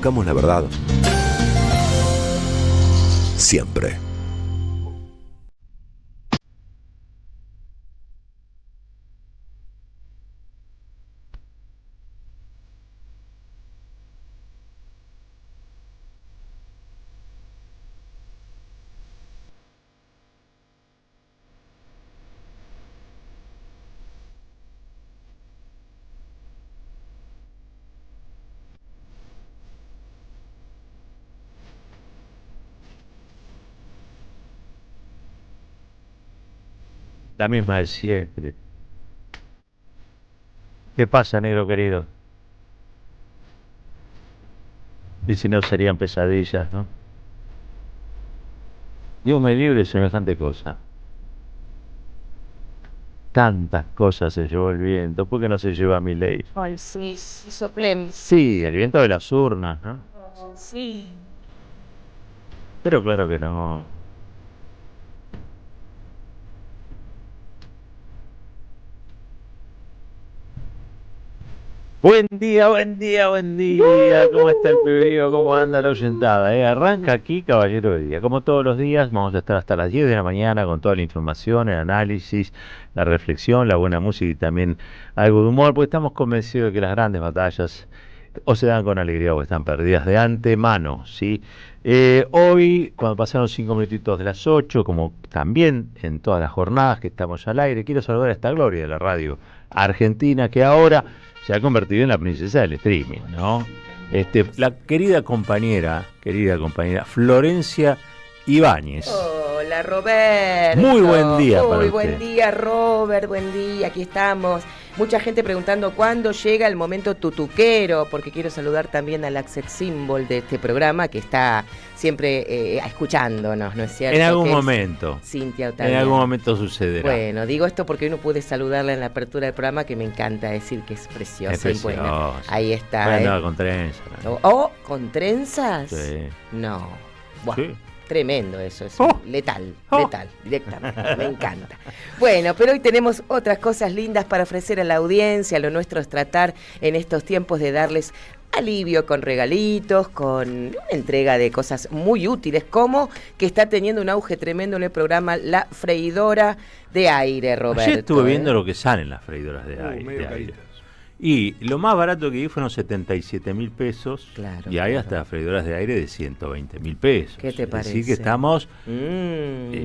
buscamos la verdad. Siempre. La misma de siempre. ¿Qué pasa, negro querido? Y si no serían pesadillas, ¿no? Dios me libre de semejante cosa. Tantas cosas se llevó el viento. ¿Por qué no se lleva a mi ley? Ay, sí, sí, soplemos. Sí, el viento de las urnas, ¿no? Sí. Pero claro que no. Buen día, buen día, buen día. ¿Cómo está el pibío? ¿Cómo anda la oyentada? Arranca aquí, caballero de día. Como todos los días, vamos a estar hasta las 10 de la mañana con toda la información, el análisis, la reflexión, la buena música y también algo de humor, porque estamos convencidos de que las grandes batallas o se dan con alegría o están perdidas de antemano, ¿sí? Hoy, cuando pasaron 5 minutitos de las 8, como también en todas las jornadas que estamos al aire, quiero saludar a esta gloria de la radio argentina que ahora se ha convertido en la princesa del streaming, ¿no? La querida compañera Florencia Ibáñez. Hola, Roberto. Muy buen día para Muy usted. buen día, Robert. Buen día. Aquí estamos. Mucha gente preguntando cuándo llega el momento tutuquero, porque quiero saludar también al sex symbol de este programa que está siempre escuchándonos, ¿no es cierto? En algún Que es momento. Cintia Otaviano. En algún momento sucederá. Bueno, digo esto porque hoy no pude saludarla en la apertura del programa, que me encanta decir que es preciosa. Es preciosa. Y buena. Ahí está. Bueno, andaba con trenza, ¿no? ¿O con trenzas? Sí. No. Buah. Sí. Tremendo eso, es letal, directamente, me encanta. Bueno, pero hoy tenemos otras cosas lindas para ofrecer a la audiencia. Lo nuestro es tratar en estos tiempos de darles alivio con regalitos, con una entrega de cosas muy útiles, como que está teniendo un auge tremendo en el programa La Freidora de Aire, Roberto. Ayer estuve viendo lo que salen las freidoras de aire. Medio caritas. Y lo más barato que vi fueron 77.000 pesos. Claro, y hay claro. hasta freidoras de aire de 120.000 pesos. ¿Qué te parece? Es decir, que estamos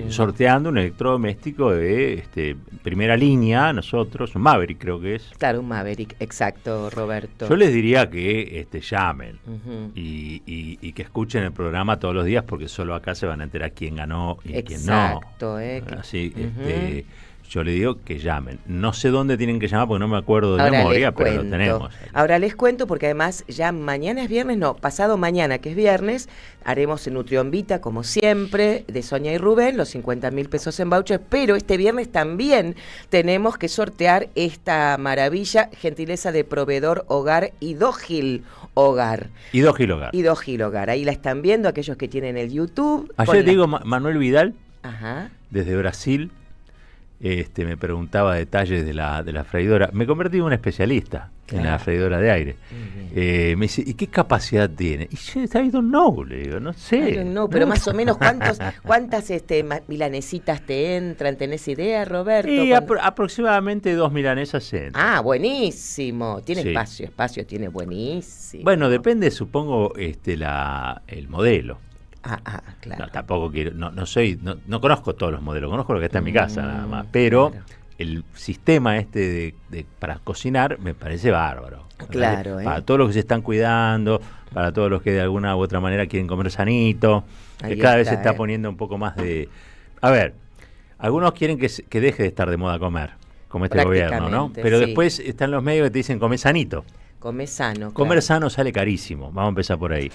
sorteando un electrodoméstico de primera línea, nosotros, un Maverick creo que es. Claro, un Maverick, exacto, Roberto. Yo les diría que llamen Ujú. y que escuchen el programa todos los días, porque solo acá se van a enterar quién ganó y quién no. Exacto, Así, Ujú. yo le digo que llamen. No sé dónde tienen que llamar porque no me acuerdo de Ahora memoria, les pero lo cuento. tenemos. Ahora les cuento porque además ya mañana es viernes, no, pasado mañana que es viernes, haremos en Nutrión Vita como siempre, de Sonia y Rubén, los 50.000 pesos en voucher, pero este viernes también tenemos que sortear esta maravilla, gentileza de Proveedor Hogar y Dógil Hogar. Y dos Gilogar. Y Dógil Hogar, ahí la están viendo aquellos que tienen el YouTube. Ayer con la- digo, Manuel Vidal, Ajá. desde Brasil, me preguntaba detalles de la freidora. Me convertí en un especialista en la Claro. freidora de aire. Muy bien. Me dice, ¿y qué capacidad tiene? Y yo, I don't know, le digo, no sé. No, pero más o menos, ¿cuántas milanesitas te entran? ¿Tenés idea, Roberto? Y Cuando- aproximadamente 2 milanesas entran. Ah, buenísimo. Tiene Sí. espacio, tiene buenísimo. Bueno, depende, supongo, el modelo. Claro. No, tampoco quiero, no conozco todos los modelos, conozco lo que está en mi casa nada más, pero claro. el sistema para cocinar me parece bárbaro. Claro, Para todos los que se están cuidando, para todos los que de alguna u otra manera quieren comer sanito, que Ahí cada vez se está, está poniendo un poco más de... A ver, algunos quieren que deje de estar de moda comer, como este gobierno, ¿no? Prácticamente, Pero sí. después están los medios que te dicen come sanito. Come sano. Comer claro. sano sale carísimo, vamos a empezar por ahí.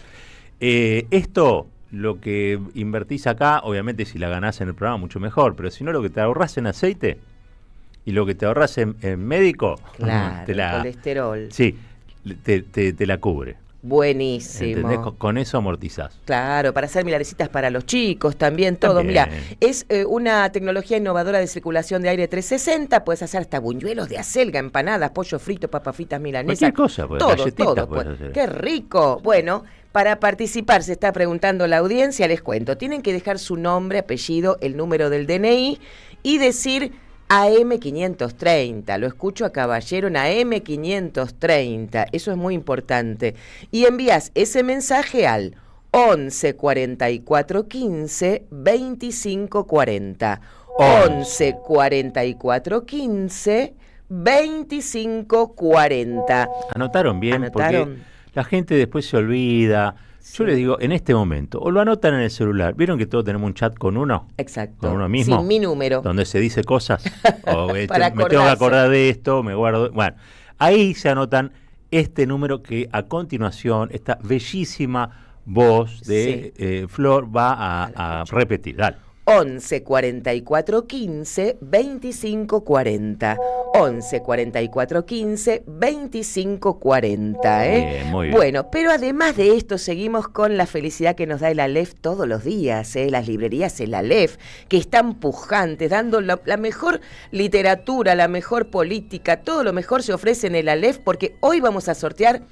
Esto, lo que invertís acá, obviamente si la ganás en el programa mucho mejor, pero si no, lo que te ahorrás en aceite y lo que te ahorrás en médico, Claro, te la, colesterol. sí, te la cubre. Buenísimo. ¿Entendés? Con eso amortizás. Claro, para hacer milanesitas para los chicos también, todo. También. Mira, es una tecnología innovadora de circulación de aire 360. Puedes hacer hasta buñuelos de acelga, empanadas, pollo frito, papas fritas milanesas. Cualquier cosa, pues, todo, galletitas todo. puedes hacer. ¡Qué rico! Bueno, para participar, se está preguntando la audiencia, les cuento. Tienen que dejar su nombre, apellido, el número del DNI y decir AM530, lo escucho a Caballero en AM530, eso es muy importante. Y envías ese mensaje al 11 44 15 25 40. 11 44 15 25 40. Anotaron bien, ¿Anotaron? porque la gente después se olvida. Yo les digo, en este momento, o lo anotan en el celular. ¿Vieron que todos tenemos un chat con uno? Exacto. Con uno mismo. Sin mi número. Donde se dice cosas. O Para me tengo que acordarse. acordar de esto, me guardo. Bueno, ahí se anotan este número que a continuación, esta bellísima voz de Flor va a repetir. Dale. 11 44 15 25 40. 11 44 15 25 40. Bien, muy bien. Bueno, pero además de esto, seguimos con la felicidad que nos da el Aleph todos los días. Las librerías El Aleph, que están pujantes, dando la mejor literatura, la mejor política, todo lo mejor se ofrece en el Aleph, porque hoy vamos a sortear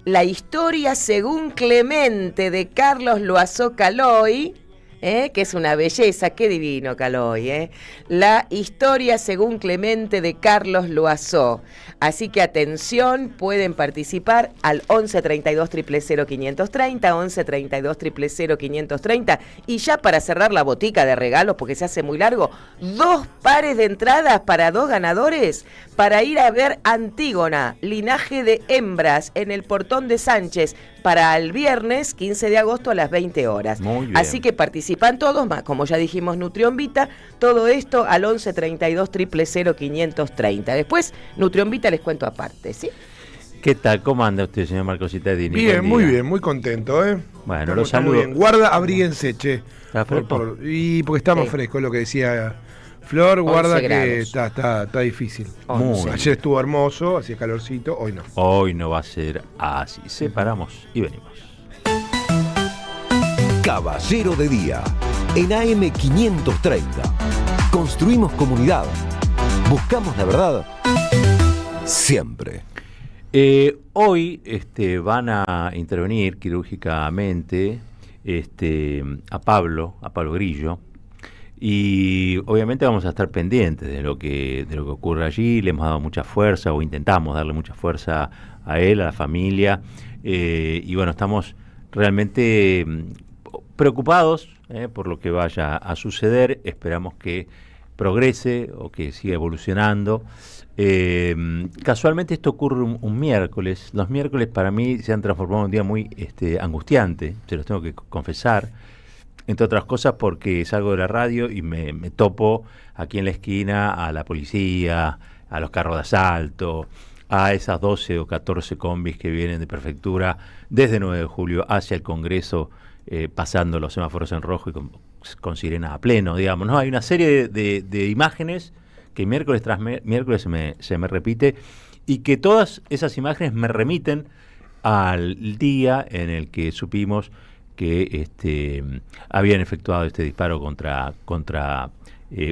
La historia según Clemente de Carlos Loazó Caloy. Que es una belleza, qué divino Caloy, La historia según Clemente de Carlos Loazó. Así que atención, pueden participar al 11 32 000 530, 11 32 000 530. Y ya para cerrar la botica de regalos, porque se hace muy largo, 2 pares de entradas para 2 ganadores para ir a ver Antígona, linaje de hembras, en el Portón de Sánchez, para el viernes 15 de agosto a las 20 horas. Muy bien. Así que participan todos, más como ya dijimos, Nutrión Vita, todo esto al 11 32 000 530. Después, Nutrión Vita les cuento aparte, ¿sí? ¿Qué tal? ¿Cómo anda usted, señor Marco Cittadini? Bien, Buen muy día. bien, muy contento, Bueno, estamos los saludo. muy bien. Guarda, abríguense, che. ¿Está fresco? Y porque estamos Sí. frescos, lo que decía Flor, guarda 11 que grados. está difícil. Muy Ayer estuvo hermoso, hacía calorcito, hoy no. Hoy no va a ser así. Separamos y venimos. Caballero de Día, en AM530. Construimos comunidad. Buscamos la verdad siempre. Hoy van a intervenir quirúrgicamente a Pablo Grillo, y obviamente vamos a estar pendientes de lo que ocurre allí. Le hemos dado mucha fuerza, o intentamos darle mucha fuerza a él, a la familia, y bueno, estamos realmente preocupados por lo que vaya a suceder. Esperamos que progrese o que siga evolucionando. Casualmente esto ocurre un miércoles. Los miércoles para mí se han transformado en un día muy angustiante, se los tengo que confesar, entre otras cosas porque salgo de la radio y me topo aquí en la esquina a la policía, a los carros de asalto, a esas 12 o 14 combis que vienen de prefectura desde 9 de julio hacia el Congreso, pasando los semáforos en rojo y con sirenas a pleno, digamos, ¿no? Hay una serie de imágenes que miércoles tras miércoles se me repite, y que todas esas imágenes me remiten al día en el que supimos que habían efectuado este disparo contra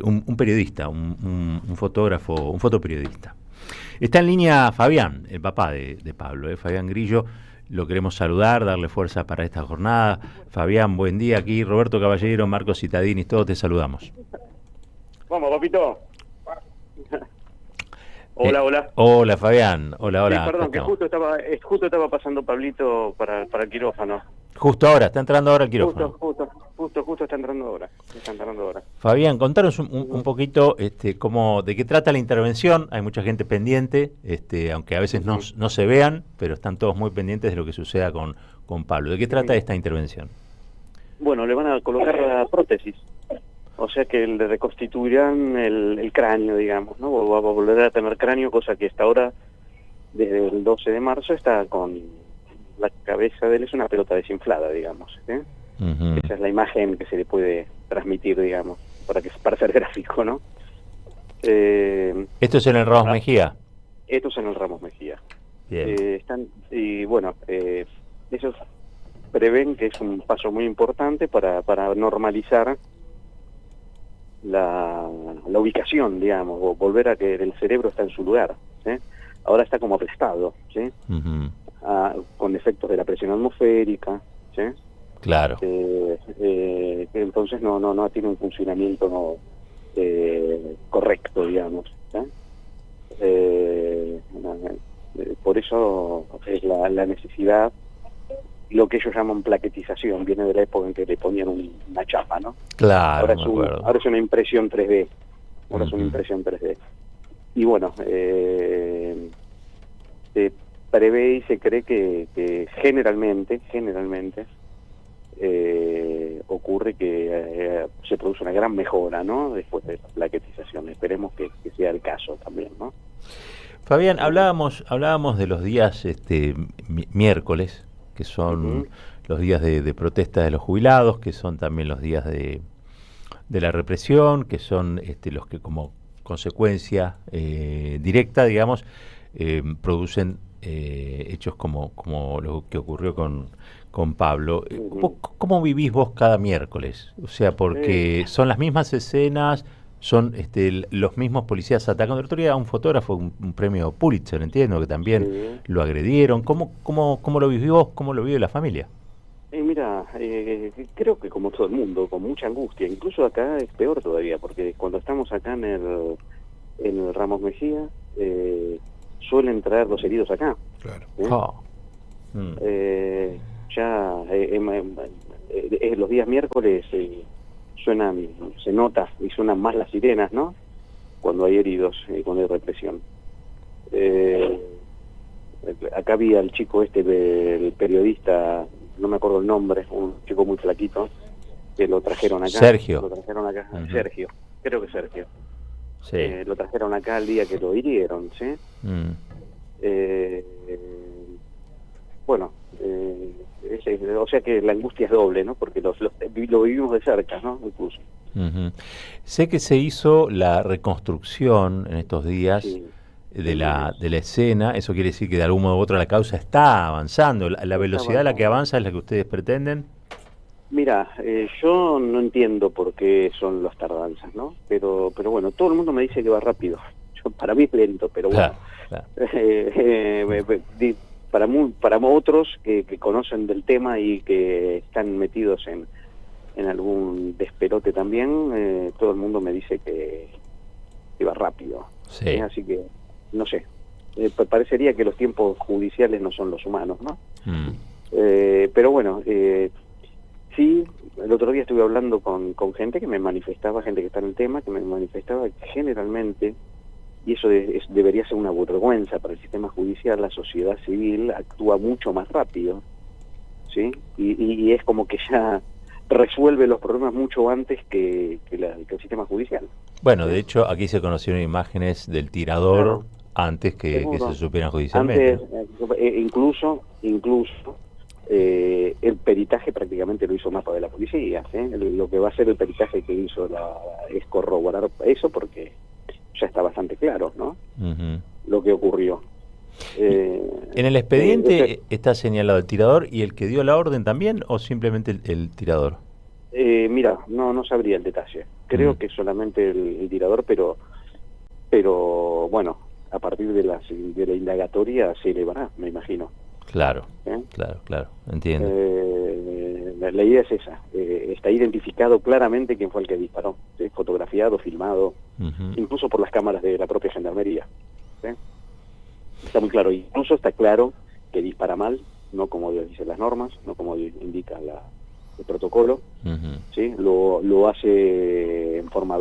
un periodista, un fotógrafo, un fotoperiodista. Está en línea Fabián, el papá de Pablo, Fabián Grillo. Lo queremos saludar, darle fuerza para esta jornada. Fabián, buen día. Aquí Roberto Caballero, Marco Cittadini, todos te saludamos. Vamos, papito. Hola. Hola, Fabián. Hola. Sí, perdón, que justo estaba pasando Pablito para el quirófano. Justo ahora, está entrando ahora el quirófano. Justo está entrando ahora. Fabián, contanos un poquito de qué trata la intervención. Hay mucha gente pendiente, aunque a veces no se vean, pero están todos muy pendientes de lo que suceda con Pablo. ¿De qué trata esta intervención? Bueno, le van a colocar la prótesis. O sea que le reconstituirán el cráneo, digamos, ¿no? Va a volver a tener cráneo, cosa que hasta ahora, desde el 12 de marzo, está con la cabeza de él, es una pelota desinflada, digamos. Uh-huh. Esa es la imagen que se le puede transmitir, digamos, para ser gráfico, ¿no? ¿Esto es en el Ramos Mejía? Esto es en el Ramos Mejía. Bien. Y bueno, ellos prevén que es un paso muy importante para normalizar la ubicación, digamos, o volver a que el cerebro está en su lugar, ¿sí? Ahora está como prestado, ¿sí? Ujú. Con efectos de la presión atmosférica, ¿sí? Claro. Entonces no tiene un funcionamiento correcto, digamos, ¿sí? Por eso es la necesidad, lo que ellos llaman plaquetización, viene de la época en que le ponían una chapa, ¿no? Claro, Ahora me es, acuerdo. ahora es una impresión 3D. Ahora es una Ujú. impresión 3D. Y bueno, se prevé y se cree que generalmente ocurre que se produce una gran mejora, ¿no? Después de la plaquetización. Esperemos que sea el caso también, ¿no? Fabián, hablábamos de los días miércoles, que son Ujú. los días de protesta de los jubilados, que son también los días de la represión, que son los que como consecuencia directa, digamos, producen hechos como lo que ocurrió con Pablo. Ujú. ¿Cómo vivís vos cada miércoles? O sea, porque son las mismas escenas, son los mismos policías atacando. El otro día un fotógrafo, un premio Pulitzer, entiendo, que también Sí. lo agredieron. ¿Cómo lo vivís vos? ¿Cómo lo vive la familia? Mira, creo que como todo el mundo, con mucha angustia, incluso acá es peor todavía, porque cuando estamos acá en el Ramos Mejía, suelen traer los heridos acá. Claro. ¿Sí? Oh. Mm. Los días miércoles se nota y suenan más las sirenas, ¿no? Cuando hay heridos, cuando hay represión. Acá vi al chico el periodista, no me acuerdo el nombre, un chico muy flaquito, que lo trajeron acá. Sergio. Lo trajeron acá, Ujú. Sergio, creo que Sergio. Sí. Lo trajeron acá el día que lo hirieron, ¿sí? Mm. Bueno, o sea que la angustia es doble, ¿no? Porque lo vivimos de cerca, ¿no? Incluso. Ujú. Sé que se hizo la reconstrucción en estos días Sí. de la escena. Eso quiere decir que de algún modo u otro la causa está avanzando. La velocidad a la que avanza es la que ustedes pretenden. Mira, yo no entiendo por qué son las tardanzas, ¿no? Pero bueno, todo el mundo me dice que va rápido. Para mí es lento, pero bueno. Claro. Para otros que conocen del tema y que están metidos en algún despelote también, todo el mundo me dice que va rápido. Sí. Así que, no sé, parecería que los tiempos judiciales no son los humanos, ¿no? Mm. Pero bueno, sí, el otro día estuve hablando con gente que me manifestaba, gente que está en el tema, que me manifestaba que generalmente, y eso debería ser una vergüenza para el sistema judicial, la sociedad civil actúa mucho más rápido, ¿sí? Y es como que ya resuelve los problemas mucho antes que el sistema judicial. Bueno, de hecho, aquí se conocieron imágenes del tirador Claro. antes que Seguro. se supieran judicialmente. Antes, incluso el peritaje prácticamente lo hizo más de la policía, ¿sí? Lo que va a hacer el peritaje que hizo es corroborar eso, porque ya está bastante claro, ¿no? Ujú. Lo que ocurrió. ¿En el expediente está señalado el tirador y el que dio la orden también, o simplemente el tirador? Mira, no sabría el detalle. Creo que solamente el tirador, pero bueno, a partir de la indagatoria se elevará, me imagino. Claro, ¿Eh? claro, entiendo. La idea es esa. Está identificado claramente quién fue el que disparó, ¿sí? Fotografiado, filmado, Ujú. incluso por las cámaras de la propia gendarmería, ¿sí? Está muy claro. Incluso está claro que dispara mal, no como dicen las normas, no como indica el protocolo, Ujú. ¿sí? Lo hace en forma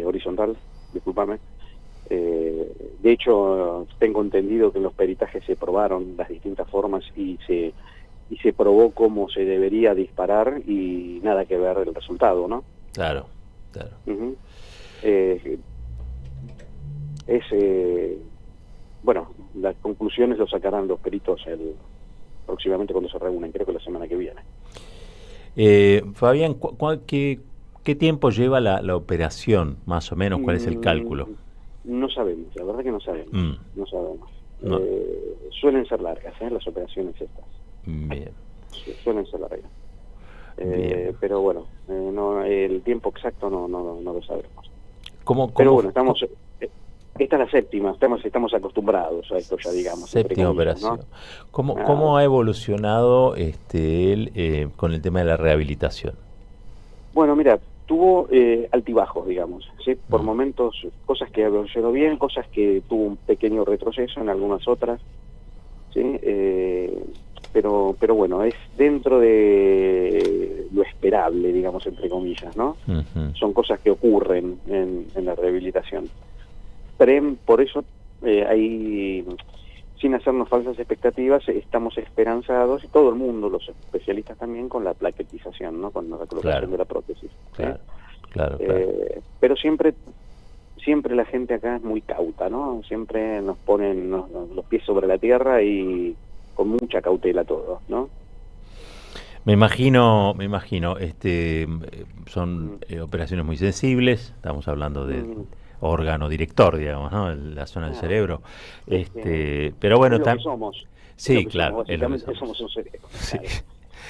horizontal, discúlpame. De hecho, tengo entendido que en los peritajes se probaron las distintas formas y se probó cómo se debería disparar y nada que ver el resultado, ¿no? Claro. Uh-huh. Bueno, las conclusiones lo sacarán los peritos próximamente cuando se reúnen, creo que la semana que viene. Fabián, ¿qué tiempo lleva la operación, más o menos? ¿Cuál es el cálculo? No sabemos, la verdad que no sabemos. Mm. No sabemos. No. Suelen ser largas, las operaciones estas. Bien. Suelen ser largas. Bien. Pero bueno, no, el tiempo exacto no lo sabremos. ¿Cómo, Pero bueno, esta es la séptima, estamos acostumbrados a esto ya, digamos. Séptima comillas, operación. ¿no? ¿Cómo ha evolucionado él con el tema de la rehabilitación? Bueno, mira, tuvo altibajos, digamos, ¿sí? Por momentos, cosas que evolucionó bien, cosas que tuvo un pequeño retroceso en algunas otras, ¿sí? Pero bueno, es dentro de lo esperable, digamos, entre comillas, ¿no? Uh-huh. Son cosas que ocurren en la rehabilitación. Por eso, ahí, sin hacernos falsas expectativas, estamos esperanzados, y todo el mundo, los especialistas también, con la plaquetización, ¿no? Con la colocación de la prótesis. Claro, claro. Pero siempre la gente acá es muy cauta, ¿no? Siempre nos ponen los pies sobre la tierra y con mucha cautela todo, ¿no? Me imagino, son operaciones muy sensibles, estamos hablando de órgano director, digamos, ¿no? La zona del cerebro. Pero bueno, es lo que somos. Sí, es lo que claro, somos, es lo que básicamente somos un cerebro. Sí.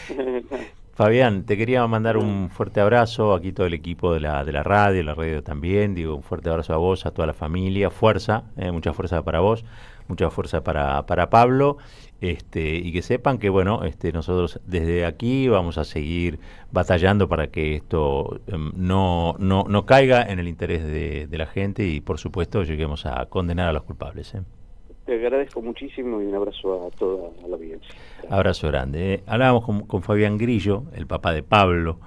Claro. Fabián, te quería mandar un fuerte abrazo, aquí todo el equipo de la radio también, digo, un fuerte abrazo a vos, a toda la familia, fuerza, mucha fuerza para vos, mucha fuerza para Pablo, y que sepan que, bueno, nosotros desde aquí vamos a seguir batallando para que esto no caiga en el interés de la gente y, por supuesto, lleguemos a condenar a los culpables. Te agradezco muchísimo y un abrazo a toda la audiencia. Abrazo grande. Hablábamos con Fabián Grillo, el papá de Pablo.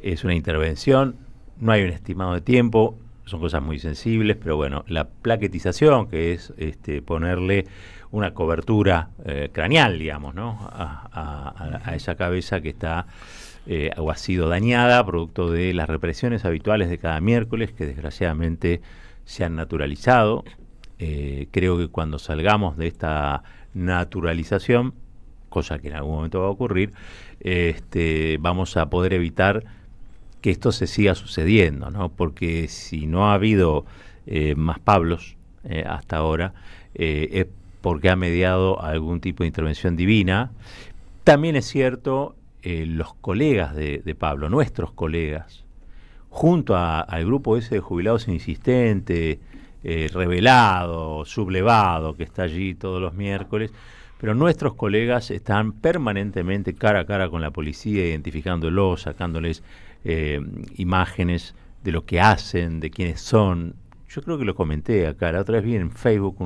Es una intervención, no hay un estimado de tiempo, son cosas muy sensibles, pero bueno, la plaquetización, que es ponerle una cobertura craneal, digamos, ¿no? a esa cabeza que está o ha sido dañada producto de las represiones habituales de cada miércoles, que desgraciadamente se han naturalizado. Creo que cuando salgamos de esta naturalización, cosa que en algún momento va a ocurrir, vamos a poder evitar que esto se siga sucediendo, ¿no? Porque si no ha habido más Pablos hasta ahora, es porque ha mediado algún tipo de intervención divina. También es cierto, los colegas de Pablo, nuestros colegas, junto al grupo ese de jubilados insistentes, revelado, sublevado, que está allí todos los miércoles, pero nuestros colegas están permanentemente cara a cara con la policía, identificándolos, sacándoles imágenes de lo que hacen, de quiénes son. Yo creo que lo comenté acá, la otra vez vi en Facebook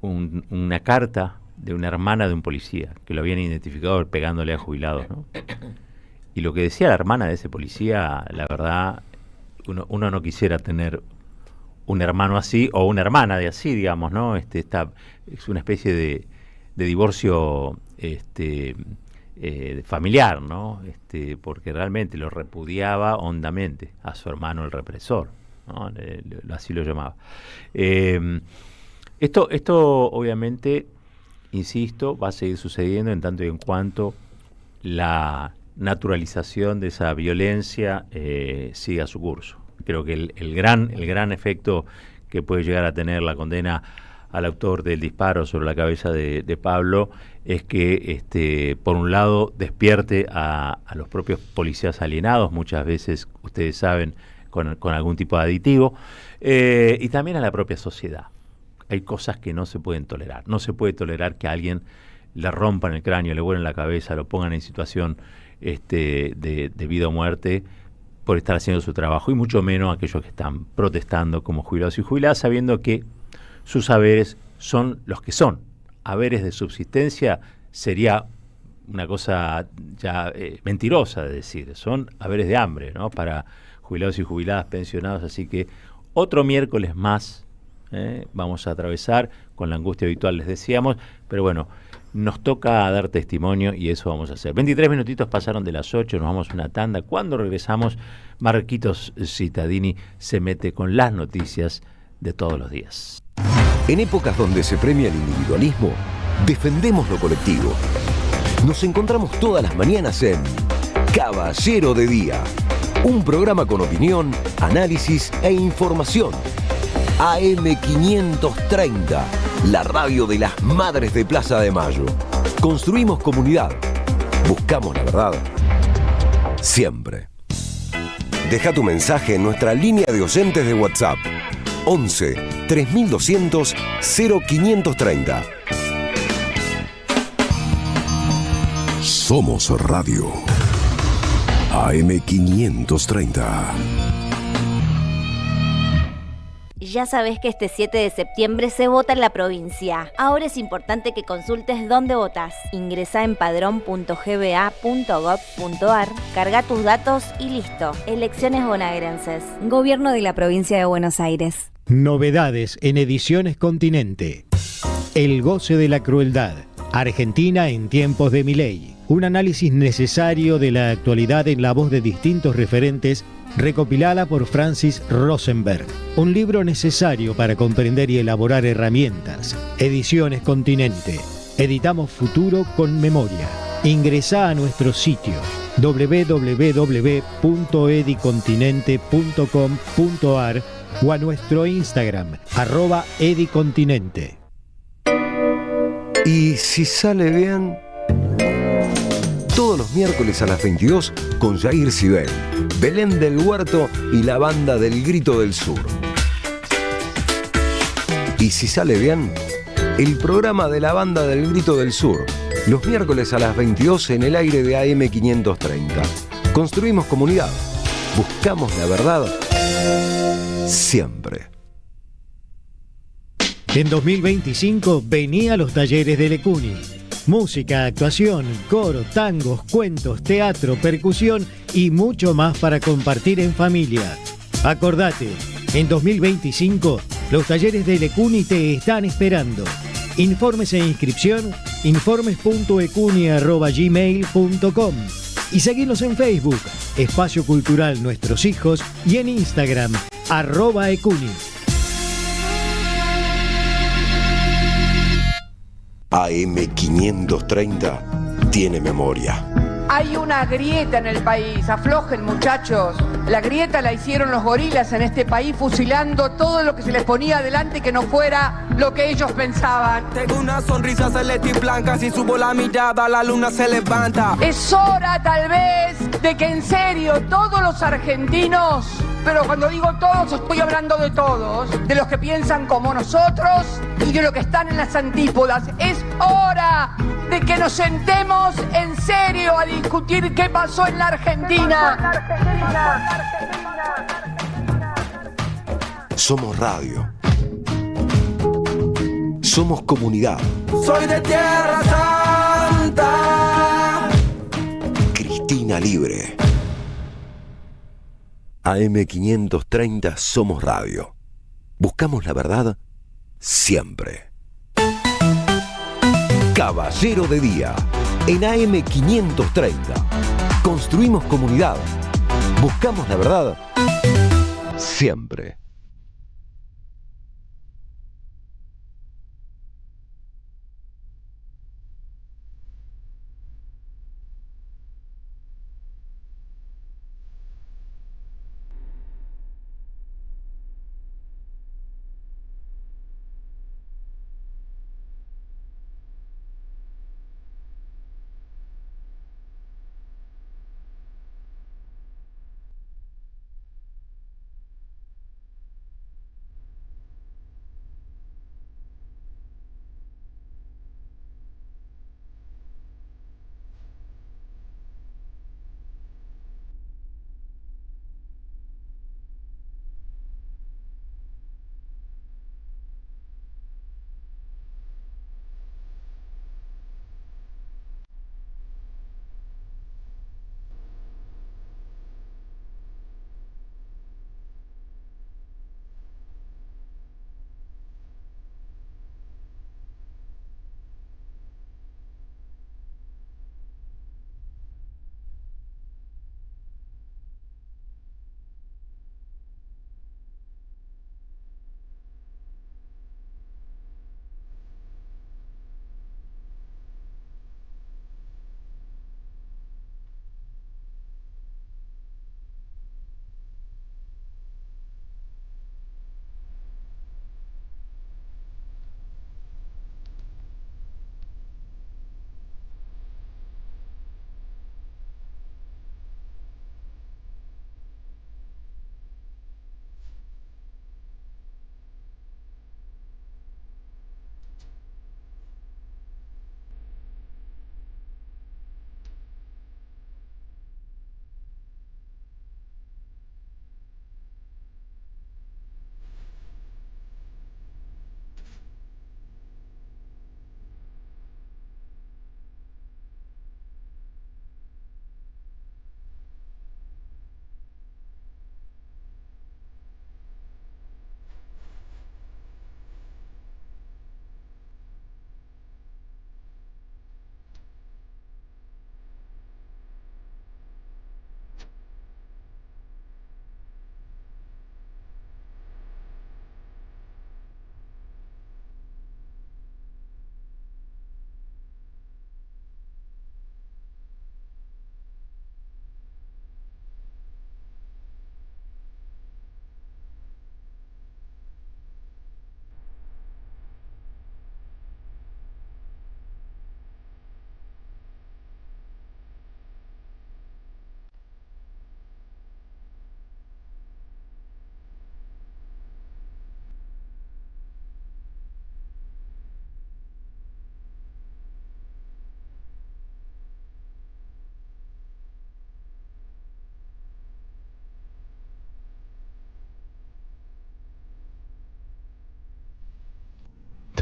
una carta de una hermana de un policía, que lo habían identificado pegándole a jubilados, ¿no? Y lo que decía la hermana de ese policía, la verdad, uno no quisiera tener un hermano así o una hermana de así, digamos, ¿no? Es una especie de divorcio familiar, ¿no? Porque realmente lo repudiaba hondamente a su hermano el represor, ¿no? Así lo llamaba. Esto obviamente, insisto, va a seguir sucediendo en tanto y en cuanto la naturalización de esa violencia siga su curso. Creo que el gran efecto que puede llegar a tener la condena al autor del disparo sobre la cabeza de Pablo es que, por un lado, despierte a los propios policías alienados, muchas veces, ustedes saben, con algún tipo de aditivo, y también a la propia sociedad. Hay cosas que no se pueden tolerar. No se puede tolerar que a alguien le rompan el cráneo, le vuelen la cabeza, lo pongan en situación de vida o muerte por estar haciendo su trabajo, y mucho menos aquellos que están protestando como jubilados y jubiladas, sabiendo que sus haberes son los que son. Haberes de subsistencia sería una cosa ya mentirosa de decir, son haberes de hambre, ¿no? Para jubilados y jubiladas, pensionados, así que otro miércoles más vamos a atravesar con la angustia habitual, les decíamos, pero bueno, nos toca dar testimonio y eso vamos a hacer. 23 minutitos pasaron de las 8, nos vamos a una tanda. Cuando regresamos, Marquitos Cittadini se mete con las noticias de todos los días. En épocas donde se premia el individualismo, defendemos lo colectivo. Nos encontramos todas las mañanas en Caballero de Día, un programa con opinión, análisis e información. AM 530, la radio de las madres de Plaza de Mayo. Construimos comunidad. Buscamos la verdad. Siempre. Deja tu mensaje en nuestra línea de oyentes de WhatsApp. 11 3200 0530. Somos Radio. AM530. Ya sabés que este 7 de septiembre se vota en la provincia. Ahora es importante que consultes dónde votás. Ingresá en padrón.gba.gov.ar, carga tus datos y listo. Elecciones bonaerenses. Gobierno de la Provincia de Buenos Aires. Novedades en Ediciones Continente. El goce de la crueldad. Argentina en tiempos de Milei. Un análisis necesario de la actualidad en la voz de distintos referentes, recopilada por Francis Rosenberg. Un libro necesario para comprender y elaborar herramientas. Ediciones Continente. Editamos futuro con memoria. Ingresá a nuestro sitio www.edicontinente.com.ar o a nuestro Instagram @edicontinente. Y si sale bien, todos los miércoles a las 22 con Jair Sibel, Belén del Huerto y la banda del Grito del Sur. Y si sale bien, el programa de la banda del Grito del Sur, los miércoles a las 22 en el aire de AM530. Construimos comunidad. Buscamos la verdad. Siempre. En 2025 venía a los talleres de Lecuni. Música, actuación, coro, tangos, cuentos, teatro, percusión y mucho más para compartir en familia. Acordate, en 2025 los talleres de Lecuni te están esperando. Informes e inscripción, informes.ecuni@gmail.com y seguinos en Facebook, Espacio Cultural Nuestros Hijos, y en Instagram, @ecuni. AM530 tiene memoria. Hay una grieta en el país, aflojen muchachos. La grieta la hicieron los gorilas en este país, fusilando todo lo que se les ponía adelante que no fuera lo que ellos pensaban. Tengo una sonrisa celeste y blanca, si subo la mirada la luna se levanta. Es hora tal vez de que en serio todos los argentinos, pero cuando digo todos estoy hablando de todos, de los que piensan como nosotros y de los que están en las antípodas, es hora de que nos sentemos en serio a discutir qué pasó en la Argentina. Somos radio. Somos comunidad. Soy de Tierra Santa. Cristina Libre. AM530 Somos Radio. Buscamos la verdad siempre. Caballero de Día. En AM530. Construimos comunidad. Buscamos la verdad siempre.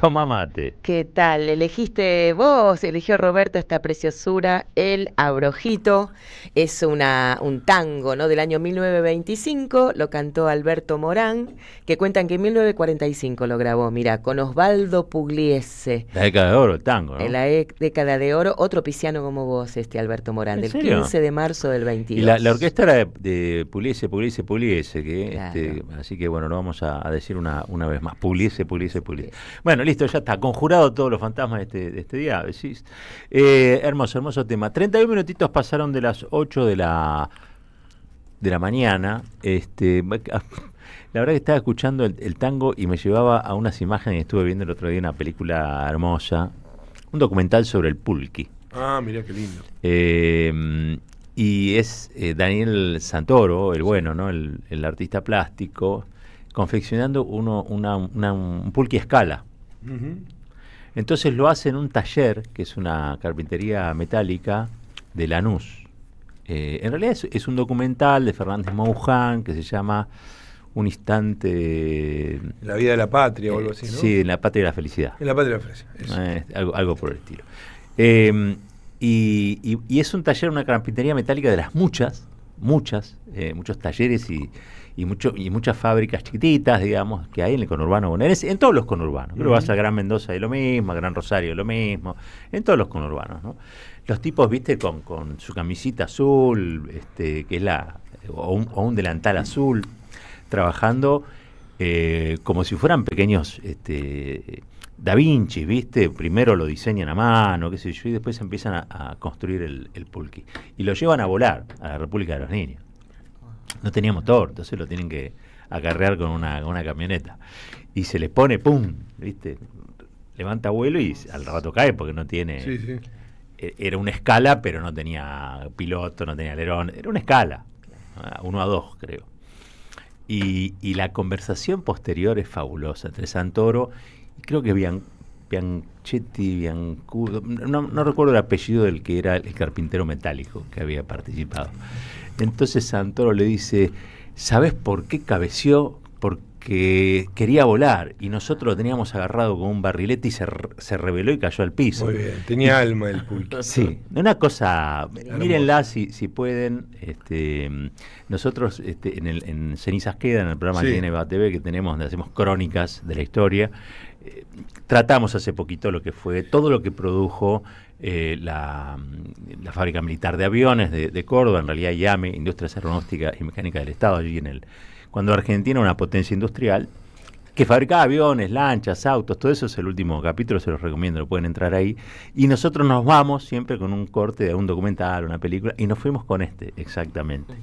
Toma mate. ¿Qué tal? Elegiste vos, eligió Roberto esta preciosura, El Abrojito. Es un tango, ¿no? Del año 1925, lo cantó Alberto Morán, que cuentan que en 1945 lo grabó, mira, con Osvaldo Pugliese. La década de oro, el tango, ¿no? En la década de oro, otro pisciano como vos, Alberto Morán, ¿En del serio? 15 de marzo del 22. Y la orquesta era de Pugliese, que Claro. así que bueno, lo vamos a decir una vez más. Pugliese. Bueno, listo, ya está. Conjurado todos los fantasmas de este día. Decís. Hermoso tema. 31 minutitos pasaron de las 8 de la mañana. La verdad que estaba escuchando el tango y me llevaba a unas imágenes que estuve viendo el otro día, una película hermosa, un documental sobre el pulqui. Ah, mirá qué lindo. Y es Daniel Santoro, el bueno, ¿no? El artista plástico, confeccionando un pulqui a escala. Ujú. Entonces lo hace en un taller, que es una carpintería metálica de Lanús. En realidad es un documental de Fernández Mouján que se llama Un instante... La vida de la patria o algo así, ¿no? Sí, en la patria de la felicidad. En la patria de la Francia. Eso. Algo por el estilo. Y es un taller, una carpintería metálica de las muchos talleres y muchas fábricas chiquititas, digamos, que hay en el conurbano bonaerense, en todos los conurbanos. Creo que vas al Gran Mendoza y lo mismo, al Gran Rosario lo mismo, en todos los conurbanos, ¿no? Los tipos, viste, con su camisita azul, que es o un delantal azul, trabajando como si fueran pequeños Da Vinci, ¿viste? Primero lo diseñan a mano, qué sé yo, y después empiezan a construir el pulqui. Y lo llevan a volar a la República de los Niños. No tenía motor, entonces lo tienen que acarrear con una camioneta. Y se le pone, ¡pum! ¿Viste? Levanta vuelo y al rato cae porque no tiene... Sí, sí. Era una escala, pero no tenía piloto, no tenía alerón. Era una escala, 1-2, creo. Y la conversación posterior es fabulosa entre Santoro y creo que Bianchetti, Biancudo, no recuerdo el apellido del que era el carpintero metálico que había participado. Entonces Santoro le dice, ¿sabés por qué cabeció? Porque quería volar y nosotros lo teníamos agarrado con un barrilete y se rebeló y cayó al piso. Muy bien, tenía alma el pulqui. Sí, una cosa, mírenla si pueden. Nosotros en Cenizas Quedan, en el programa Sí. de TNBA TV que tenemos, donde hacemos crónicas de la historia, tratamos hace poquito lo que fue todo lo que produjo la fábrica militar de aviones de Córdoba, en realidad IAME, Industrias Aeronáuticas y Mecánicas del Estado, allí cuando Argentina era una potencia industrial que fabricaba aviones, lanchas, autos, todo eso es el último capítulo, se los recomiendo, lo pueden entrar ahí. Y nosotros nos vamos siempre con un corte de un documental, una película, y nos fuimos con exactamente.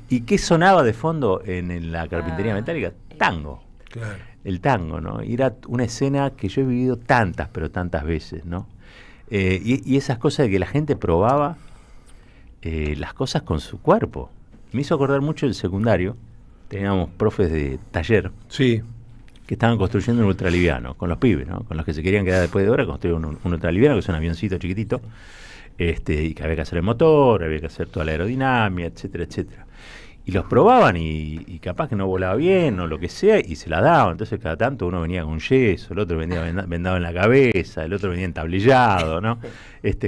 ¿Y qué sonaba de fondo en la carpintería metálica? Tango. Claro. El tango, ¿no? Y era una escena que yo he vivido tantas, pero tantas veces, ¿no? Y esas cosas de que la gente probaba las cosas con su cuerpo. Me hizo acordar mucho el secundario. Teníamos profes de taller. Sí. Que estaban construyendo un ultraliviano con los pibes, ¿no? Con los que se querían quedar después de hora, construyeron un ultraliviano, que es un avioncito chiquitito, y que había que hacer el motor, había que hacer toda la aerodinámica, etcétera, etcétera. Y los probaban y capaz que no volaba bien o lo que sea, y se la daban. Entonces cada tanto uno venía con yeso, el otro venía vendado en la cabeza, el otro venía entablillado, ¿no?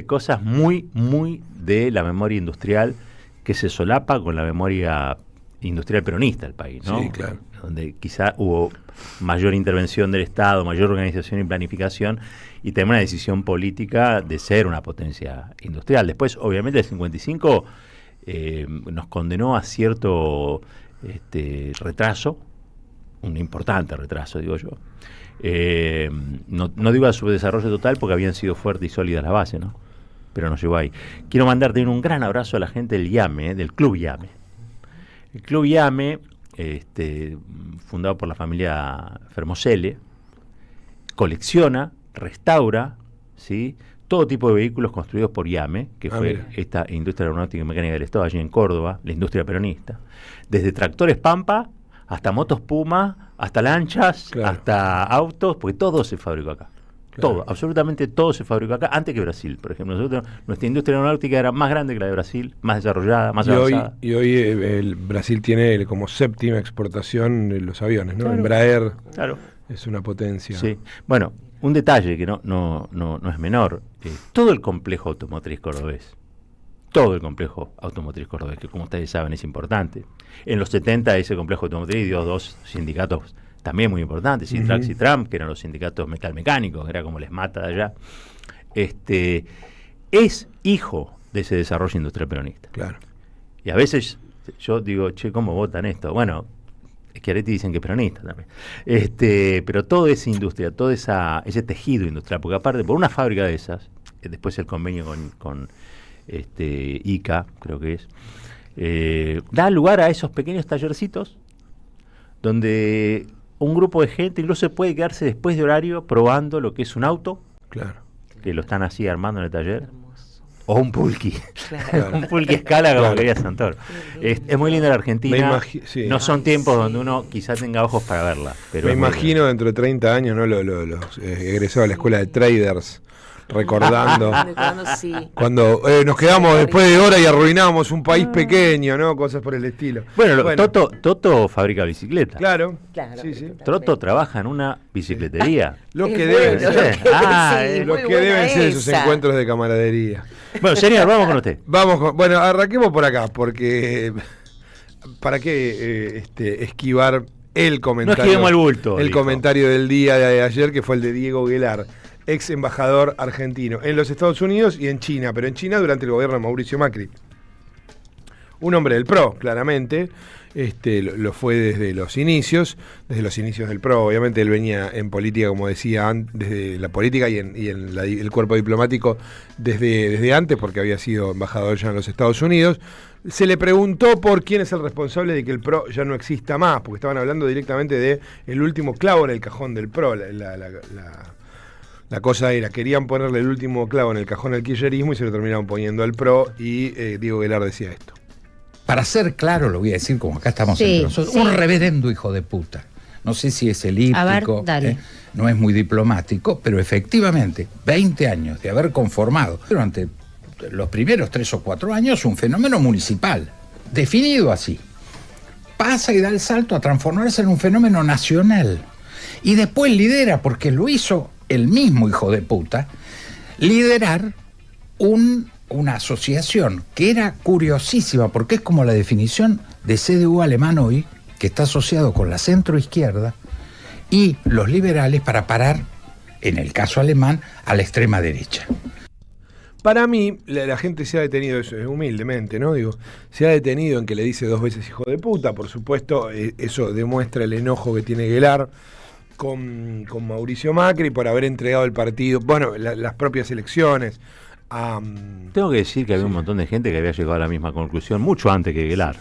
Cosas muy, muy de la memoria industrial que se solapa con la memoria industrial peronista del país, ¿no? Sí, claro. Donde quizá hubo mayor intervención del Estado, mayor organización y planificación, y también una decisión política de ser una potencia industrial. Después, obviamente, el 55 nos condenó a cierto retraso, un importante retraso, digo yo. No digo a su desarrollo total porque habían sido fuertes y sólidas las bases, ¿no? Pero nos llevó ahí. Quiero mandarte un gran abrazo a la gente del IAME, del Club IAME. El Club IAME, fundado por la familia Fermoselle, colecciona, restaura, ¿sí?, todo tipo de vehículos construidos por IAME, que fue mira. esta Industria Aeronáutica y Mecánica del Estado allí en Córdoba, la industria peronista, desde tractores Pampa hasta motos Puma, hasta lanchas, Claro. hasta autos, porque todo se fabricó acá. Claro. Todo, absolutamente todo se fabricó acá, antes que Brasil, por ejemplo. Nuestra industria aeronáutica era más grande que la de Brasil, más desarrollada, más avanzada. Y hoy el Brasil tiene como séptima exportación los aviones, ¿no? Claro. Embraer, Claro. Es una potencia. Sí. Bueno, un detalle que no es menor. Todo el complejo automotriz cordobés, que como ustedes saben es importante. En los 70 ese complejo automotriz dio 2 sindicatos también muy importantes, Sintrax y Tram, que eran los sindicatos metalmecánicos, era como les mata de allá. Es hijo de ese desarrollo industrial peronista. Claro. Y a veces yo digo, che, ¿cómo votan esto? Bueno, Schiaretti dicen que es peronista también. Pero toda esa industria, todo ese tejido industrial, porque aparte, por una fábrica de esas, después el convenio con ICA, creo que es, da lugar a esos pequeños tallercitos donde un grupo de gente incluso puede quedarse después de horario probando lo que es un auto, claro, que lo están así armando en el taller, o un pulqui, Claro. un pulqui a escala como Claro. quería Santoro. Es muy linda la Argentina, sí. no son tiempos donde uno quizás tenga ojos para verla. Pero Me es muy imagino dentro de 30 años, ¿no? Los egresados a la escuela de traders recordando Sí. cuando nos quedamos después de hora y arruinábamos un país pequeño, ¿no? Cosas por el estilo. Bueno, Toto fabrica bicicleta. Claro. Claro, Sí, sí. Toto trabaja en una bicicletería. Lo Es que bueno, deben lo ser, que- Ah, sí, lo muy que buena deben ser esos esa. encuentros de camaradería. Bueno, señor, vamos con usted. Bueno, arranquemos por acá, porque ¿para qué esquivar el comentario? esquivemos el bulto, El dijo. comentario del día de ayer, que fue el de Diego Guelar, ex embajador argentino en los Estados Unidos y en China, pero en China durante el gobierno de Mauricio Macri. Un hombre del PRO, claramente. Lo fue desde los inicios del PRO. Obviamente él venía en política, como decía, desde la política y en el cuerpo diplomático desde antes, porque había sido embajador ya en los Estados Unidos. Se le preguntó por quién es el responsable de que el PRO ya no exista más, porque estaban hablando directamente de el último clavo en el cajón del PRO. La cosa era, querían ponerle el último clavo en el cajón al kirchnerismo y se lo terminaron poniendo al PRO, y Diego Guelar decía esto. Para ser claro, lo voy a decir como acá estamos Sí, entre nosotros. sí. Un reverendo hijo de puta. No sé si es elíptico, A ver, dale. no es muy diplomático, pero efectivamente, 20 años de haber conformado durante los primeros 3 o 4 años un fenómeno municipal, definido así. Pasa y da el salto a transformarse en un fenómeno nacional. Y después lidera, porque lo hizo el mismo hijo de puta, liderar una asociación que era curiosísima, porque es como la definición de CDU alemán hoy, que está asociado con la centroizquierda y los liberales para parar, en el caso alemán, a la extrema derecha. Para mí, la gente se ha detenido, eso humildemente, ¿no? Digo, se ha detenido en que le dice 2 veces hijo de puta. Por supuesto, eso demuestra el enojo que tiene Guelar con Mauricio Macri por haber entregado el partido, bueno, las propias elecciones. Tengo que decir que había un montón de gente que había llegado a la misma conclusión mucho antes que Guelar.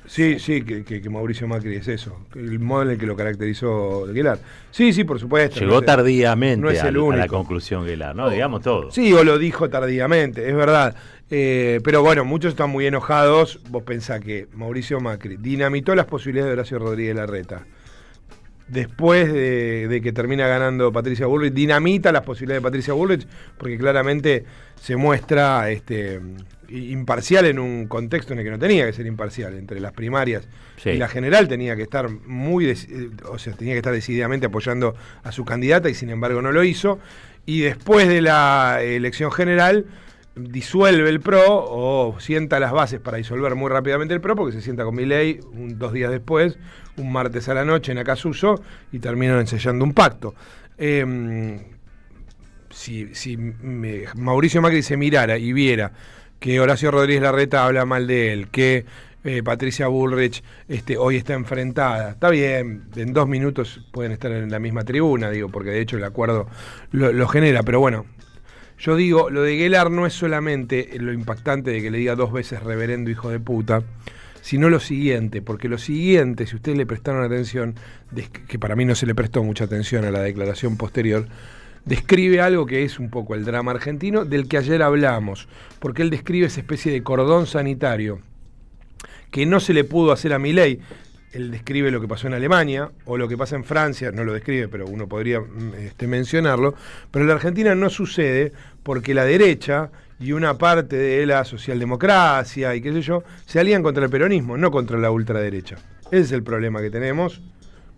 Sí, que Mauricio Macri es eso, el modo en el que lo caracterizó Guelar. Sí, por supuesto. Llegó no tardíamente no es el a la único. conclusión Guelar, ¿no? Digamos todo. Sí, o lo dijo tardíamente, es verdad. Pero bueno, muchos están muy enojados. Vos pensás que Mauricio Macri dinamitó las posibilidades de Horacio Rodríguez Larreta. Después de que termina ganando Patricia Bullrich, dinamita las posibilidades de Patricia Bullrich, porque claramente se muestra imparcial en un contexto en el que no tenía que ser imparcial. Entre las primarias y la general tenía que estar tenía que estar decididamente apoyando a su candidata, y sin embargo no lo hizo. Y después de la elección general disuelve el PRO, o sienta las bases para disolver muy rápidamente el PRO, porque se sienta con Milei 2 días después, un martes a la noche en Acasuso, y terminan ensayando un pacto. Si Mauricio Macri se mirara y viera que Horacio Rodríguez Larreta habla mal de él, que Patricia Bullrich hoy está enfrentada, está bien, en 2 minutos pueden estar en la misma tribuna, digo, porque de hecho el acuerdo lo genera, pero bueno, yo digo, lo de Guelar no es solamente lo impactante de que le diga 2 veces reverendo hijo de puta, sino lo siguiente, porque lo siguiente, si ustedes le prestaron atención, que para mí no se le prestó mucha atención a la declaración posterior, describe algo que es un poco el drama argentino, del que ayer hablamos, porque él describe esa especie de cordón sanitario que no se le pudo hacer a Milei. Él describe lo que pasó en Alemania o lo que pasa en Francia, no lo describe, pero uno podría mencionarlo, pero en la Argentina no sucede porque la derecha y una parte de la socialdemocracia y qué sé yo, se alían contra el peronismo, no contra la ultraderecha. Ese es el problema que tenemos,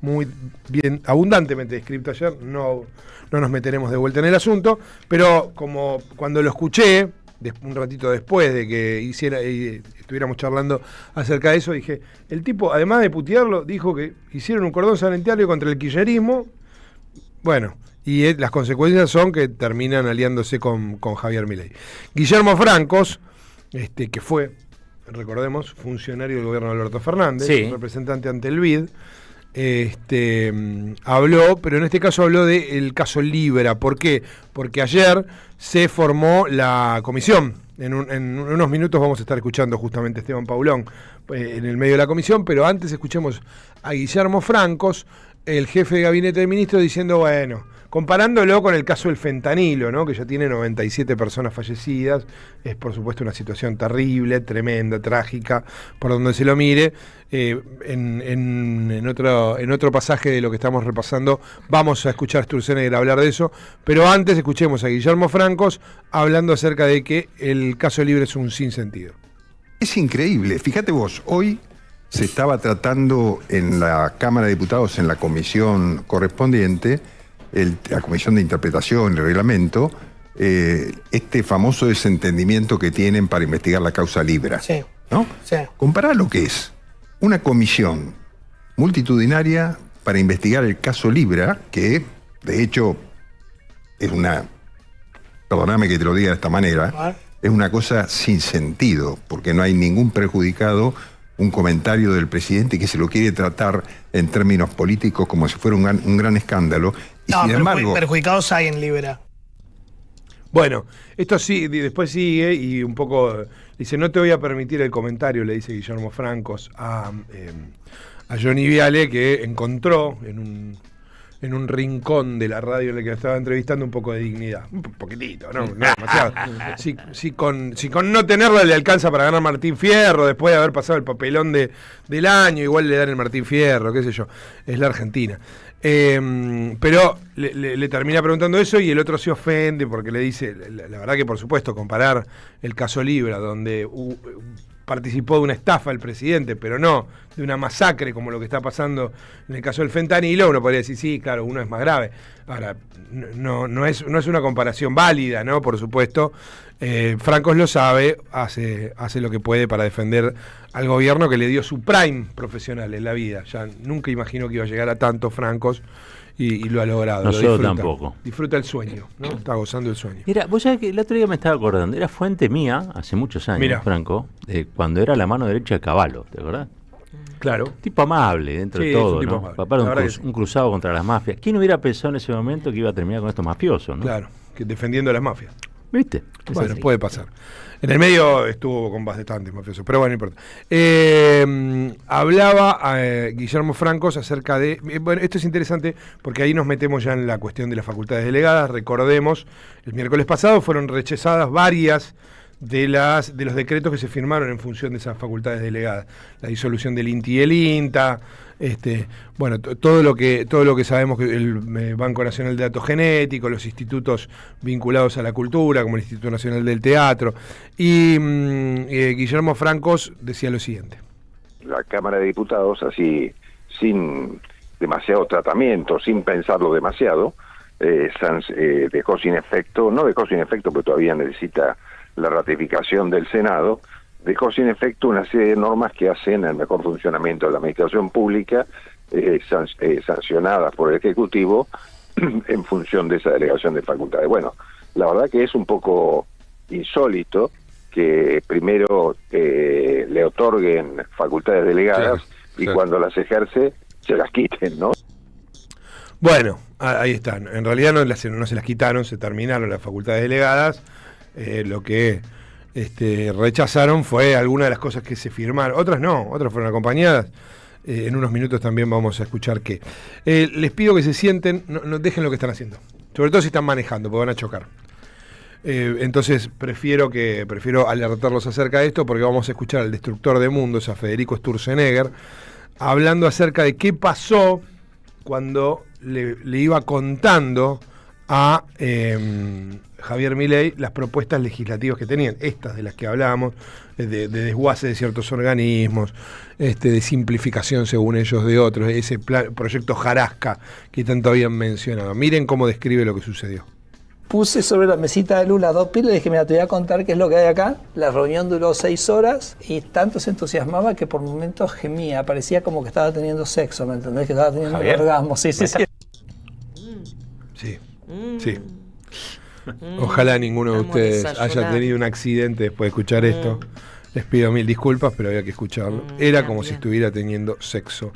muy bien, abundantemente descrito ayer, no nos meteremos de vuelta en el asunto, pero como cuando lo escuché, un ratito después de que estuviéramos charlando acerca de eso, dije, el tipo, además de putearlo, dijo que hicieron un cordón sanitario contra el kirchnerismo, bueno, y las consecuencias son que terminan aliándose con Javier Milei. Guillermo Francos, que fue, recordemos, funcionario del gobierno de Alberto Fernández, sí, representante ante el BID, habló, pero en este caso habló del caso Libra. ¿Por qué? Porque ayer se formó la comisión. En unos minutos vamos a estar escuchando justamente a Esteban Paulón en el medio de la comisión, pero antes escuchemos a Guillermo Francos, el jefe de gabinete del ministro, diciendo, bueno, comparándolo con el caso del fentanilo, ¿no?, que ya tiene 97 personas fallecidas, es por supuesto una situación terrible, tremenda, trágica, por donde se lo mire. En otro pasaje de lo que estamos repasando vamos a escuchar a Sturzenegger hablar de eso, pero antes escuchemos a Guillermo Francos hablando acerca de que el caso Libre es un sinsentido. Es increíble, fíjate vos, hoy se estaba tratando en la Cámara de Diputados, en la comisión correspondiente, la comisión de interpretación y reglamento, este famoso desentendimiento que tienen para investigar la causa Libra. Sí. ¿No? Sí. Compará lo que es una comisión multitudinaria para investigar el caso Libra, que de hecho es perdóname que te lo diga de esta manera, es una cosa sin sentido, porque no hay ningún perjudicado, un comentario del presidente que se lo quiere tratar en términos políticos como si fuera un gran escándalo. Y no, sin embargo, perjudicados hay en Libra. Bueno, esto sí, después sigue y un poco dice, no te voy a permitir el comentario, le dice Guillermo Francos a Johnny Viale, que encontró en un rincón de la radio en la que estaba entrevistando un poco de dignidad. Un poquitito, no demasiado. Si con no tenerla le alcanza para ganar Martín Fierro, después de haber pasado el papelón del año, igual le dan el Martín Fierro, qué sé yo, es la Argentina. Pero le termina preguntando eso y el otro se ofende porque le dice, la verdad que por supuesto comparar el caso Libra, donde participó de una estafa el presidente, pero no de una masacre como lo que está pasando en el caso del fentanilo, uno podría decir, sí, claro, uno es más grave. Ahora, no es una comparación válida, ¿no? Por supuesto, Francos lo sabe, hace lo que puede para defender al gobierno que le dio su prime profesional en la vida. Ya nunca imaginó que iba a llegar a tanto Francos y lo ha logrado. Nosotros tampoco. Disfruta el sueño, ¿no? Está gozando el sueño. Mira, vos sabés que el otro día me estaba acordando, era fuente mía, hace muchos años, Mirá. Franco, cuando era la mano derecha de Cavallo, ¿te acordás? Claro. Tipo amable dentro de todo, ¿no? Papá era un cruzado contra las mafias. ¿Quién hubiera pensado en ese momento que iba a terminar con estos mafiosos, no? Claro, que defendiendo a las mafias. ¿Viste? Bueno, puede pasar. En el medio estuvo con bastantes mafiosos, pero bueno, no importa. Hablaba Guillermo Francos acerca de... Bueno, esto es interesante porque ahí nos metemos ya en la cuestión de las facultades delegadas. Recordemos, el miércoles pasado fueron rechazadas varias de los decretos que se firmaron en función de esas facultades delegadas. La disolución del INTI y el INTA, bueno, todo lo que sabemos, que el Banco Nacional de Datos Genéticos, los institutos vinculados a la cultura, como el Instituto Nacional del Teatro. Y Guillermo Francos decía lo siguiente. La Cámara de Diputados, así, sin demasiado tratamiento, sin pensarlo demasiado, dejó sin efecto, no dejó sin efecto, porque todavía necesita la ratificación del Senado, dejó sin efecto una serie de normas que hacen el mejor funcionamiento de la administración pública, sancionadas por el Ejecutivo en función de esa delegación de facultades. Bueno, la verdad que es un poco insólito que primero le otorguen facultades delegadas y cuando las ejerce se las quiten, ¿no? Bueno, ahí están. En realidad no se las quitaron, se terminaron las facultades delegadas. Lo que rechazaron fue algunas de las cosas que se firmaron, otras no, otras fueron acompañadas. En unos minutos también vamos a escuchar qué. Les pido que se sienten, no dejen lo que están haciendo, sobre todo si están manejando, porque van a chocar. Entonces prefiero alertarlos acerca de esto, porque vamos a escuchar al destructor de mundos, a Federico Sturzenegger, hablando acerca de qué pasó cuando le iba contando a Javier Milei las propuestas legislativas que tenían, estas de las que hablábamos, de desguace de ciertos organismos, de simplificación según ellos de otros, ese proyecto Jarasca que tanto habían mencionado. Miren cómo describe lo que sucedió. Puse sobre la mesita de Lula 2 pilas y dije, mira, te voy a contar qué es lo que hay acá. La reunión duró 6 horas y tanto se entusiasmaba que por momentos gemía, parecía como que estaba teniendo sexo, ¿me entendés? Que estaba teniendo un orgasmo, sí. Sí. Ojalá ninguno de ustedes haya tenido un accidente después de escuchar esto. Les pido 1000 disculpas, pero había que escucharlo. Era como si estuviera teniendo sexo.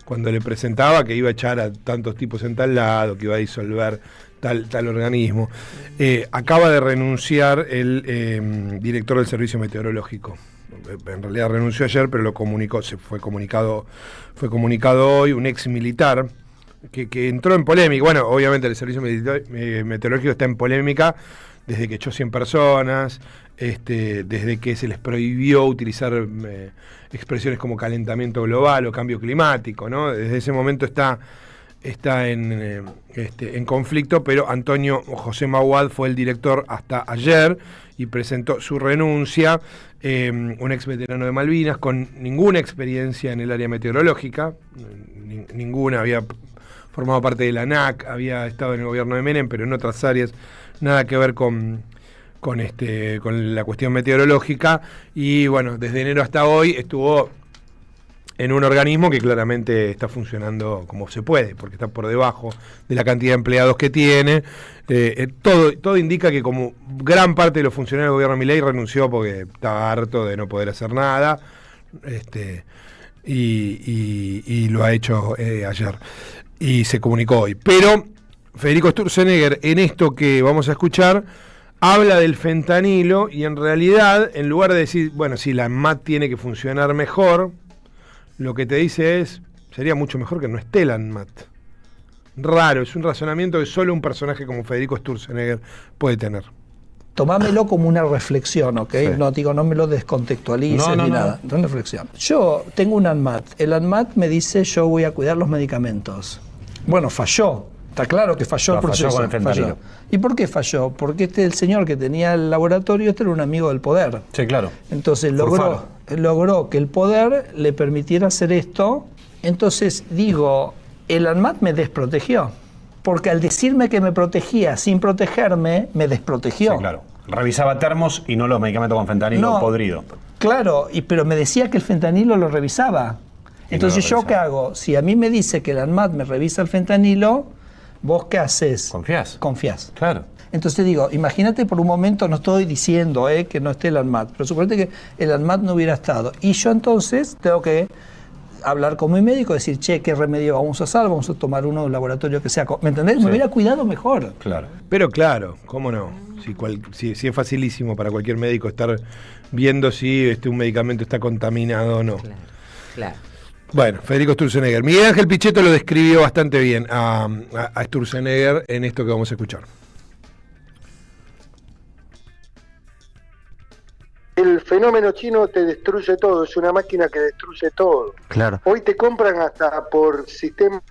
Cuando le presentaba que iba a echar a tantos tipos en tal lado, que iba a disolver tal organismo. Acaba de renunciar el director del Servicio Meteorológico. En realidad renunció ayer, pero lo comunicó, fue comunicado hoy, un ex militar que entró en polémica. Bueno, obviamente el Servicio Meteorológico está en polémica desde que echó 100 personas, desde que se les prohibió utilizar expresiones como calentamiento global o cambio climático, ¿no? Desde ese momento está en conflicto, pero Antonio José Mahuad fue el director hasta ayer y presentó su renuncia, un ex veterano de Malvinas con ninguna experiencia en el área meteorológica, ninguna, había formado parte de la ANAC, había estado en el gobierno de Menem, pero en otras áreas, nada que ver con la cuestión meteorológica, y bueno, desde enero hasta hoy estuvo en un organismo que claramente está funcionando como se puede, porque está por debajo de la cantidad de empleados que tiene. Todo indica que como gran parte de los funcionarios del gobierno de Milei renunció porque estaba harto de no poder hacer nada, y lo ha hecho ayer, y se comunicó hoy. Pero Federico Sturzenegger, en esto que vamos a escuchar, habla del fentanilo y en realidad, en lugar de decir, bueno, si la ANMAT tiene que funcionar mejor, lo que te dice es, sería mucho mejor que no esté la ANMAT. Raro, es un razonamiento que solo un personaje como Federico Sturzenegger puede tener. Tomámelo como una reflexión, ¿ok? Sí. No digo, no me lo descontextualices ni nada. Es una reflexión. Yo tengo un ANMAT. El ANMAT me dice, yo voy a cuidar los medicamentos. Bueno, falló. Está claro que falló el proceso. Falló con el fentanilo. ¿Y por qué falló? Porque el señor que tenía el laboratorio, era un amigo del poder. Sí, claro. Entonces logró que el poder le permitiera hacer esto. Entonces digo, el ANMAT me desprotegió. Porque al decirme que me protegía sin protegerme, me desprotegió. Sí, claro. Revisaba termos y no los medicamentos con fentanilo podrido. Claro, pero me decía que el fentanilo lo revisaba. Entonces, ¿yo qué hago? Si a mí me dice que el ANMAT me revisa el fentanilo, ¿vos qué haces? Confías. Claro. Entonces digo, imagínate por un momento, no estoy diciendo que no esté el ANMAT, pero suponete que el ANMAT no hubiera estado. Y yo entonces tengo que hablar con mi médico, decir, che, ¿qué remedio vamos a hacer? Vamos a tomar uno de un laboratorio que sea... ¿Me entendés? Sí. Me hubiera cuidado mejor. Claro. Pero claro, ¿cómo no? Si es facilísimo para cualquier médico estar viendo si un medicamento está contaminado o no. Claro. Bueno, Federico Sturzenegger. Miguel Ángel Pichetto lo describió bastante bien a Sturzenegger en esto que vamos a escuchar. El fenómeno chino te destruye todo, es una máquina que destruye todo. Claro. Hoy te compran hasta por sistema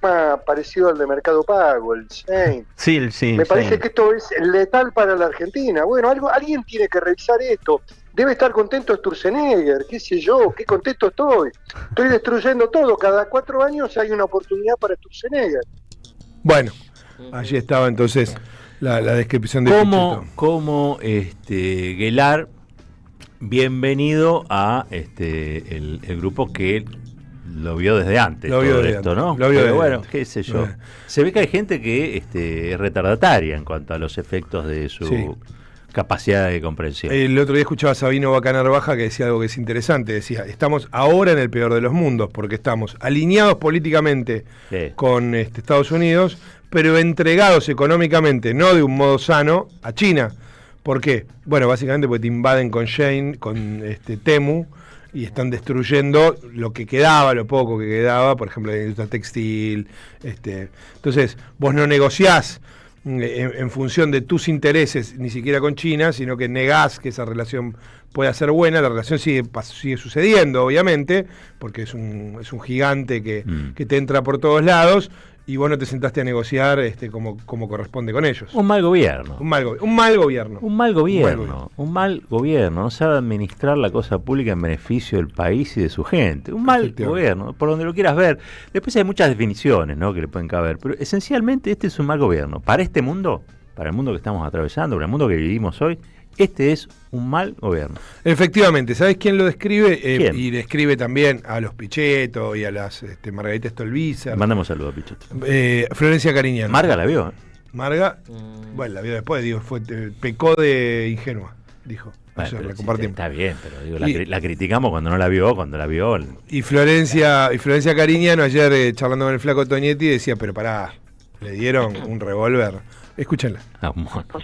parecido al de Mercado Pago, el Shein. Sí. Me parece que esto es letal para la Argentina. Bueno, alguien tiene que revisar esto. Debe estar contento Sturzenegger, qué sé yo, qué contento estoy. Estoy destruyendo todo, cada 4 años hay una oportunidad para Sturzenegger. Bueno, allí estaba entonces la descripción de Pichetto. Como Guelar, bienvenido a el grupo que lo vio desde antes. Lo vio todo desde esto, antes. ¿no? Lo vio Pero bueno, antes. qué sé yo. Se ve que hay gente que es retardataria en cuanto a los efectos de su capacidad de comprensión. El otro día escuchaba a Sabino Bacanar Baja que decía algo que es interesante. Decía, estamos ahora en el peor de los mundos porque estamos alineados políticamente con Estados Unidos, pero entregados económicamente, no de un modo sano, a China. ¿Por qué? Bueno, básicamente porque te invaden con Shein, con Temu, y están destruyendo lo que quedaba, lo poco que quedaba, por ejemplo, la industria textil. Entonces, vos no negociás en función de tus intereses, ni siquiera con China, sino que negás que esa relación pueda ser buena. La relación sigue sucediendo, obviamente, porque es un gigante que te entra por todos lados, y vos no te sentaste a negociar como corresponde con ellos. Un mal gobierno. Un mal gobierno. Un mal gobierno. No sabe administrar la cosa pública en beneficio del país y de su gente. Un mal gobierno, por donde lo quieras ver. Después hay muchas definiciones, ¿no?, que le pueden caber, pero esencialmente este es un mal gobierno. Para este mundo, para el mundo que estamos atravesando, para el mundo que vivimos hoy, este es un mal gobierno. Efectivamente, ¿sabes quién lo describe? ¿Quién? Y describe también a los Pichetto y a las Margarita Stolbizer. Mandamos saludos a Pichetto. Florencia Cariñano. Marga la vio. Marga, bueno, la vio después, digo, pecó de ingenua, dijo. Bueno, Ayer, pero la compartimos. está bien, pero digo, la criticamos cuando no la vio, cuando la vio. Y Florencia Cariñano ayer charlando con el flaco Tonietti decía, pero pará, le dieron un revólver. Escúchenla.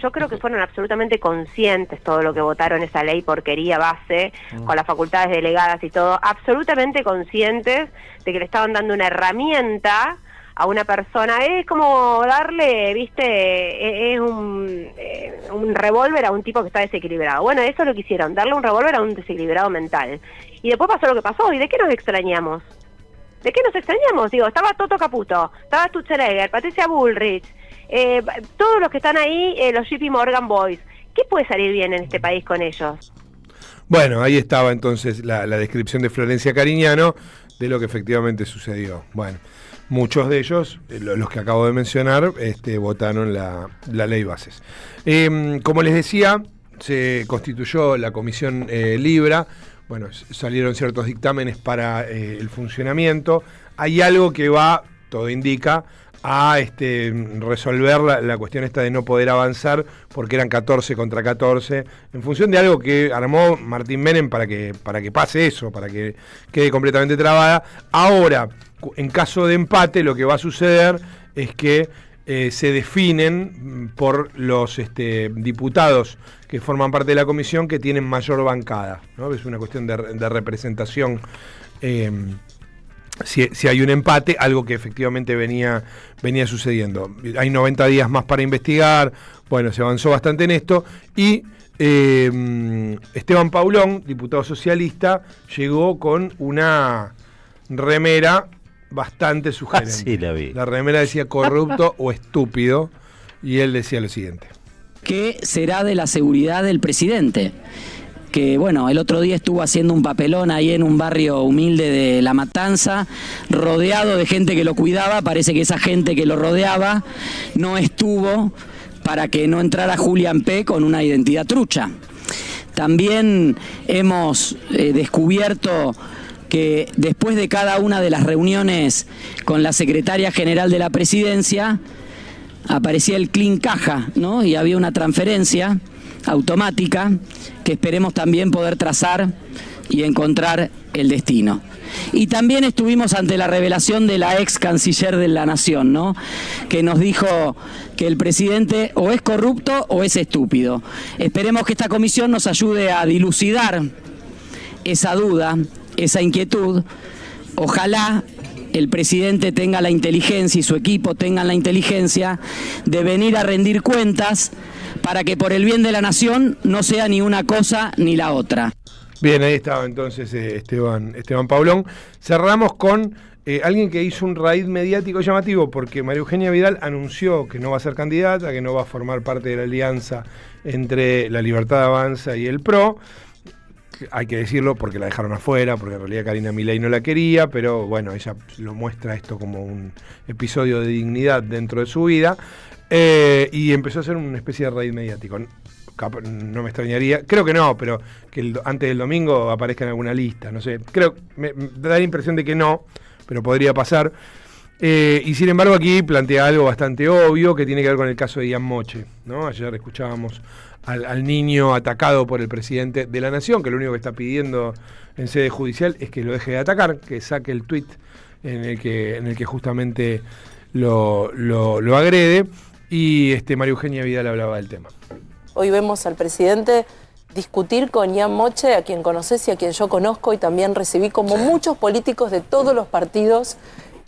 Yo creo que fueron absolutamente conscientes todo lo que votaron esa ley porquería base, con las facultades delegadas y todo, absolutamente conscientes de que le estaban dando una herramienta a una persona. Es como darle, viste, es un revólver a un tipo que está desequilibrado. Bueno, eso es lo que hicieron, darle un revólver a un desequilibrado mental. Y después pasó lo que pasó. ¿Y de qué nos extrañamos? ¿De qué nos extrañamos? Digo, estaba Toto Caputo, estaba Stutzenegger, Patricia Bullrich, todos los que están ahí, los JP Morgan Boys. ¿Qué puede salir bien en este país con ellos? Bueno, ahí estaba entonces la descripción de Florencia Cariñano de lo que efectivamente sucedió. Bueno, muchos de ellos, los que acabo de mencionar, votaron la ley bases. Como les decía, se constituyó la comisión Libra. Bueno, salieron ciertos dictámenes para el funcionamiento. Hay algo que va, todo indica, a resolver la cuestión esta de no poder avanzar porque eran 14 contra 14 en función de algo que armó Martín Menem para que pase eso, para que quede completamente trabada. Ahora, en caso de empate, lo que va a suceder es que se definen por los diputados que forman parte de la comisión que tienen mayor bancada, ¿no? Es una cuestión de representación. Si hay un empate, algo que efectivamente venía sucediendo. Hay 90 días más para investigar, bueno, se avanzó bastante en esto, y Esteban Paulón, diputado socialista, llegó con una remera bastante sugerente. Sí, la vi. La remera decía corrupto o estúpido, y él decía lo siguiente. ¿Qué será de la seguridad del presidente? Que bueno, el otro día estuvo haciendo un papelón ahí en un barrio humilde de La Matanza, rodeado de gente que lo cuidaba. Parece que esa gente que lo rodeaba no estuvo para que no entrara Julián P. con una identidad trucha. También hemos descubierto que después de cada una de las reuniones con la secretaria general de la presidencia, aparecía el clean caja, ¿no? Y había una transferencia automática que esperemos también poder trazar y encontrar el destino. Y también estuvimos ante la revelación de la ex canciller de la Nación, ¿no?, que nos dijo que el presidente o es corrupto o es estúpido. Esperemos que esta comisión nos ayude a dilucidar esa duda, esa inquietud. Ojalá el presidente tenga la inteligencia y su equipo tengan la inteligencia de venir a rendir cuentas para que por el bien de la nación no sea ni una cosa ni la otra. Bien, ahí estaba entonces Esteban Paulón. Cerramos con alguien que hizo un raid mediático llamativo, porque María Eugenia Vidal anunció que no va a ser candidata, que no va a formar parte de la alianza entre La Libertad Avanza y el PRO. Hay que decirlo porque la dejaron afuera, porque en realidad Karina Milei no la quería, pero bueno, ella lo muestra esto como un episodio de dignidad dentro de su vida, y empezó a hacer una especie de raid mediático. No me extrañaría, creo que no, pero que antes del domingo aparezca en alguna lista, no sé, me da la impresión de que no, pero podría pasar. Y sin embargo aquí plantea algo bastante obvio que tiene que ver con el caso de Ian Moche, ¿no? Ayer escuchábamos al niño atacado por el presidente de la Nación, que lo único que está pidiendo en sede judicial es que lo deje de atacar, que saque el tuit en el que justamente lo agrede, y María Eugenia Vidal hablaba del tema. Hoy vemos al presidente discutir con Ian Moche, a quien conoces y a quien yo conozco y también recibí como muchos políticos de todos los partidos,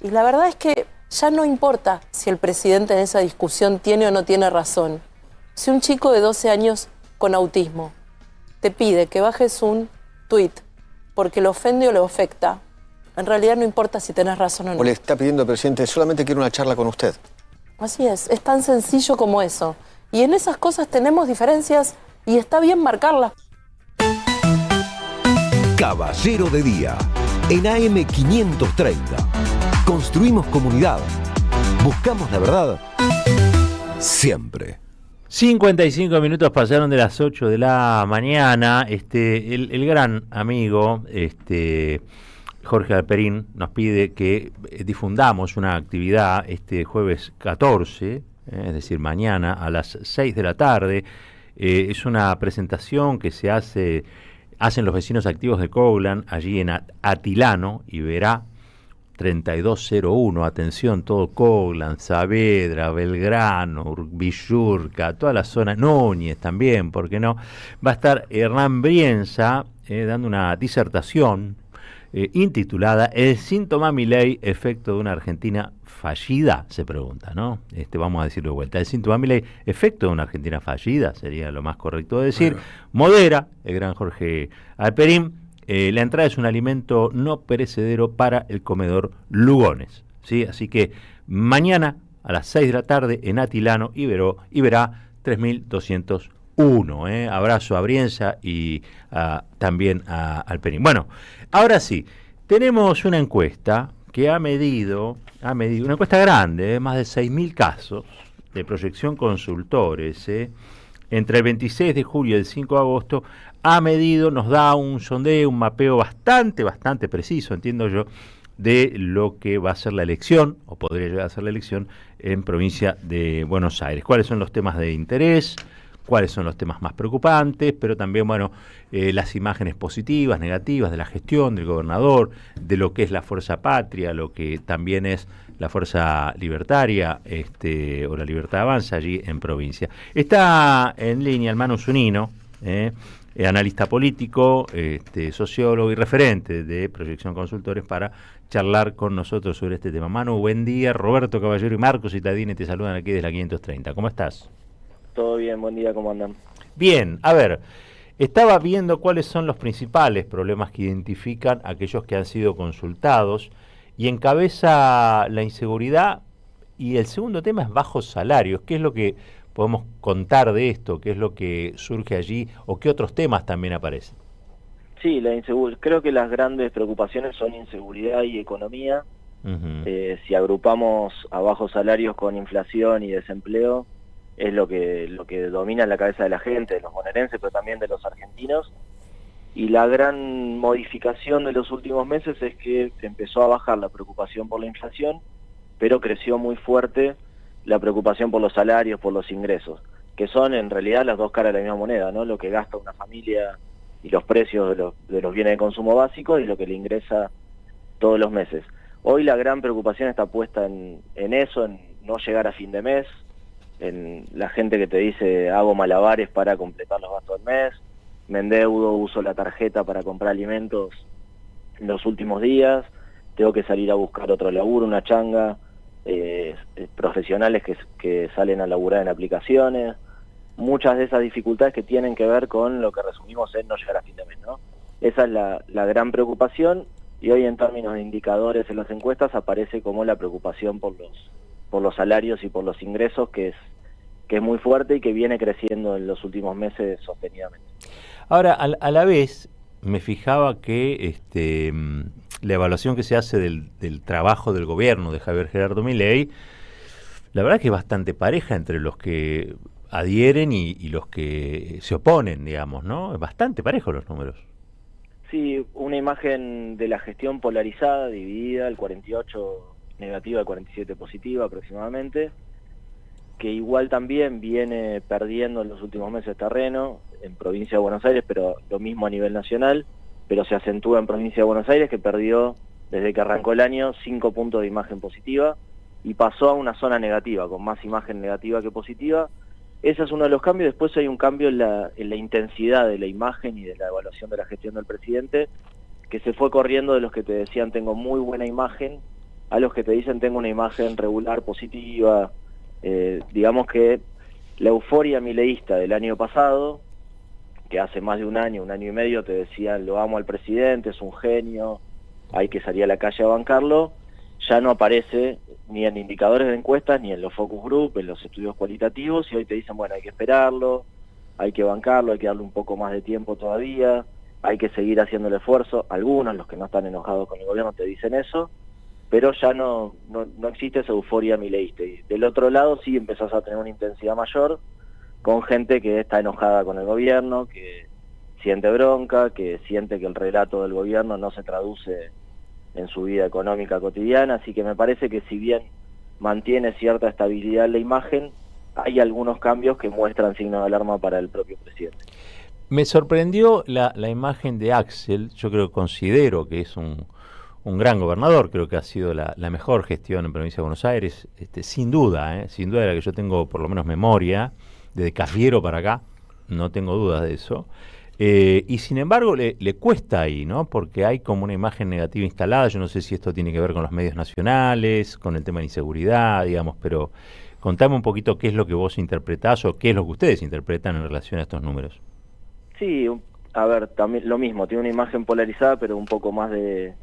y la verdad es que ya no importa si el presidente en esa discusión tiene o no tiene razón. Si un chico de 12 años con autismo te pide que bajes un tuit porque lo ofende o le afecta, En realidad no importa si tenés razón o no. O le está pidiendo al presidente, solamente quiero una charla con usted. Así es tan sencillo como eso. Y en esas cosas tenemos diferencias y está bien marcarlas. Caballero de Día, en AM 530. Construimos comunidad. Buscamos la verdad siempre. 55 minutos pasaron de las 8 de la mañana. El gran amigo Jorge Alperín nos pide que difundamos una actividad este jueves 14, es decir, mañana a las 6 de la tarde. Es una presentación que se hacen los vecinos activos de Coglan, allí en Atilano, Iberá 3201, atención, todo Coglan, Saavedra, Belgrano, Villurca, toda la zona, Núñez también, ¿por qué no? Va a estar Hernán Brienza dando una disertación intitulada ¿El síntoma Milei, efecto de una Argentina fallida? Se pregunta, ¿no? Vamos a decirlo de vuelta. El síntoma Milei, efecto de una Argentina fallida, sería lo más correcto de decir. Bueno. Modera el gran Jorge Alperín. La entrada es un alimento no perecedero para el comedor Lugones, ¿sí? Así que mañana a las 6 de la tarde en Atilano, Iberá 3201. Abrazo a Brienza y también a Alperín. Bueno, ahora sí, tenemos una encuesta que ha medido una encuesta grande, más de 6.000 casos de proyección consultores, entre el 26 de julio y el 5 de agosto, ha medido, nos da un sondeo, un mapeo bastante preciso, entiendo yo, de lo que va a ser la elección, o podría llegar a ser la elección, en provincia de Buenos Aires. ¿Cuáles son los temas de interés? ¿Cuáles son los temas más preocupantes? Pero también, las imágenes positivas, negativas de la gestión del gobernador, de lo que es la Fuerza Patria, lo que también es la Fuerza Libertaria, o la Libertad Avanza allí en provincia. Está en línea el Manu Zunino, analista político, sociólogo y referente de Proyección Consultores, para charlar con nosotros sobre este tema. Manu, buen día. Roberto Caballero y Marcos Cittadini te saludan aquí desde la 530. ¿Cómo estás? Todo bien, buen día, ¿cómo andan? Bien, a ver, estaba viendo cuáles son los principales problemas que identifican aquellos que han sido consultados, y encabeza la inseguridad, y el segundo tema es bajos salarios. ¿Qué es lo que podemos contar de esto? ¿Qué es lo que surge allí? ¿O qué otros temas también aparecen? Sí, creo que las grandes preocupaciones son inseguridad y economía. Si agrupamos a bajos salarios con inflación y desempleo, es lo que domina en la cabeza de la gente, de los bonaerenses, pero también de los argentinos. Y la gran modificación de los últimos meses es que empezó a bajar la preocupación por la inflación, pero creció muy fuerte la preocupación por los salarios, por los ingresos, que son en realidad las dos caras de la misma moneda, ¿no? Lo que gasta una familia y los precios de los bienes de consumo básicos y lo que le ingresa todos los meses. Hoy la gran preocupación está puesta en eso, en no llegar a fin de mes, en la gente que te dice hago malabares para completar los gastos del mes, me endeudo, uso la tarjeta para comprar alimentos en los últimos días, tengo que salir a buscar otro laburo, una changa, profesionales que salen a laburar en aplicaciones, muchas de esas dificultades que tienen que ver con lo que resumimos en no llegar a fin de mes, ¿no? Esa es la gran preocupación, y hoy en términos de indicadores en las encuestas aparece como la preocupación por los salarios y por los ingresos, que es muy fuerte y que viene creciendo en los últimos meses sostenidamente. Ahora, a la vez, me fijaba que la evaluación que se hace del trabajo del gobierno de Javier Gerardo Milei, la verdad que es bastante pareja entre los que adhieren y los que se oponen, digamos, ¿no? Es bastante parejo los números. Sí, una imagen de la gestión polarizada, dividida, el 48 negativa, el 47 positiva aproximadamente, que igual también viene perdiendo en los últimos meses terreno en provincia de Buenos Aires, pero lo mismo a nivel nacional, pero se acentúa en provincia de Buenos Aires, que perdió desde que arrancó el año 5 puntos de imagen positiva y pasó a una zona negativa, con más imagen negativa que positiva. Ese es uno de los cambios. Después hay un cambio en la intensidad de la imagen y de la evaluación de la gestión del presidente, que se fue corriendo de los que te decían tengo muy buena imagen, a los que te dicen tengo una imagen regular, positiva. Digamos que la euforia mileísta del año pasado, que hace más de un año y medio te decían lo amo al presidente, es un genio, hay que salir a la calle a bancarlo, ya no aparece ni en indicadores de encuestas, ni en los focus group, en los estudios cualitativos, y hoy te dicen, bueno, hay que esperarlo, hay que bancarlo, hay que darle un poco más de tiempo todavía, hay que seguir haciendo el esfuerzo. Algunos, los que no están enojados con el gobierno, te dicen eso, pero ya no existe esa euforia mileísta. Y del otro lado sí empezás a tener una intensidad mayor con gente que está enojada con el gobierno, que siente bronca, que siente que el relato del gobierno no se traduce en su vida económica cotidiana. Así que me parece que si bien mantiene cierta estabilidad en la imagen, hay algunos cambios que muestran signos de alarma para el propio presidente. Me sorprendió la imagen de Axel. Yo considero que es un gran gobernador, creo que ha sido la mejor gestión en Provincia de Buenos Aires, sin duda, sin duda de la que yo tengo por lo menos memoria, desde Cafiero para acá, no tengo dudas de eso. Y sin embargo le cuesta ahí, ¿no? Porque hay como una imagen negativa instalada. Yo no sé si esto tiene que ver con los medios nacionales, con el tema de inseguridad, digamos, pero contame un poquito qué es lo que vos interpretás o qué es lo que ustedes interpretan en relación a estos números. Sí, a ver, también lo mismo, tiene una imagen polarizada, pero un poco más de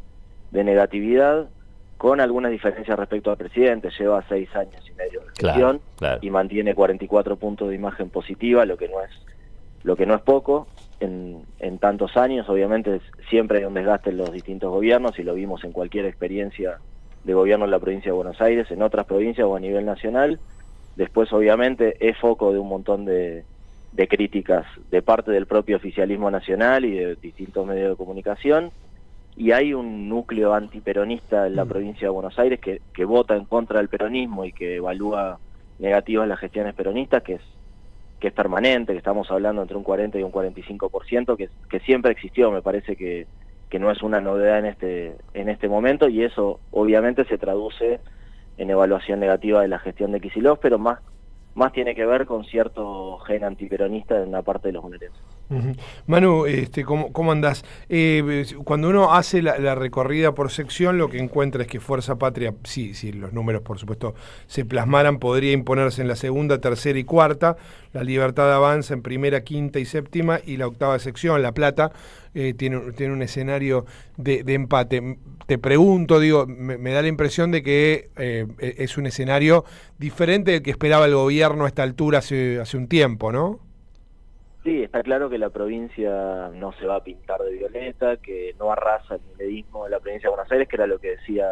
negatividad, con algunas diferencias respecto al presidente. Lleva 6 años y medio de gestión, claro. Y mantiene 44 puntos de imagen positiva, lo que no es poco en tantos años. Obviamente siempre hay un desgaste en los distintos gobiernos, y lo vimos en cualquier experiencia de gobierno en la provincia de Buenos Aires, en otras provincias o a nivel nacional. Después obviamente es foco de un montón de críticas de parte del propio oficialismo nacional y de distintos medios de comunicación, y hay un núcleo antiperonista en la provincia de Buenos Aires que vota en contra del peronismo y que evalúa negativas las gestiones peronistas, que es permanente, que estamos hablando entre un 40 y un 45%, que siempre existió. Me parece que no es una novedad en este momento, y eso obviamente se traduce en evaluación negativa de la gestión de Kicillof, pero más tiene que ver con cierto gen antiperonista en una parte de los bonaerenses. Manu, ¿cómo andás? Cuando uno hace la recorrida por sección, lo que encuentra es que Fuerza Patria, si los números por supuesto se plasmaran, podría imponerse en la segunda, tercera y cuarta. La Libertad avanza en primera, quinta y séptima, y la octava sección, La Plata, tiene un escenario de empate. Te pregunto, me da la impresión de que es un escenario diferente del que esperaba el gobierno a esta altura hace un tiempo, ¿no? Sí, está claro que la provincia no se va a pintar de violeta, que no arrasa el mileísmo de la provincia de Buenos Aires, que era lo que decía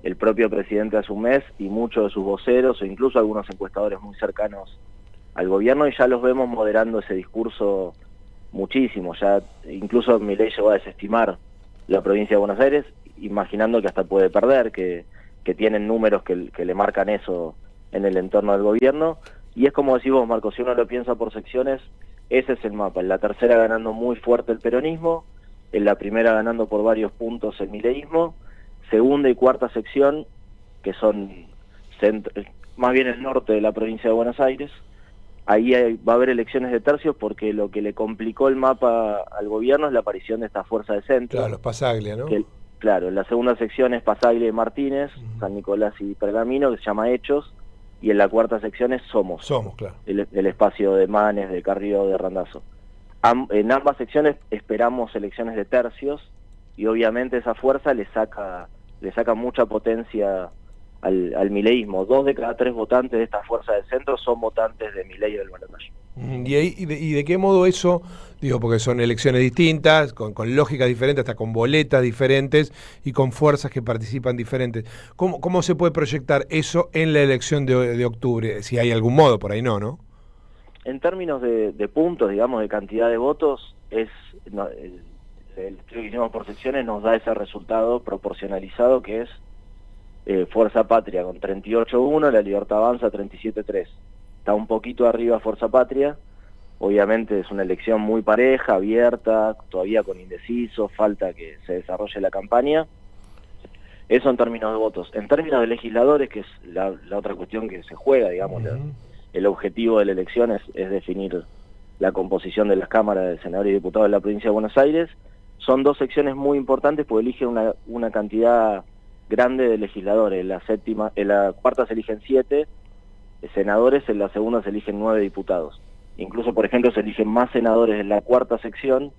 el propio presidente hace un mes, y muchos de sus voceros, o incluso algunos encuestadores muy cercanos al gobierno, y ya los vemos moderando ese discurso muchísimo. Ya incluso Milei llegó a desestimar la provincia de Buenos Aires, imaginando que hasta puede perder, que tienen números que le marcan eso en el entorno del gobierno. Y es como decís vos, Marco, si uno lo piensa por secciones, ese es el mapa. En la tercera ganando muy fuerte el peronismo, en la primera ganando por varios puntos el mileísmo, segunda y cuarta sección, que son más bien el norte de la provincia de Buenos Aires, ahí va a haber elecciones de tercios, porque lo que le complicó el mapa al gobierno es la aparición de esta fuerza de centro. Claro, los Pasaglia, ¿no? Claro, la segunda sección es Pasaglia y Martínez, San Nicolás y Pergamino, que se llama Hechos, y en la cuarta sección es Somos, claro. El espacio de Manes, de Carrió, de Randazzo. En ambas secciones esperamos elecciones de tercios, y obviamente esa fuerza le saca mucha potencia al mileísmo. 2 de cada 3 votantes de esta fuerza de centro son votantes de Milei y del balotaje. ¿Y de qué modo eso, porque son elecciones distintas, con lógicas diferentes, hasta con boletas diferentes y con fuerzas que participan diferentes? ¿Cómo se puede proyectar eso en la elección de octubre? Si hay algún modo, por ahí no. En términos de puntos, digamos, de cantidad de votos, el estudio que hicimos por secciones nos da ese resultado proporcionalizado, que es Fuerza Patria con 38-1, la Libertad Avanza 37-3. Está un poquito arriba Fuerza Patria. Obviamente es una elección muy pareja, abierta, todavía con indecisos, falta que se desarrolle la campaña. Eso en términos de votos. En términos de legisladores, que es la otra cuestión que se juega, digamos, el objetivo de la elección es definir la composición de las cámaras de senadores y diputados de la provincia de Buenos Aires. Son 2 secciones muy importantes, porque eligen una cantidad grande de legisladores. En la cuarta se eligen 7 senadores, en la segunda se eligen 9 diputados. Incluso, por ejemplo, se eligen más senadores en la cuarta sección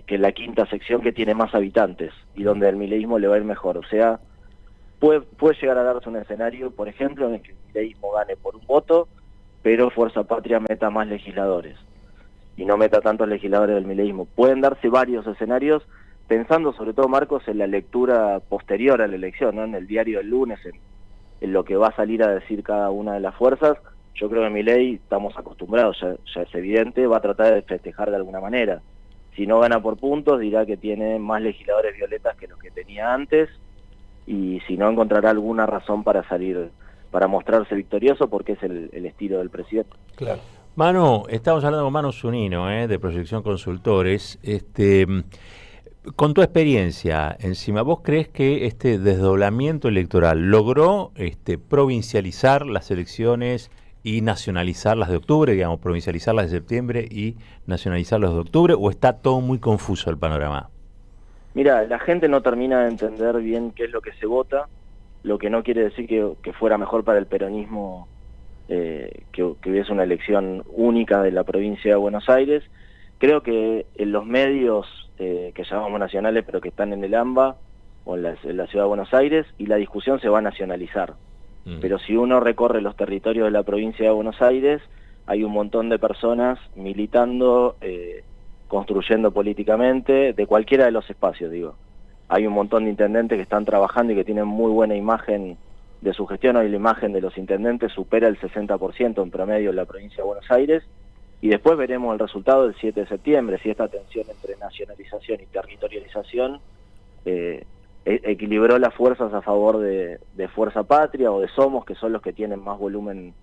que la quinta sección que tiene más habitantes y donde el mileísmo le va a ir mejor. O sea, puede llegar a darse un escenario, por ejemplo, en el que el mileísmo gane por un voto, pero Fuerza Patria meta más legisladores y no meta tantos legisladores del mileísmo. Pueden darse varios escenarios, pensando sobre todo, Marcos, en la lectura posterior a la elección, ¿no? En el diario del lunes, en lo que va a salir a decir cada una de las fuerzas. Yo creo que Milei, estamos acostumbrados, ya es evidente, va a tratar de festejar de alguna manera. Si no gana por puntos, dirá que tiene más legisladores violetas que los que tenía antes, y si no, encontrará alguna razón para salir, para mostrarse victorioso, porque es el estilo del presidente. Claro. Manu, estamos hablando con Manu Zunino, de Proyección Consultores. Con tu experiencia encima, ¿vos crees que este desdoblamiento electoral logró provincializar las elecciones y nacionalizar las de octubre, digamos, provincializar las de septiembre y nacionalizar las de octubre, o está todo muy confuso el panorama? Mira, la gente no termina de entender bien qué es lo que se vota, lo que no quiere decir que fuera mejor para el peronismo que hubiese una elección única de la provincia de Buenos Aires. Creo que en los medios que llamamos nacionales, pero que están en el AMBA o en la ciudad de Buenos Aires, y la discusión se va a nacionalizar. Pero si uno recorre los territorios de la provincia de Buenos Aires, hay un montón de personas militando, construyendo políticamente, de cualquiera de los espacios, digo. Hay un montón de intendentes que están trabajando y que tienen muy buena imagen de su gestión. Hoy la imagen de los intendentes supera el 60% en promedio en la provincia de Buenos Aires, y después veremos el resultado del 7 de septiembre, si esta tensión entre nacionalización y territorialización equilibró las fuerzas a favor de Fuerza Patria o de Somos, que son los que tienen más volumen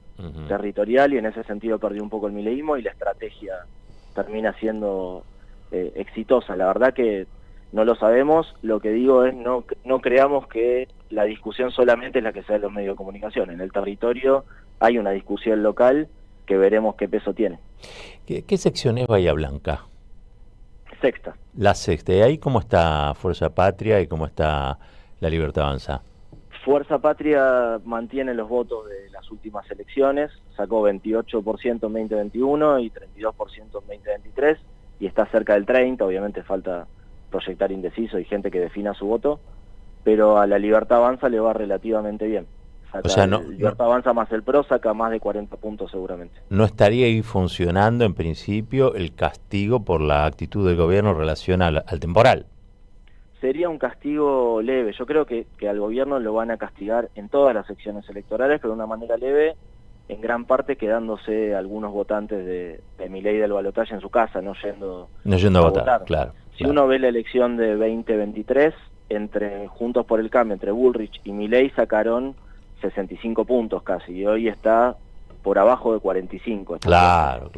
territorial, y en ese sentido perdió un poco el mileísmo y la estrategia termina siendo exitosa. La verdad que no lo sabemos. Lo que digo es no creamos que la discusión solamente es la que se da en los medios de comunicación. En el territorio hay una discusión local que veremos qué peso tiene. ¿Qué sección es Bahía Blanca? Sexta. La sexta. ¿Y ahí cómo está Fuerza Patria y cómo está La Libertad Avanza? Fuerza Patria mantiene los votos de las últimas elecciones, sacó 28% en 2021 y 32% en 2023, y está cerca del 30%, obviamente falta proyectar indeciso y gente que defina su voto, pero a La Libertad Avanza le va relativamente bien. O sea, Libertad Avanza más el PRO saca más de 40 puntos seguramente. ¿No estaría ahí funcionando en principio el castigo por la actitud del gobierno en relación al temporal? Sería un castigo leve. Yo creo que al gobierno lo van a castigar en todas las secciones electorales, pero de una manera leve, en gran parte quedándose algunos votantes de Milei del balotaje en su casa, no yendo a votar. Claro. Si uno ve la elección de 2023, entre Juntos por el Cambio, entre Bullrich y Milei, sacaron 65 puntos casi, y hoy está por abajo de 45. Claro.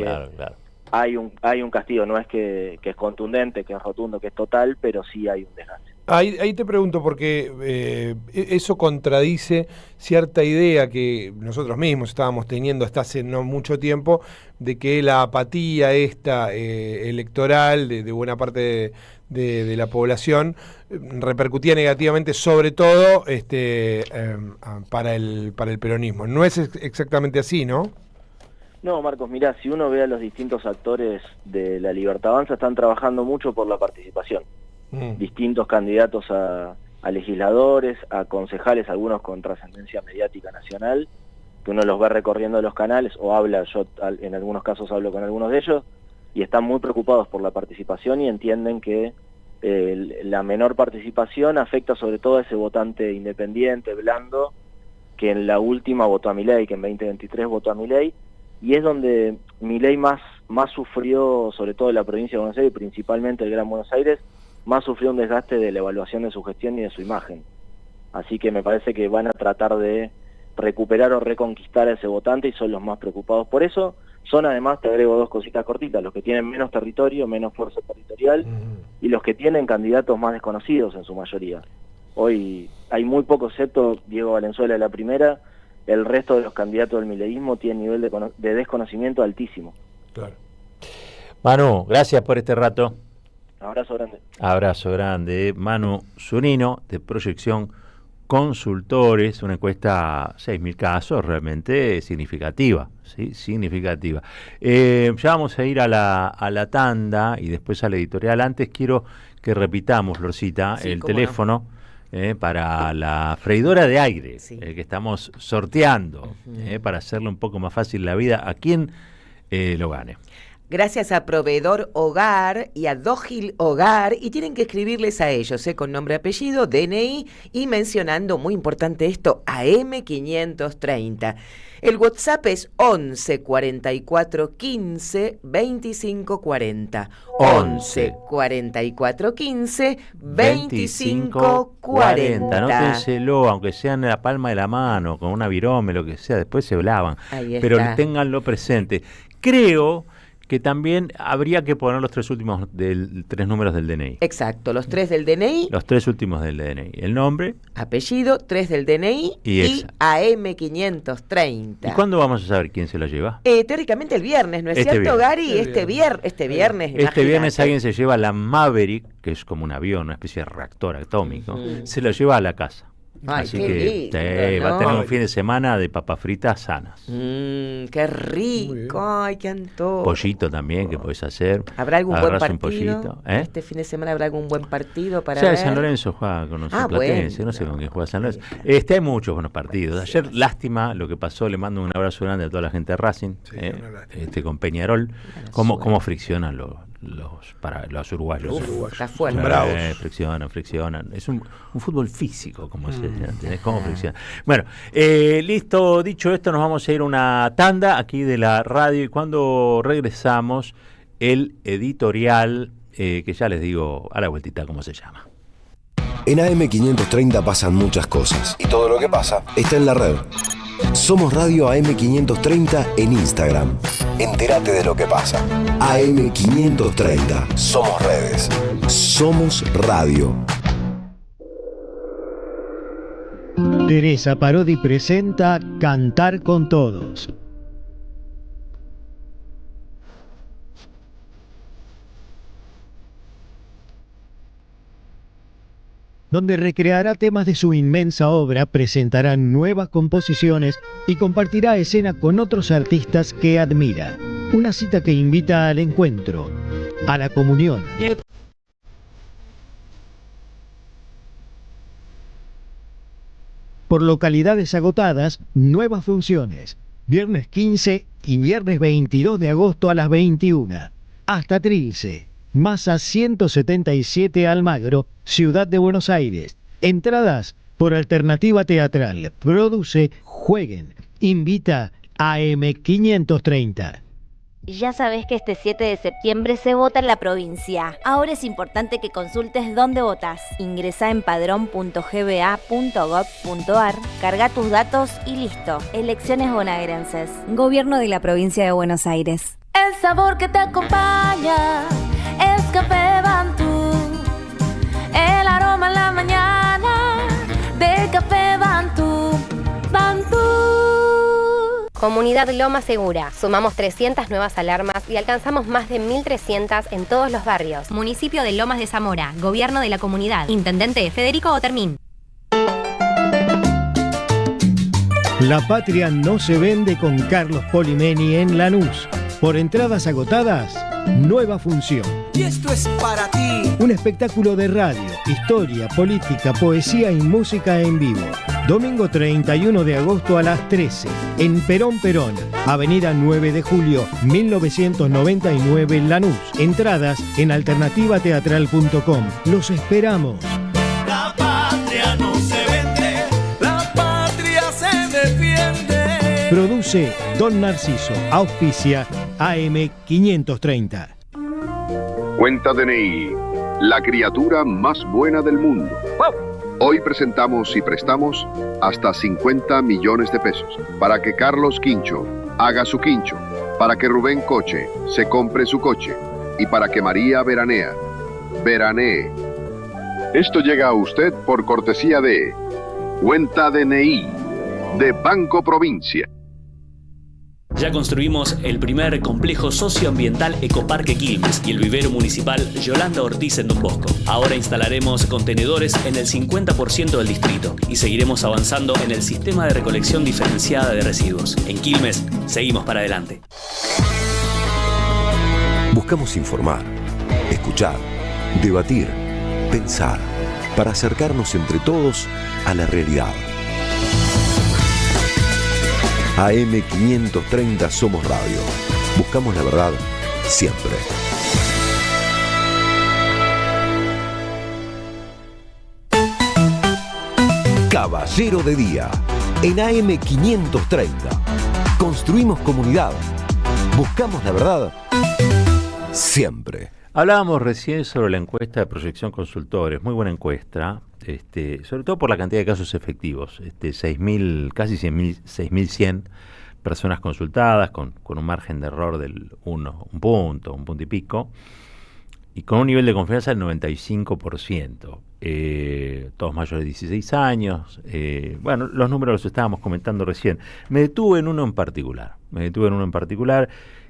Hay un castigo, no es que es contundente, que es rotundo, que es total, pero sí hay un desgaste. Ahí te pregunto, porque eso contradice cierta idea que nosotros mismos estábamos teniendo hasta hace no mucho tiempo, de que la apatía electoral de buena parte de la población repercutía negativamente, sobre todo para el peronismo. No es exactamente así, ¿no? No, Marcos, mirá, si uno ve a los distintos actores de La Libertad Avanza, están trabajando mucho por la participación. Distintos candidatos a legisladores, a concejales, algunos con trascendencia mediática nacional, que uno los ve recorriendo los canales o habla, yo en algunos casos hablo con algunos de ellos, y están muy preocupados por la participación y entienden que la menor participación afecta sobre todo a ese votante independiente, blando, que en la última votó a Milei, que en 2023 votó a Milei, y es donde Milei más sufrió, sobre todo en la provincia de Buenos Aires, principalmente el Gran Buenos Aires, más sufrió un desgaste de la evaluación de su gestión y de su imagen. Así que me parece que van a tratar de recuperar o reconquistar a ese votante y son los más preocupados por eso. Son además, te agrego dos cositas cortitas, los que tienen menos territorio, menos fuerza territorial, y los que tienen candidatos más desconocidos en su mayoría. Hoy hay muy pocos, excepto Diego Valenzuela de la primera, el resto de los candidatos del mileísmo tienen nivel de desconocimiento altísimo. Claro. Manu, gracias por este rato. Abrazo grande. Abrazo grande. Manu Zunino, de Proyección consultores, una encuesta 6.000 casos, realmente significativa, ¿sí? Significativa. Ya vamos a ir a la tanda y después a la editorial. Antes quiero que repitamos, Florcita, Sí, el cómo teléfono para la freidora de aire que estamos sorteando, para hacerle un poco más fácil la vida a quien lo gane. Gracias a Proveedor Hogar y a Dógil Hogar, y tienen que escribirles a ellos, con nombre, apellido, DNI y mencionando, muy importante esto, AM530. El WhatsApp es 11 44 15 25 40. 11 44 15 25 40. Anótenselo, aunque sea en la palma de la mano, con una virome, lo que sea, después se lavan. Pero ténganlo presente. Creo que también habría que poner los tres números del DNI. Exacto, los 3 del DNI. Los 3 últimos del DNI. El nombre, apellido, 3 del DNI y AM530. ¿Y cuándo vamos a saber quién se lo lleva? Teóricamente el viernes, ¿no es cierto, Gary? Este viernes. Este viernes alguien se lleva la Maverick, que es como un avión, una especie de reactor atómico, se lo lleva a la casa. Ay, así qué que lindo, va a tener ¿no? un fin de semana de papas fritas sanas. Qué rico, ay, qué antojo. Pollito también que podés hacer. ¿Habrá algún buen Agarrás partido? un pollito, ¿eh? Este fin de semana habrá algún buen partido para Ya ver. San Lorenzo juega con los Platense, no sé con quién juega San Lorenzo. Hay muchos buenos partidos. Ayer, lástima lo que pasó, le mando un abrazo grande a toda la gente de Racing, con Peñarol, cómo friccionan los uruguayos. Está fuerte. Friccionan. Es un fútbol físico, como se dice, ¿entendés? Cómo friccionan. Bueno, listo, dicho esto, nos vamos a ir a una tanda aquí de la radio y cuando regresamos, el editorial, que ya les digo a la vueltita cómo se llama. En AM530 pasan muchas cosas y todo lo que pasa está en la red. Somos Radio AM530 en Instagram. Entérate de lo que pasa. AM530. Somos redes. Somos radio. Teresa Parodi presenta Cantar con Todos. Donde recreará temas de su inmensa obra, presentará nuevas composiciones y compartirá escena con otros artistas que admira. Una cita que invita al encuentro, a la comunión. Por localidades agotadas, nuevas funciones. Viernes 15 y viernes 22 de agosto a las 21. Hasta Trilce. Masa 177 Almagro, Ciudad de Buenos Aires. Entradas por Alternativa Teatral. Produce Jueguen. Invita AM530. Ya sabés que este 7 de septiembre se vota en la provincia. Ahora es importante que consultes dónde votás. Ingresá en padrón.gba.gov.ar, carga tus datos y listo. Elecciones bonaerenses. Gobierno de la provincia de Buenos Aires. El sabor que te acompaña es Café Bantú. El aroma en la mañana de Café Bantú. Bantú. Comunidad Loma Segura. Sumamos 300 nuevas alarmas y alcanzamos más de 1.300 en todos los barrios. Municipio de Lomas de Zamora. Gobierno de la comunidad. Intendente Federico Otermín. La patria no se vende con Carlos Polimeni en Lanús. Por entradas agotadas, nueva función. Y esto es para ti. Un espectáculo de radio, historia, política, poesía y música en vivo. Domingo 31 de agosto a las 13, en Perón, Avenida 9 de Julio, 1999, Lanús. Entradas en alternativateatral.com. Los esperamos. La patria no se vende, la patria se defiende. Produce Don Narciso, auspicia AM530. Cuenta DNI, la criatura más buena del mundo. Hoy presentamos y prestamos hasta 50 millones de pesos para que Carlos Quincho haga su quincho, para que Rubén Coche se compre su coche y para que María veranee. Esto llega a usted por cortesía de Cuenta DNI de Banco Provincia. Ya construimos el primer complejo socioambiental Ecoparque Quilmes y el vivero municipal Yolanda Ortiz en Don Bosco. Ahora instalaremos contenedores en el 50% del distrito y seguiremos avanzando en el sistema de recolección diferenciada de residuos. En Quilmes, seguimos para adelante. Buscamos informar, escuchar, debatir, pensar, para acercarnos entre todos a la realidad. AM530 Somos Radio. Buscamos la verdad siempre. Caballero de Día. En AM530. Construimos comunidad. Buscamos la verdad siempre. Hablábamos recién sobre la encuesta de Proyección Consultores, muy buena encuesta, sobre todo por la cantidad de casos efectivos, 6.000, casi 6.100 personas consultadas, con un margen de error del un punto y pico, y con un nivel de confianza del 95%, todos mayores de 16 años, bueno, los números los estábamos comentando recién. Me detuve en uno en particular,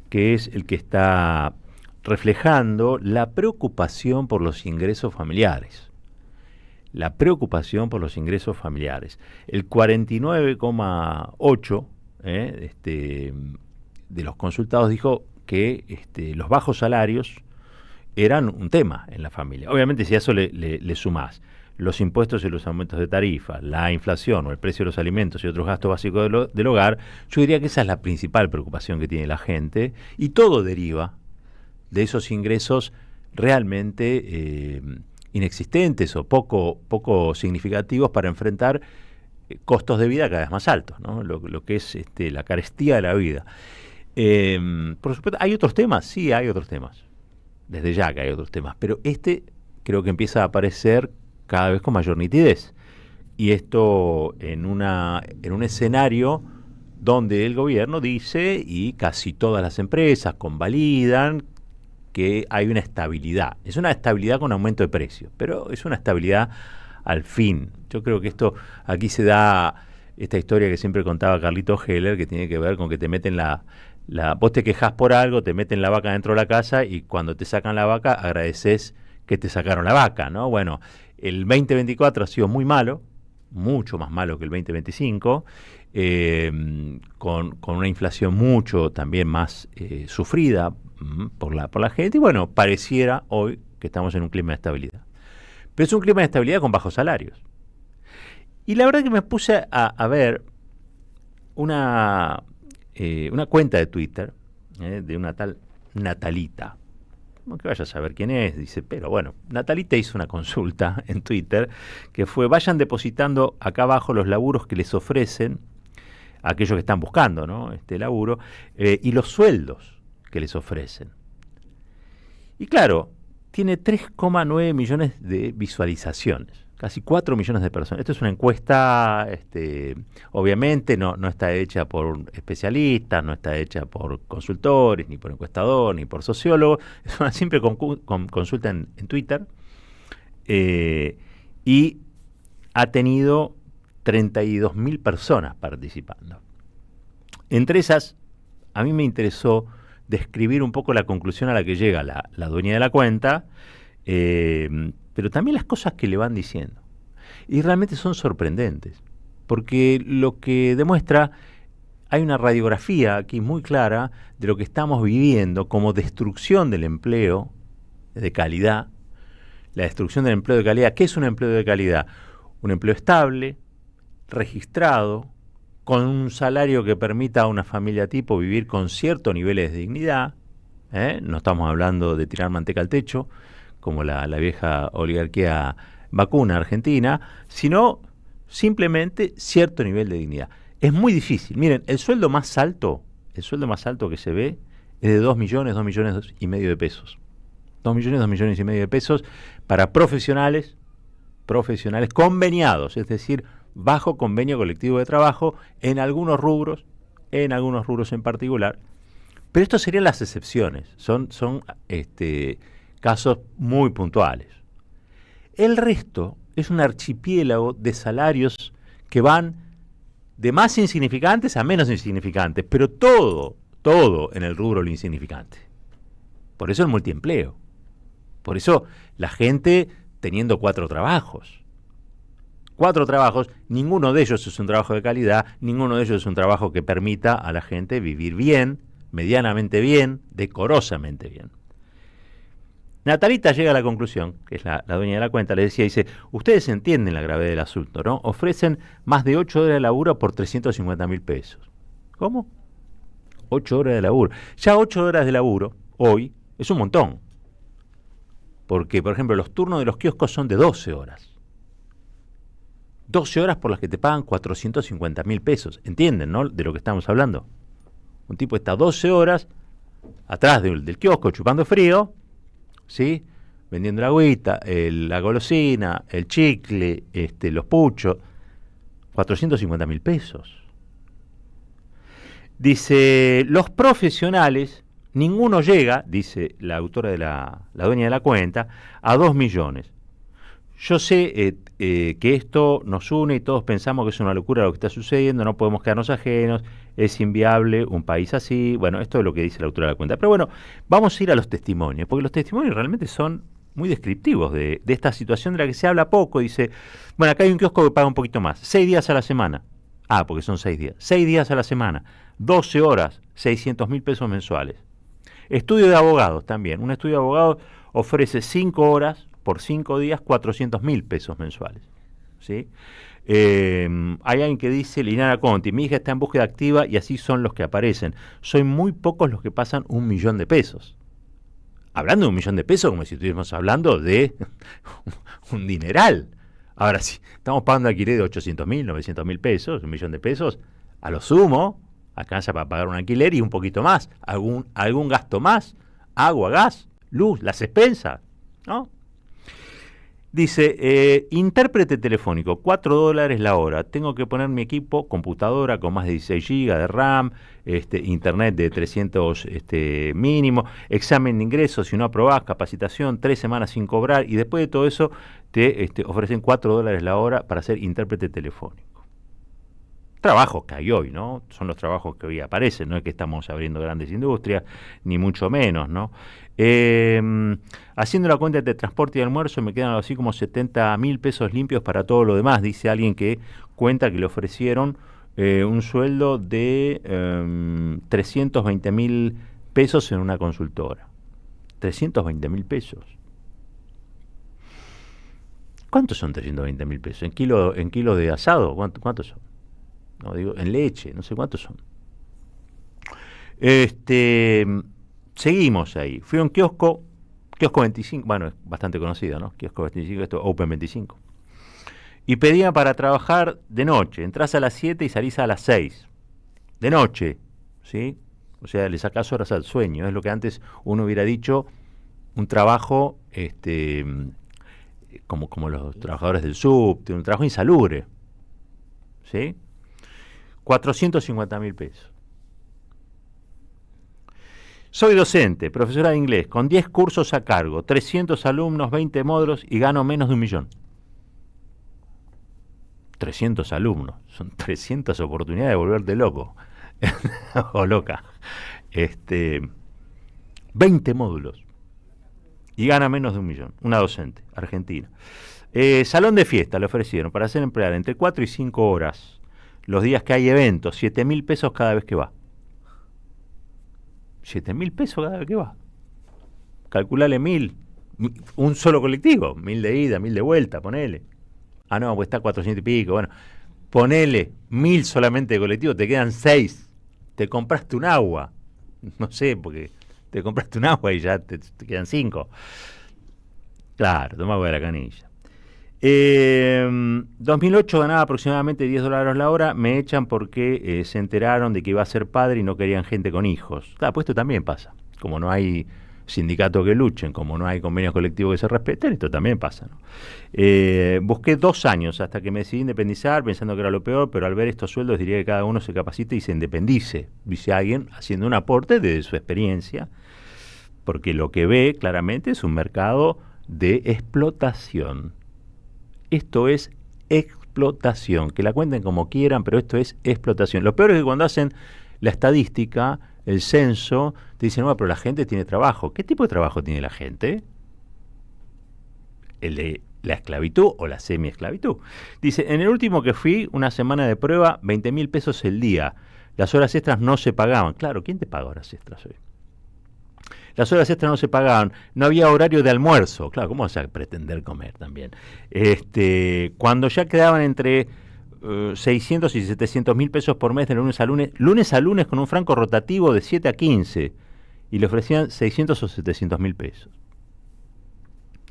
que es el que está reflejando la preocupación por los ingresos familiares. El 49,8% de los consultados dijo que los bajos salarios eran un tema en la familia. Obviamente, si a eso le sumás los impuestos y los aumentos de tarifa, la inflación o el precio de los alimentos y otros gastos básicos del hogar, yo diría que esa es la principal preocupación que tiene la gente, y todo deriva de esos ingresos realmente inexistentes o poco significativos para enfrentar costos de vida cada vez más altos, ¿no? Lo que es la carestía de la vida. Por supuesto, ¿hay otros temas? Sí, hay otros temas. Desde ya que hay otros temas, pero creo que empieza a aparecer cada vez con mayor nitidez. Y esto en un escenario donde el gobierno dice, y casi todas las empresas convalidan, que hay una estabilidad. Es una estabilidad con aumento de precio, pero es una estabilidad al fin. Yo creo que aquí se da esta historia que siempre contaba Carlito Heller, que tiene que ver con que te meten vos te quejás por algo, te meten la vaca dentro de la casa y cuando te sacan la vaca agradeces que te sacaron la vaca, ¿no? Bueno, el 2024 ha sido muy malo, mucho más malo que el 2025, con una inflación mucho también más sufrida por la gente, y bueno, pareciera hoy que estamos en un clima de estabilidad. Pero es un clima de estabilidad con bajos salarios. Y la verdad que me puse a ver una cuenta de Twitter de una tal Natalita. Como que vaya a saber quién es, dice, pero bueno, Natalita hizo una consulta en Twitter que fue: vayan depositando acá abajo los laburos que les ofrecen a aquellos que están buscando, ¿no?, laburo, y los sueldos que les ofrecen. Y claro, tiene 3,9 millones de visualizaciones, casi 4 millones de personas. Esto es una encuesta, obviamente no está hecha por especialistas, no está hecha por consultores, ni por encuestadores, ni por sociólogos. Es una simple consulta en Twitter, y ha tenido 32.000 personas participando. Entre esas, a mí me interesó describir un poco la conclusión a la que llega la dueña de la cuenta, pero también las cosas que le van diciendo. Y realmente son sorprendentes, porque lo que demuestra, hay una radiografía aquí muy clara de lo que estamos viviendo como destrucción del empleo de calidad. La destrucción del empleo de calidad. ¿Qué es un empleo de calidad? Un empleo estable, registrado, con un salario que permita a una familia tipo vivir con ciertos niveles de dignidad. No estamos hablando de tirar manteca al techo, como la vieja oligarquía vacuna argentina, sino simplemente cierto nivel de dignidad. Es muy difícil. Miren, el sueldo más alto que se ve es de 2 millones y medio de pesos. 2 millones y medio de pesos para profesionales conveniados, es decir, bajo convenio colectivo de trabajo en algunos rubros en particular. Pero estos serían las excepciones, son casos muy puntuales. El resto es un archipiélago de salarios que van de más insignificantes a menos insignificantes, pero todo en el rubro lo insignificante. Por eso el multiempleo. Por eso la gente teniendo 4 trabajos. 4 trabajos, ninguno de ellos es un trabajo de calidad, ninguno de ellos es un trabajo que permita a la gente vivir bien, medianamente bien, decorosamente bien. Natalita llega a la conclusión, que es la dueña de la cuenta, le decía, dice, ustedes entienden la gravedad del asunto, ¿no? Ofrecen más de 8 horas de laburo por 350.000 pesos. ¿Cómo? 8 horas de laburo. Ya 8 horas de laburo, hoy, es un montón. Porque, por ejemplo, los turnos de los kioscos son de 12 horas. 12 horas por las que te pagan 450.000 pesos. ¿Entienden, no? De lo que estamos hablando. Un tipo está 12 horas atrás del kiosco chupando frío, ¿sí? Vendiendo la agüita, la golosina, el chicle, los puchos. 450.000 pesos. Dice, los profesionales, ninguno llega, dice la autora de la dueña de la cuenta, a 2 millones. Yo sé que esto nos une y todos pensamos que es una locura lo que está sucediendo, no podemos quedarnos ajenos, es inviable un país así. Bueno, esto es lo que dice la autora de la cuenta. Pero bueno, vamos a ir a los testimonios, porque los testimonios realmente son muy descriptivos de esta situación de la que se habla poco. Dice, bueno, acá hay un kiosco que paga un poquito más, 6 días a la semana. Ah, porque son 6 días. 6 días a la semana, 12 horas, 600.000 pesos mensuales. Estudio de abogados también. Un estudio de abogados ofrece 5 horas por 5 días, 400.000 pesos mensuales. ¿Sí? Hay alguien que dice, Liliana Conti, mi hija está en búsqueda activa y así son los que aparecen. Son muy pocos los que pasan 1 millón de pesos. Hablando de 1 millón de pesos, como si estuviéramos hablando de un dineral. Ahora, si estamos pagando alquiler de 800.000, 900.000 pesos, 1 millón de pesos, a lo sumo, alcanza para pagar un alquiler y un poquito más, algún gasto más, agua, gas, luz, las expensas, ¿no? Dice, intérprete telefónico, $4 la hora, tengo que poner mi equipo, computadora con más de 16 GB de RAM, internet de 300 mínimo, examen de ingresos, si no aprobás, capacitación, 3 semanas sin cobrar, y después de todo eso te ofrecen $4 la hora para ser intérprete telefónico. Trabajos que hay hoy, ¿no? Son los trabajos que hoy aparecen, no es que estamos abriendo grandes industrias, ni mucho menos, ¿no? Haciendo la cuenta de transporte y almuerzo me quedan así como 70.000 pesos limpios para todo lo demás, dice alguien que cuenta que le ofrecieron un sueldo de 320.000 pesos en una consultora. 320.000 pesos. ¿Cuántos son 320.000 pesos? ¿En kilo de asado? ¿Cuántos son? No, digo, en leche, no sé cuántos son. Seguimos ahí. Fui a un kiosco 25, bueno, es bastante conocido, ¿no? Kiosco 25, esto Open 25. Y pedía para trabajar de noche. Entrás a las 7 y salís a las 6. De noche, ¿sí? O sea, le sacás horas al sueño. Es lo que antes uno hubiera dicho, un trabajo, como los trabajadores del subte, un trabajo insalubre. ¿Sí? 450.000 pesos. Soy docente, profesora de inglés, con 10 cursos a cargo, 300 alumnos, 20 módulos y gano menos de 1 millón. 300 alumnos, son 300 oportunidades de volverte loco o loca. 20 módulos y gana menos de 1 millón. Una docente, argentina. Salón de fiesta le ofrecieron para hacer emplear entre 4 y 5 horas. Los días que hay eventos, 7.000 pesos cada vez que va. 7.000 pesos cada vez que va. Calculale 1.000. Un solo colectivo. 1.000 de ida, 1.000 de vuelta, ponele. Ah, no, pues está 400 y pico. Bueno, ponele 1.000 solamente de colectivo, te quedan 6. Te compraste un agua. No sé, porque te compraste un agua y ya te quedan 5. Claro, toma agua de la canilla. 2008 ganaba aproximadamente $10 la hora, me echan porque se enteraron de que iba a ser padre y no querían gente con hijos. Claro, pues esto también pasa. Como no hay sindicatos que luchen, como no hay convenios colectivos que se respeten, esto también pasa, ¿no? Busqué 2 años hasta que me decidí independizar, pensando que era lo peor, pero al ver estos sueldos diría que cada uno se capacite y se independice, dice alguien, haciendo un aporte de su experiencia, porque lo que ve claramente es un mercado de explotación. Esto es explotación. explotación. Que la cuenten como quieran, pero esto es explotación. Lo peor es que cuando hacen la estadística, el censo, te dicen, no, pero la gente tiene trabajo. ¿Qué tipo de trabajo tiene la gente? El de la esclavitud o la semi-esclavitud. Dice, en el último que fui, una semana de prueba, 20.000 pesos el día. Las horas extras no se pagaban. Claro, ¿quién te paga horas extras hoy? Las horas extras no se pagaban, no había horario de almuerzo. Claro, ¿cómo vas a pretender comer también? Cuando ya quedaban entre 600 y 700 mil pesos por mes de lunes a lunes con un franco rotativo de 7 a 15, y le ofrecían 600 o 700 mil pesos.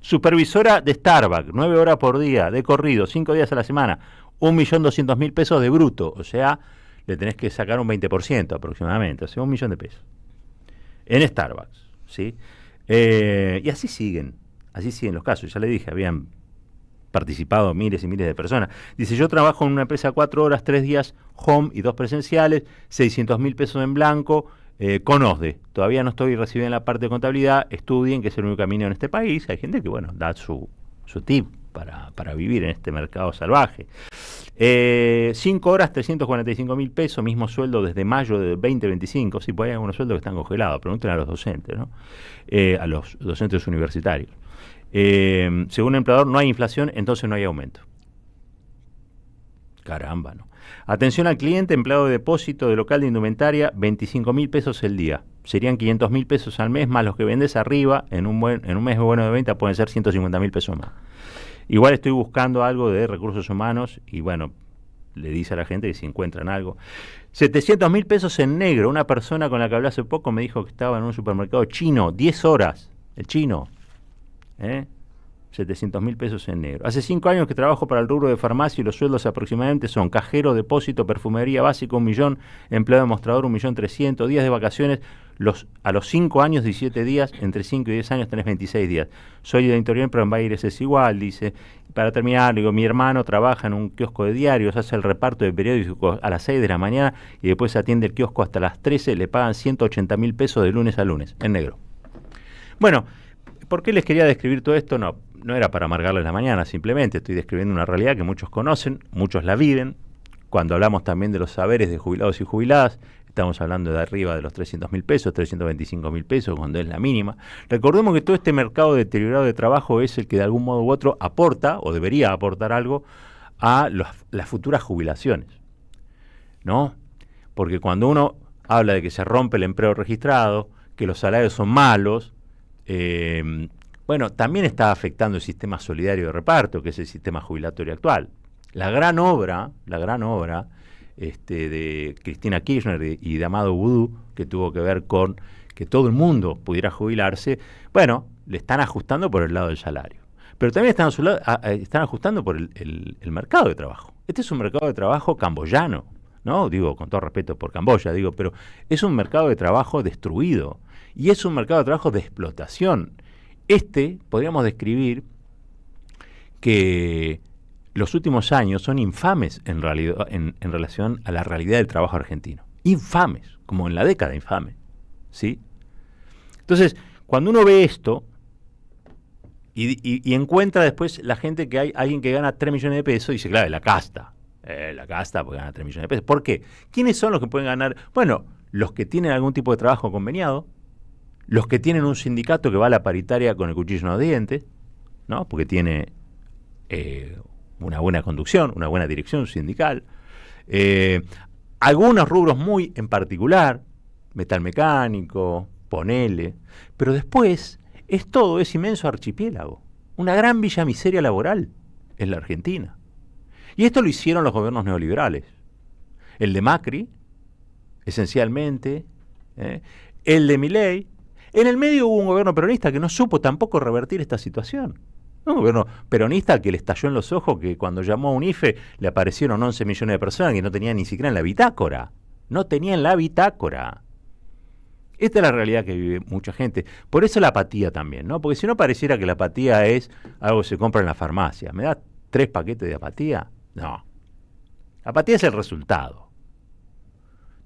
Supervisora de Starbucks, 9 horas por día, de corrido, 5 días a la semana, 1.200.000 pesos de bruto, o sea, le tenés que sacar un 20% aproximadamente, o sea, 1 millón de pesos. En Starbucks, ¿sí? Y así siguen los casos. Ya le dije, habían participado miles y miles de personas. Dice, yo trabajo en una empresa 4 horas, 3 días home y 2 presenciales, 600.000 pesos en blanco, con OSDE. Todavía no estoy recibiendo en la parte de contabilidad, estudien, que es el único camino en este país. Hay gente que, bueno, da su tip para vivir en este mercado salvaje. 5 horas, 345.000 pesos, mismo sueldo desde mayo de 2025. Sí, pues hay algunos sueldos que están congelados, pregunten a los docentes, ¿no? A los docentes universitarios. Según el empleador, no hay inflación, entonces no hay aumento. Caramba, ¿no? Atención al cliente, empleado de depósito de local de indumentaria, 25.000 pesos el día. Serían 500.000 pesos al mes, más los que vendes arriba, en un mes bueno de venta pueden ser 150.000 pesos más. Igual estoy buscando algo de recursos humanos y bueno, le dice a la gente que si encuentran algo. 700.000 pesos en negro. Una persona con la que hablé hace poco me dijo que estaba en un supermercado chino, 10 horas, el chino. 700.000 pesos en negro. Hace 5 años que trabajo para el rubro de farmacia y los sueldos aproximadamente son cajero, depósito, perfumería básico, 1 millón, empleado de mostrador, 1.300.000, días de vacaciones, a los 5 años, 17 días, entre 5 y 10 años tenés 26 días. Soy de Interior, pero en Baires es igual, dice. Para terminar, digo, mi hermano trabaja en un kiosco de diarios, hace el reparto de periódicos a las 6 de la mañana y después atiende el kiosco hasta las 13, le pagan 180.000 pesos de lunes a lunes, en negro. Bueno, ¿por qué les quería describir todo esto? No era para amargarles la mañana, simplemente estoy describiendo una realidad que muchos conocen, muchos la viven. Cuando hablamos también de los saberes de jubilados y jubiladas, estamos hablando de arriba de los 300.000 pesos, 325.000 pesos, cuando es la mínima. Recordemos que todo este mercado deteriorado de trabajo es el que de algún modo u otro aporta, o debería aportar algo, a las futuras jubilaciones, ¿no? Porque cuando uno habla de que se rompe el empleo registrado, que los salarios son malos, bueno, también está afectando el sistema solidario de reparto, que es el sistema jubilatorio actual. La gran obra de Cristina Kirchner y de Amado Boudou, que tuvo que ver con que todo el mundo pudiera jubilarse, bueno, le están ajustando por el lado del salario. Pero también están ajustando por el mercado de trabajo. Este es un mercado de trabajo camboyano, ¿no? Digo, con todo respeto por Camboya, pero es un mercado de trabajo destruido y es un mercado de trabajo de explotación. Podríamos describir que los últimos años son infames en realidad en relación a la realidad del trabajo argentino. Infames, como en la década infame, ¿sí? Entonces, cuando uno ve esto y encuentra después la gente que hay alguien que gana 3 millones de pesos, dice, claro, la casta porque gana 3 millones de pesos. ¿Por qué? ¿Quiénes son los que pueden ganar? Bueno, los que tienen algún tipo de trabajo conveniado, los que tienen un sindicato que va a la paritaria con el cuchillo en los dientes, ¿no? Porque tiene una buena conducción, una buena dirección sindical. Algunos rubros muy en metalmecánico, ponele, pero después es inmenso archipiélago, una gran villa miseria laboral en la Argentina. Y esto lo hicieron los gobiernos neoliberales. El de Macri, esencialmente, el de Milei. En el medio hubo un gobierno peronista que no supo tampoco revertir esta situación. Un gobierno peronista que le estalló en los ojos que cuando llamó a un IFE le aparecieron 11 millones de personas que no tenían ni siquiera en la bitácora. No tenían la bitácora. Esta es la realidad que vive mucha gente. Por eso la apatía también, ¿no? Porque si no pareciera que la apatía es algo que se compra en la farmacia. ¿Me da 3 paquetes de apatía? No. La apatía es el resultado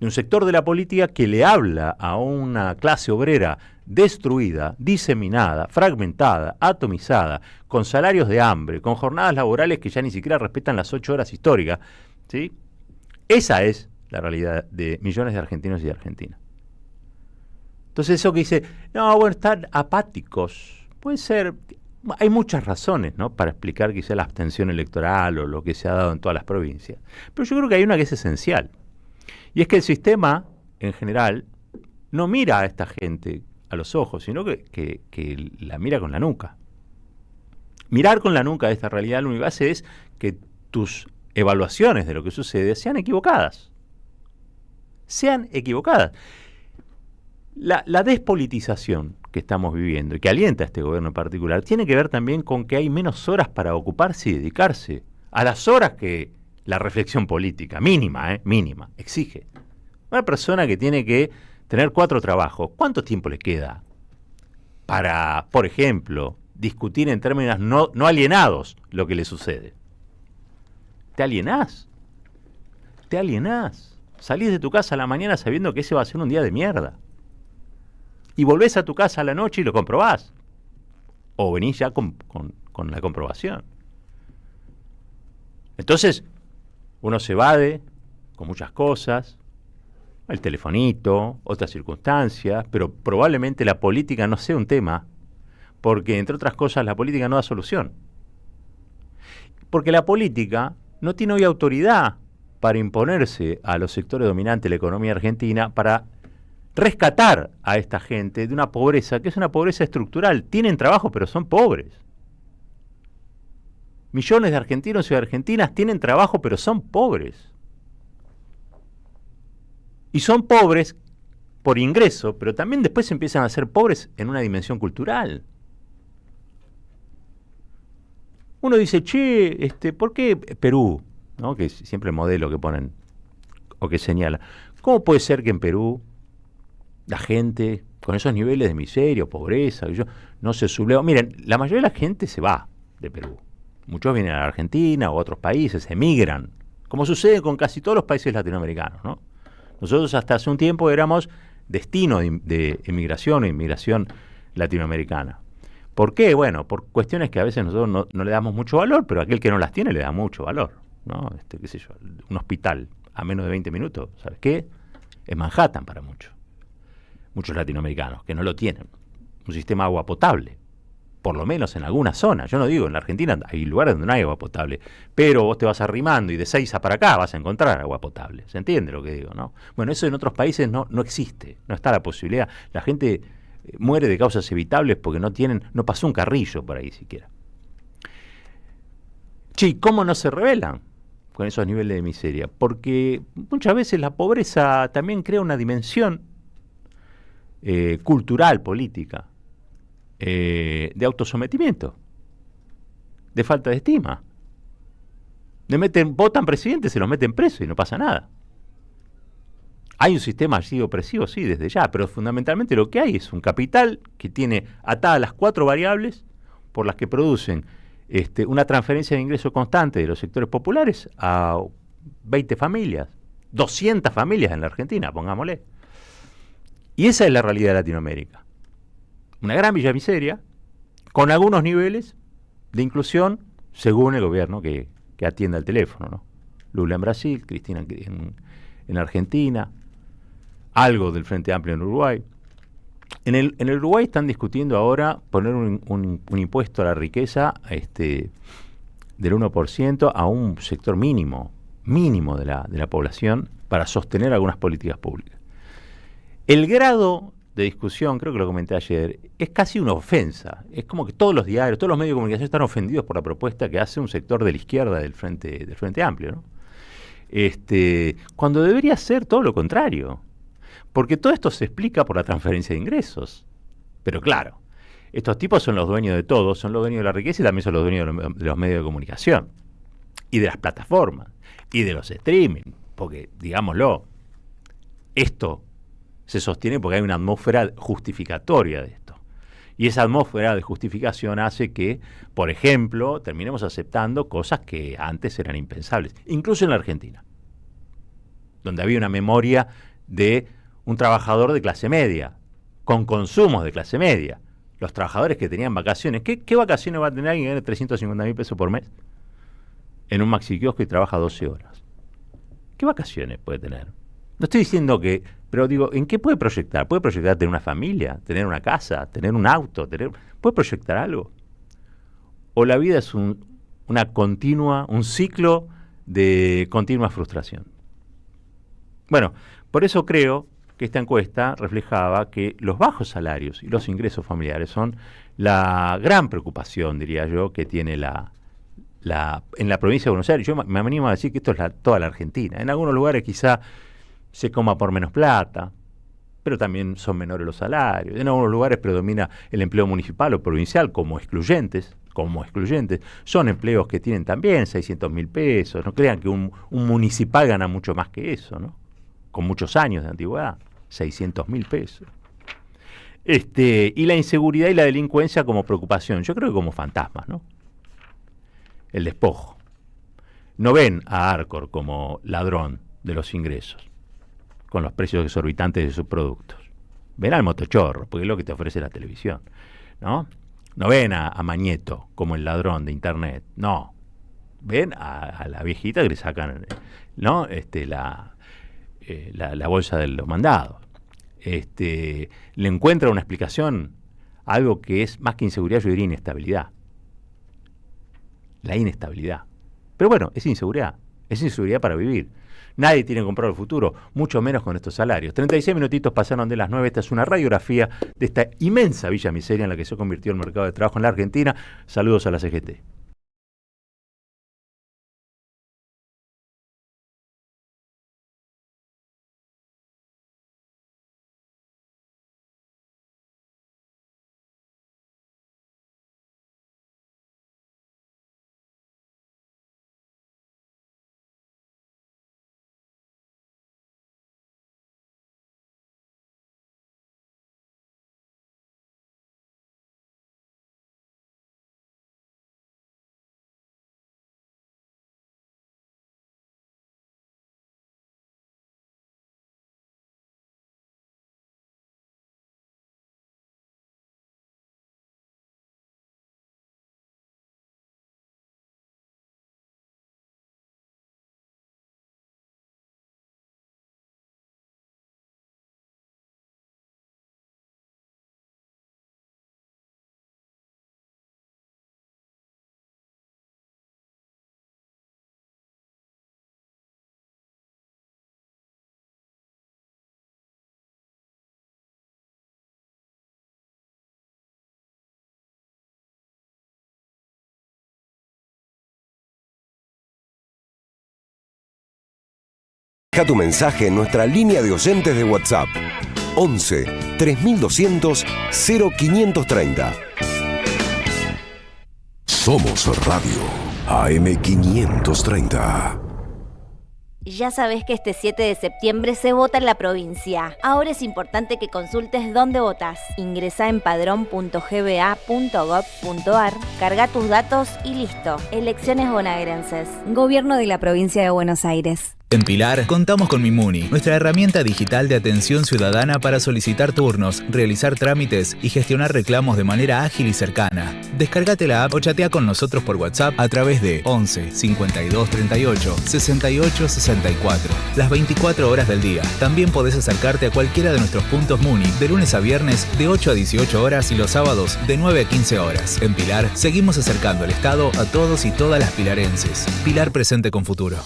de un sector de la política que le habla a una clase obrera destruida, diseminada, fragmentada, atomizada, con salarios de hambre, con jornadas laborales que ya ni siquiera respetan las 8 horas históricas, ¿sí? Esa es la realidad de millones de argentinos y de Argentina. Entonces eso que dice, no, bueno, están apáticos, puede ser, hay muchas razones, ¿no?, para explicar quizá la abstención electoral o lo que se ha dado en todas las provincias, pero yo creo que hay una que es esencial, y es que el sistema, en general, no mira a esta gente a los ojos, sino que la mira con la nuca. Mirar con la nuca de esta realidad lo único que hace es que tus evaluaciones de lo que sucede sean equivocadas. Sean equivocadas. La despolitización que estamos viviendo y que alienta a este gobierno en particular tiene que ver también con que hay menos horas para ocuparse y dedicarse a las horas que la reflexión política, mínima, exige. Una persona que tiene que tener 4 trabajos, ¿cuánto tiempo le queda para, por ejemplo, discutir en términos no alienados lo que le sucede? Te alienás. Salís de tu casa a la mañana sabiendo que ese va a ser un día de mierda. Y volvés a tu casa a la noche y lo comprobás. O venís ya con la comprobación. Entonces, uno se evade con muchas cosas, el telefonito, otras circunstancias, pero probablemente la política no sea un tema, porque, entre otras cosas, la política no da solución. Porque la política no tiene hoy autoridad para imponerse a los sectores dominantes de la economía argentina, para rescatar a esta gente de una pobreza que es una pobreza estructural. Tienen trabajo, pero son pobres. Millones de argentinos y de argentinas tienen trabajo, pero son pobres. Y son pobres por ingreso, pero también después empiezan a ser pobres en una dimensión cultural. Uno dice, che, ¿por qué Perú? ¿No? Que es siempre el modelo que ponen o que señala. ¿Cómo puede ser que en Perú la gente con esos niveles de miseria o pobreza no se subleva? Miren, la mayoría de la gente se va de Perú. Muchos vienen a la Argentina o a otros países, emigran, como sucede con casi todos los países latinoamericanos, ¿no? Nosotros hasta hace un tiempo éramos destino de emigración o inmigración latinoamericana. ¿Por qué? Bueno, por cuestiones que a veces nosotros no le damos mucho valor, pero aquel que no las tiene le da mucho valor, ¿no? Qué sé yo, un hospital a menos de 20 minutos, ¿sabes qué? Es Manhattan para muchos latinoamericanos que no lo tienen. Un sistema de agua potable, por lo menos en alguna zona. Yo no digo, en la Argentina hay lugares donde no hay agua potable, pero vos te vas arrimando y de Seiza para acá vas a encontrar agua potable. ¿Se entiende lo que digo, no? Bueno, eso en otros países no existe, no está la posibilidad. La gente muere de causas evitables porque no pasó un carrillo por ahí siquiera. Che, ¿cómo no se rebelan con esos niveles de miseria? Porque muchas veces la pobreza también crea una dimensión cultural, política, de autosometimiento, de falta de estima. Votan presidentes, se los meten presos y no pasa nada. Hay un sistema así opresivo, sí, desde ya, pero fundamentalmente lo que hay es un capital que tiene atadas las 4 variables por las que producen una transferencia de ingreso constante de los sectores populares a 20 familias, 200 familias en la Argentina, pongámosle. Y esa es la realidad de Latinoamérica. Una gran villa miseria, con algunos niveles de inclusión, según el gobierno que atienda el teléfono, ¿no? Lula en Brasil, Cristina en Argentina, algo del Frente Amplio en Uruguay. En el Uruguay están discutiendo ahora poner un impuesto a la riqueza del 1% a un sector mínimo de la población para sostener algunas políticas públicas. El grado de discusión, creo que lo comenté ayer, es casi una ofensa. Es como que todos los diarios, todos los medios de comunicación están ofendidos por la propuesta que hace un sector de la izquierda del Frente Amplio, ¿no? Cuando debería ser todo lo contrario. Porque todo esto se explica por la transferencia de ingresos. Pero claro, estos tipos son los dueños de todo, son los dueños de la riqueza y también son los dueños de los medios de comunicación. Y de las plataformas. Y de los streaming. Porque, digámoslo, esto se sostiene porque hay una atmósfera justificatoria de esto. Y esa atmósfera de justificación hace que, por ejemplo, terminemos aceptando cosas que antes eran impensables, incluso en la Argentina, donde había una memoria de un trabajador de clase media, con consumos de clase media. Los trabajadores que tenían vacaciones. ¿Qué vacaciones va a tener alguien que gane 350.000 pesos por mes en un maxi kiosco y trabaja 12 horas? ¿Qué vacaciones puede tener? No estoy diciendo que, pero digo, ¿en qué puede proyectar? ¿Puede proyectar tener una familia, tener una casa, tener un auto? ¿Puede proyectar algo? ¿O la vida es un ciclo de continua frustración? Bueno, por eso creo que esta encuesta reflejaba que los bajos salarios y los ingresos familiares son la gran preocupación, diría yo, que tiene en la provincia de Buenos Aires. Yo me animo a decir que esto es toda la Argentina. En algunos lugares quizá se coma por menos plata, pero también son menores los salarios. En algunos lugares predomina el empleo municipal o provincial como excluyentes. Son empleos que tienen también 600.000 pesos. No crean que un municipal gana mucho más que eso, ¿no? Con muchos años de antigüedad, 600.000 pesos. Y la inseguridad y la delincuencia como preocupación, yo creo que como fantasmas, ¿no? El despojo. No ven a Arcor como ladrón de los ingresos, con los precios exorbitantes de sus productos. Ven al motochorro, porque es lo que te ofrece la televisión, ¿no? No ven a Mañeto como el ladrón de internet, no. Ven a la viejita que le sacan, ¿no? La bolsa de los mandados. Le encuentra una explicación a algo que es más que inseguridad, yo diría inestabilidad. La inestabilidad. Pero bueno, es inseguridad para vivir. Nadie tiene que comprar el futuro, mucho menos con estos salarios. 36 minutitos pasaron de las 9. Esta es una radiografía de esta inmensa villa miseria en la que se convirtió el mercado de trabajo en la Argentina. Saludos a la CGT. Deja tu mensaje en nuestra línea de oyentes de WhatsApp 11 3200 0530. Somos Radio AM530. Ya sabés que este 7 de septiembre se vota en la provincia. Ahora es importante que consultes dónde votás. Ingresá en padrón.gba.gov.ar, carga tus datos y listo. Elecciones bonaerenses. Gobierno de la provincia de Buenos Aires. En Pilar, contamos con Mimuni, nuestra herramienta digital de atención ciudadana para solicitar turnos, realizar trámites y gestionar reclamos de manera ágil y cercana. Descárgate la app o chatea con nosotros por WhatsApp a través de 11 52 38 68 64, las 24 horas del día. También podés acercarte a cualquiera de nuestros puntos Muni, de lunes a viernes de 8 a 18 horas y los sábados de 9 a 15 horas. En Pilar, seguimos acercando el Estado a todos y todas las pilarenses. Pilar presente con futuro.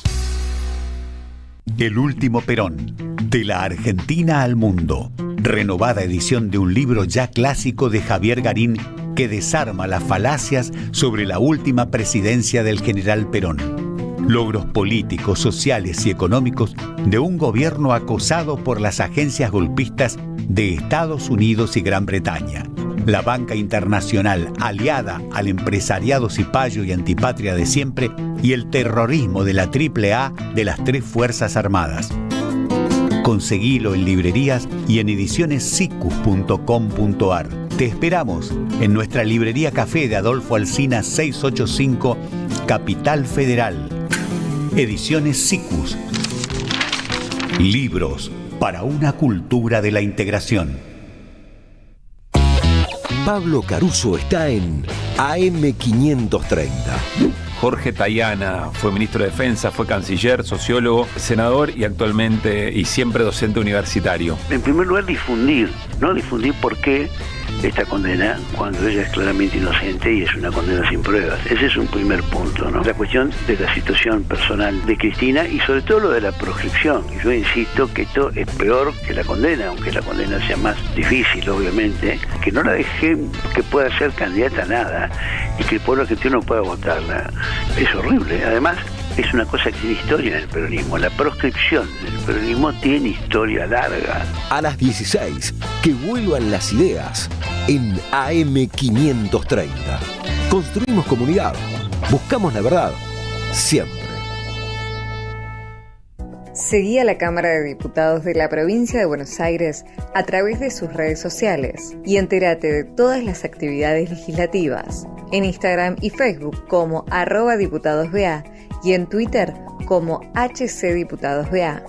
El último Perón, de la Argentina al mundo. Renovada edición de un libro ya clásico de Javier Garín que desarma las falacias sobre la última presidencia del general Perón. Logros políticos, sociales y económicos de un gobierno acosado por las agencias golpistas de Estados Unidos y Gran Bretaña. La banca internacional aliada al empresariado cipayo y antipatria de siempre y el terrorismo de la AAA de las tres Fuerzas Armadas. Conseguilo en librerías y en edicionessicus.com.ar. Te esperamos en nuestra librería Café de Adolfo Alsina 685, Capital Federal. Ediciones Sicus. Libros para una cultura de la integración. Pablo Caruso está en AM530. Jorge Tayana fue ministro de Defensa, fue canciller, sociólogo, senador y actualmente y siempre docente universitario. En primer lugar, difundir por qué esta condena cuando ella es claramente inocente y es una condena sin pruebas. Ese es un primer punto, ¿no? La cuestión de la situación personal de Cristina y sobre todo lo de la proscripción. Yo insisto que esto es peor que la condena, aunque la condena sea más difícil, obviamente, que no la dejen que pueda ser candidata a nada y que el pueblo argentino no pueda votarla. Es horrible. Además, es una cosa que tiene historia en el peronismo. La proscripción del peronismo tiene historia larga. A las 16, que vuelvan las ideas en AM530. Construimos comunidad. Buscamos la verdad. Siempre. Seguí a la Cámara de Diputados de la Provincia de Buenos Aires a través de sus redes sociales y entérate de todas las actividades legislativas en Instagram y Facebook como @diputadosBA y en Twitter como HCDiputadosBA.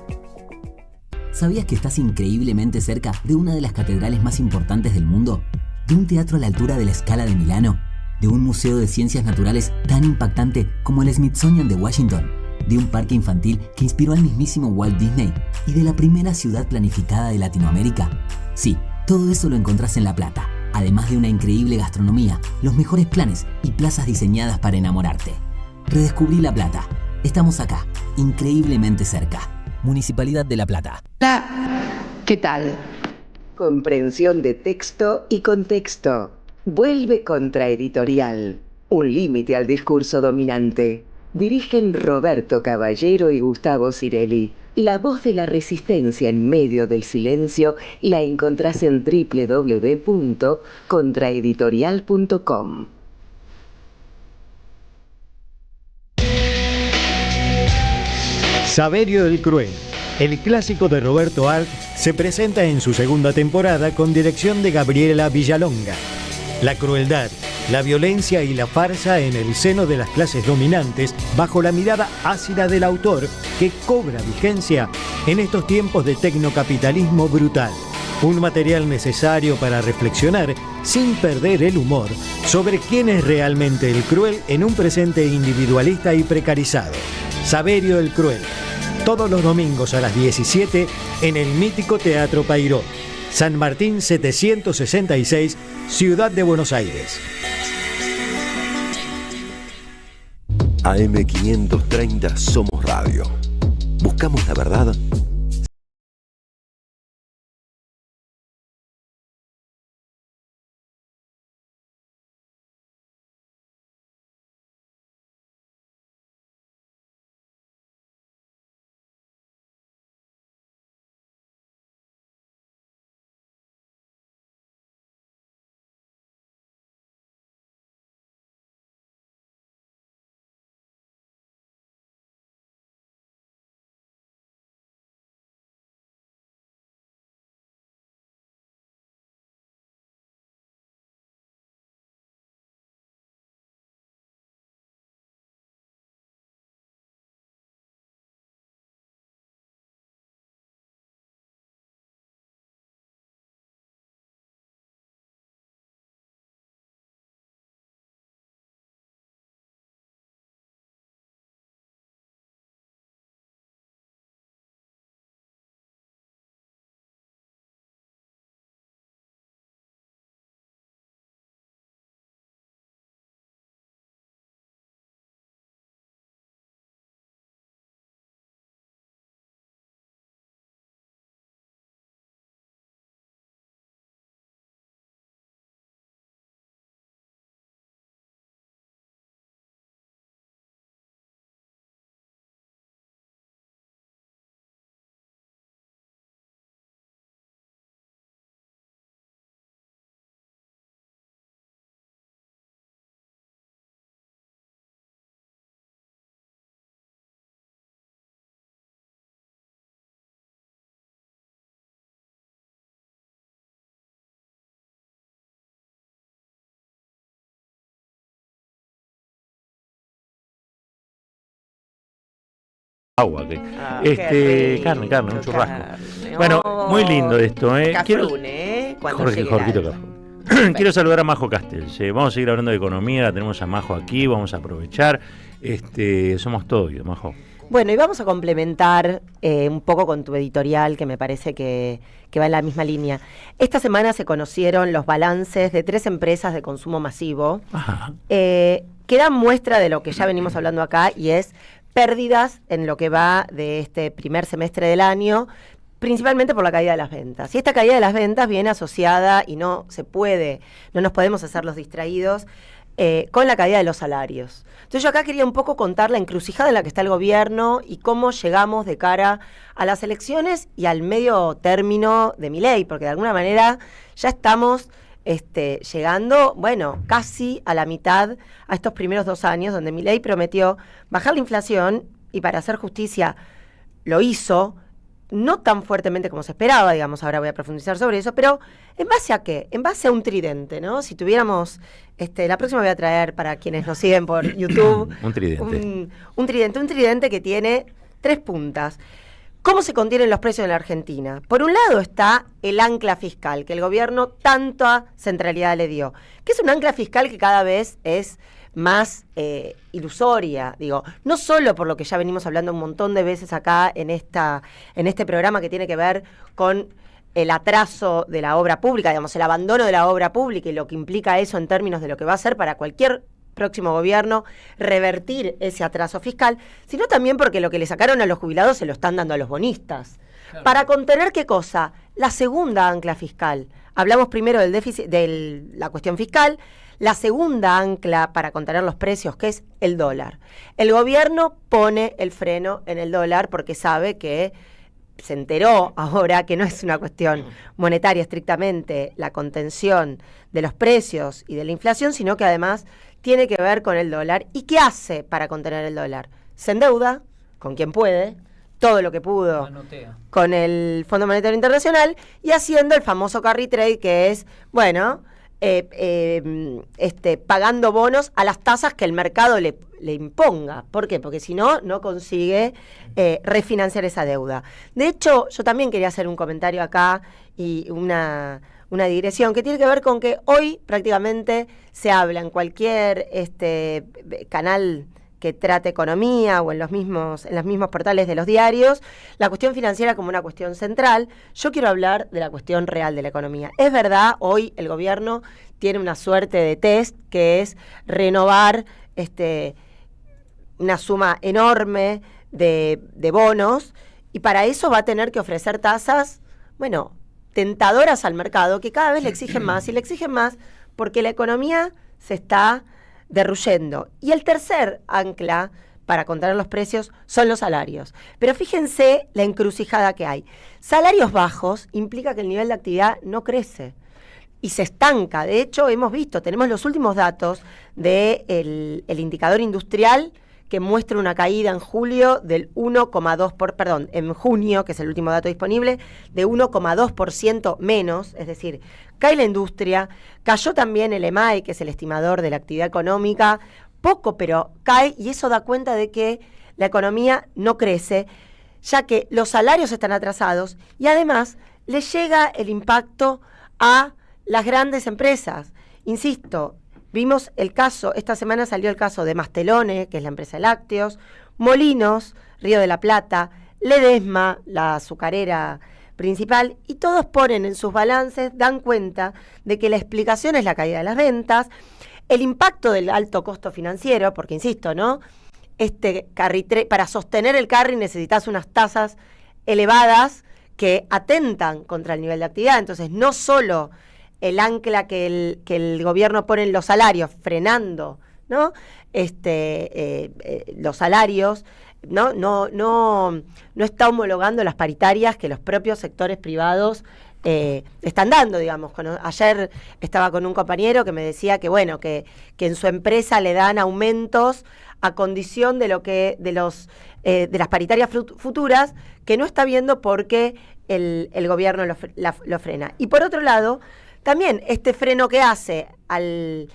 ¿Sabías que estás increíblemente cerca de una de las catedrales más importantes del mundo? ¿De un teatro a la altura de la Scala de Milano? ¿De un museo de ciencias naturales tan impactante como el Smithsonian de Washington? ¿De un parque infantil que inspiró al mismísimo Walt Disney? ¿Y de la primera ciudad planificada de Latinoamérica? Sí, todo eso lo encontrás en La Plata, además de una increíble gastronomía, los mejores planes y plazas diseñadas para enamorarte. Redescubrí La Plata. Estamos acá, increíblemente cerca. Municipalidad de La Plata. ¿Qué tal? Comprensión de texto y contexto. Vuelve Contraeditorial. Un límite al discurso dominante. Dirigen Roberto Caballero y Gustavo Cirelli. La voz de la resistencia en medio del silencio la encontrás en www.contraeditorial.com. Saverio el Cruel, el clásico de Roberto Arlt, se presenta en su segunda temporada con dirección de Gabriela Villalonga. La crueldad, la violencia y la farsa en el seno de las clases dominantes bajo la mirada ácida del autor que cobra vigencia en estos tiempos de tecnocapitalismo brutal. Un material necesario para reflexionar sin perder el humor sobre quién es realmente el cruel en un presente individualista y precarizado. Saverio el Cruel, todos los domingos a las 17 en el mítico Teatro Payró, San Martín 766, Ciudad de Buenos Aires. AM530 Somos Radio. Buscamos la verdad agua. Carne, un churrasco. Bueno, muy lindo esto. Cafrune, cuando Jorgito Cafrune. Quiero saludar a Majo Castells. Vamos a seguir hablando de economía, la tenemos a Majo aquí, vamos a aprovechar. Somos todo oído, Majo. Bueno, y vamos a complementar un poco con tu editorial, que me parece que va en la misma línea. Esta semana se conocieron los balances de 3 empresas de consumo masivo, que dan muestra de lo que ya venimos hablando acá, y es pérdidas en lo que va de este primer semestre del año, principalmente por la caída de las ventas. Y esta caída de las ventas viene asociada, y no nos podemos hacer los distraídos, con la caída de los salarios. Entonces yo acá quería un poco contar la encrucijada en la que está el gobierno y cómo llegamos de cara a las elecciones y al medio término de Milei, porque de alguna manera ya estamos llegando, casi a la mitad a estos primeros 2 años, donde Milei prometió bajar la inflación, y para hacer justicia lo hizo, no tan fuertemente como se esperaba, digamos, ahora voy a profundizar sobre eso, pero ¿en base a qué? En base a un tridente, ¿no? Si tuviéramos, la próxima voy a traer, para quienes nos siguen por YouTube, un tridente. Un tridente que tiene 3 puntas. ¿Cómo se contienen los precios en la Argentina? Por un lado está el ancla fiscal, que el gobierno tanta centralidad le dio, que es un ancla fiscal que cada vez es más ilusoria, no solo por lo que ya venimos hablando un montón de veces acá en este programa, que tiene que ver con el atraso de la obra pública, el abandono de la obra pública y lo que implica eso en términos de lo que va a ser para cualquier próximo gobierno revertir ese atraso fiscal, sino también porque lo que le sacaron a los jubilados se lo están dando a los bonistas. Claro. Para contener, ¿qué cosa? La segunda ancla fiscal. Hablamos primero del déficit, de la cuestión fiscal. La segunda ancla para contener los precios, que es el dólar. El gobierno pone el freno en el dólar porque sabe que se enteró ahora que no es una cuestión monetaria estrictamente la contención de los precios y de la inflación, sino que además tiene que ver con el dólar. ¿Y qué hace para contener el dólar? Se endeuda con quien puede, todo lo que pudo con el Fondo Monetario Internacional, y haciendo el famoso carry trade, que es, pagando bonos a las tasas que el mercado le imponga. ¿Por qué? Porque si no, no consigue refinanciar esa deuda. De hecho, yo también quería hacer un comentario acá y una digresión que tiene que ver con que hoy prácticamente se habla en cualquier canal que trate economía o en los mismos portales de los diarios, la cuestión financiera como una cuestión central. Yo quiero hablar de la cuestión real de la economía. Es verdad, hoy el gobierno tiene una suerte de test, que es renovar una suma enorme de bonos, y para eso va a tener que ofrecer tasas, tentadoras al mercado, que cada vez le exigen más, y le exigen más porque la economía se está derruyendo. Y el tercer ancla para contener los precios son los salarios. Pero fíjense la encrucijada que hay. Salarios bajos implica que el nivel de actividad no crece y se estanca. De hecho, hemos visto, tenemos los últimos datos del indicador industrial, que muestra una caída en julio del en junio, que es el último dato disponible, de 1,2% menos, es decir, cae la industria, cayó también el EMAI, que es el estimador de la actividad económica, poco, pero cae, y eso da cuenta de que la economía no crece, ya que los salarios están atrasados, y además le llega el impacto a las grandes empresas. Insisto, vimos el caso, esta semana salió el caso de Mastelone, que es la empresa de lácteos, Molinos, Río de la Plata, Ledesma, la azucarera principal, y todos ponen en sus balances, dan cuenta de que la explicación es la caída de las ventas, el impacto del alto costo financiero, porque insisto, ¿no? Para sostener el carry necesitas unas tasas elevadas que atentan contra el nivel de actividad. Entonces, no solo el ancla que el gobierno pone en los salarios, frenando, ¿no? Los salarios, no está homologando las paritarias que los propios sectores privados están dando, digamos. Ayer estaba con un compañero que me decía que en su empresa le dan aumentos a condición de las paritarias futuras, que no está viendo porque el gobierno lo frena. Y por otro lado, también este freno que hace al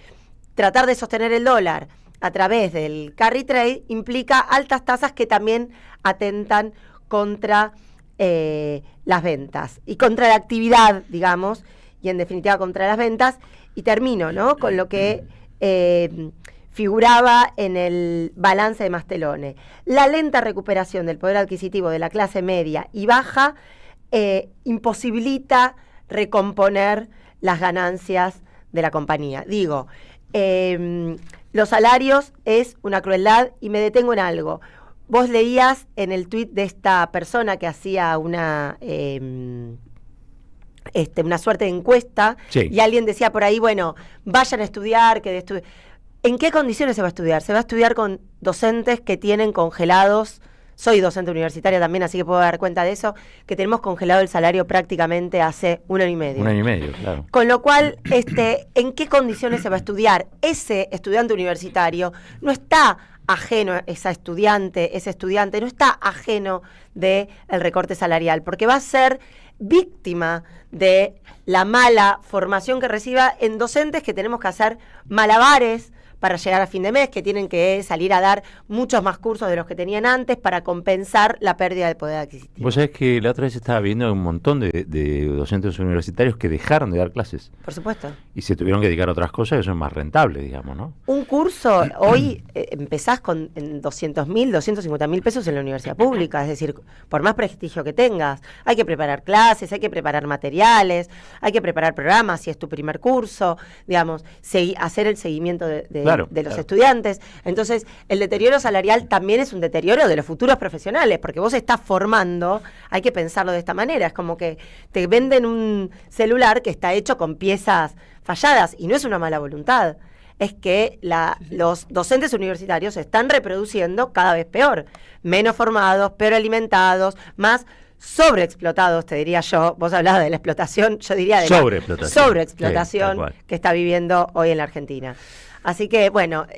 tratar de sostener el dólar, a través del carry trade implica altas tasas que también atentan contra las ventas y contra la actividad, digamos, y en definitiva contra las ventas. Y termino, ¿no?, con lo que figuraba en el balance de Mastelone. La lenta recuperación del poder adquisitivo de la clase media y baja imposibilita recomponer las ganancias de la compañía. Digo, los salarios es una crueldad, y me detengo en algo. Vos leías en el tuit de esta persona que hacía una suerte de encuesta, sí, y alguien decía por ahí, bueno, vayan a estudiar, ¿en qué condiciones se va a estudiar? Se va a estudiar con docentes que tienen congelados. Soy docente universitaria también, así que puedo dar cuenta de eso, que tenemos congelado el salario prácticamente hace 1 año y medio. 1 año y medio, claro. Con lo cual, ¿en qué condiciones se va a estudiar? Ese estudiante universitario no está ajeno, ese estudiante no está ajeno del recorte salarial, porque va a ser víctima de la mala formación que reciba en docentes que tenemos que hacer malabares para llegar a fin de mes, que tienen que salir a dar muchos más cursos de los que tenían antes para compensar la pérdida de poder adquisitivo. Vos sabés que la otra vez estaba viendo un montón de docentes universitarios que dejaron de dar clases. Por supuesto. Y se tuvieron que dedicar a otras cosas que son más rentables, digamos, ¿no? Un curso, hoy empezás con 200.000, 250.000 pesos en la universidad pública, es decir, por más prestigio que tengas, hay que preparar clases, hay que preparar materiales, hay que preparar programas si es tu primer curso, digamos, hacer el seguimiento de los estudiantes. Entonces, el deterioro salarial también es un deterioro de los futuros profesionales, porque vos estás formando, hay que pensarlo de esta manera, es como que te venden un celular que está hecho con piezas falladas, y no es una mala voluntad, es que los docentes universitarios se están reproduciendo cada vez peor, menos formados, peor alimentados, más sobreexplotados, te diría yo. Vos hablabas de la explotación, yo diría de la sobreexplotación que está viviendo hoy en la Argentina. Así que, bueno,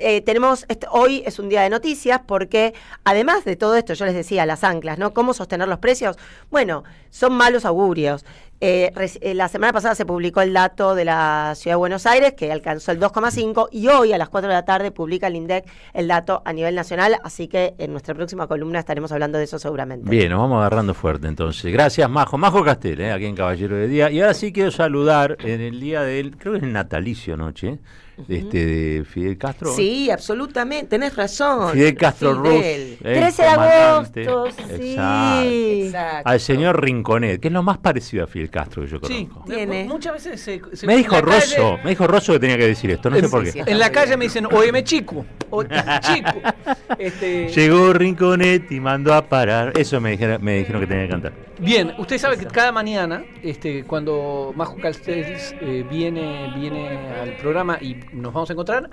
hoy es un día de noticias porque, además de todo esto, yo les decía, las anclas, ¿no? ¿Cómo sostener los precios? Bueno, son malos augurios. La semana pasada se publicó el dato de la Ciudad de Buenos Aires, que alcanzó el 2,5, y hoy a las 4 de la tarde publica el INDEC el dato a nivel nacional, así que en nuestra próxima columna estaremos hablando de eso seguramente. Bien, nos vamos agarrando fuerte entonces. Gracias, Majo Castel, aquí en Caballero de Día. Y ahora sí quiero saludar en el día del, creo que es el natalicio anoche, de Fidel Castro. Sí, absolutamente, tenés razón. Fidel Castro Ruz, 13 de agosto, sí. Exacto. Al señor Rinconet, que es lo más parecido a Fidel Castro que yo conozco. Sí, muchas veces se me dijo Rosso que tenía que decir esto, no sé por qué. En la calle me dicen, óyeme chico. Llegó Rinconet y mandó a parar. Eso me dijeron que tenía que cantar. Bien, usted sabe que cada mañana, cuando Majo Castells viene al programa y nos vamos a encontrar,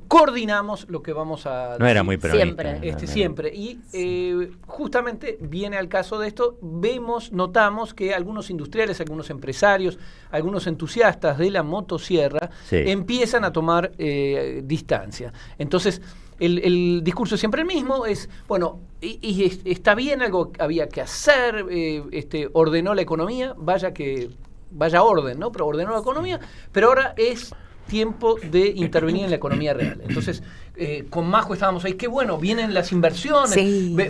coordinamos lo que vamos a decir. No era muy peronista. Siempre. Siempre. Y justamente viene al caso de esto, notamos que algunos industriales, algunos empresarios, algunos entusiastas de la motosierra empiezan a tomar distancia. Entonces, el discurso es siempre el mismo, es, bueno, y está bien, algo había que hacer, ordenó la economía, vaya orden, ¿no? Pero ordenó la economía, pero ahora es tiempo de intervenir en la economía real. Entonces, con Majo estábamos ahí, qué bueno, vienen las inversiones,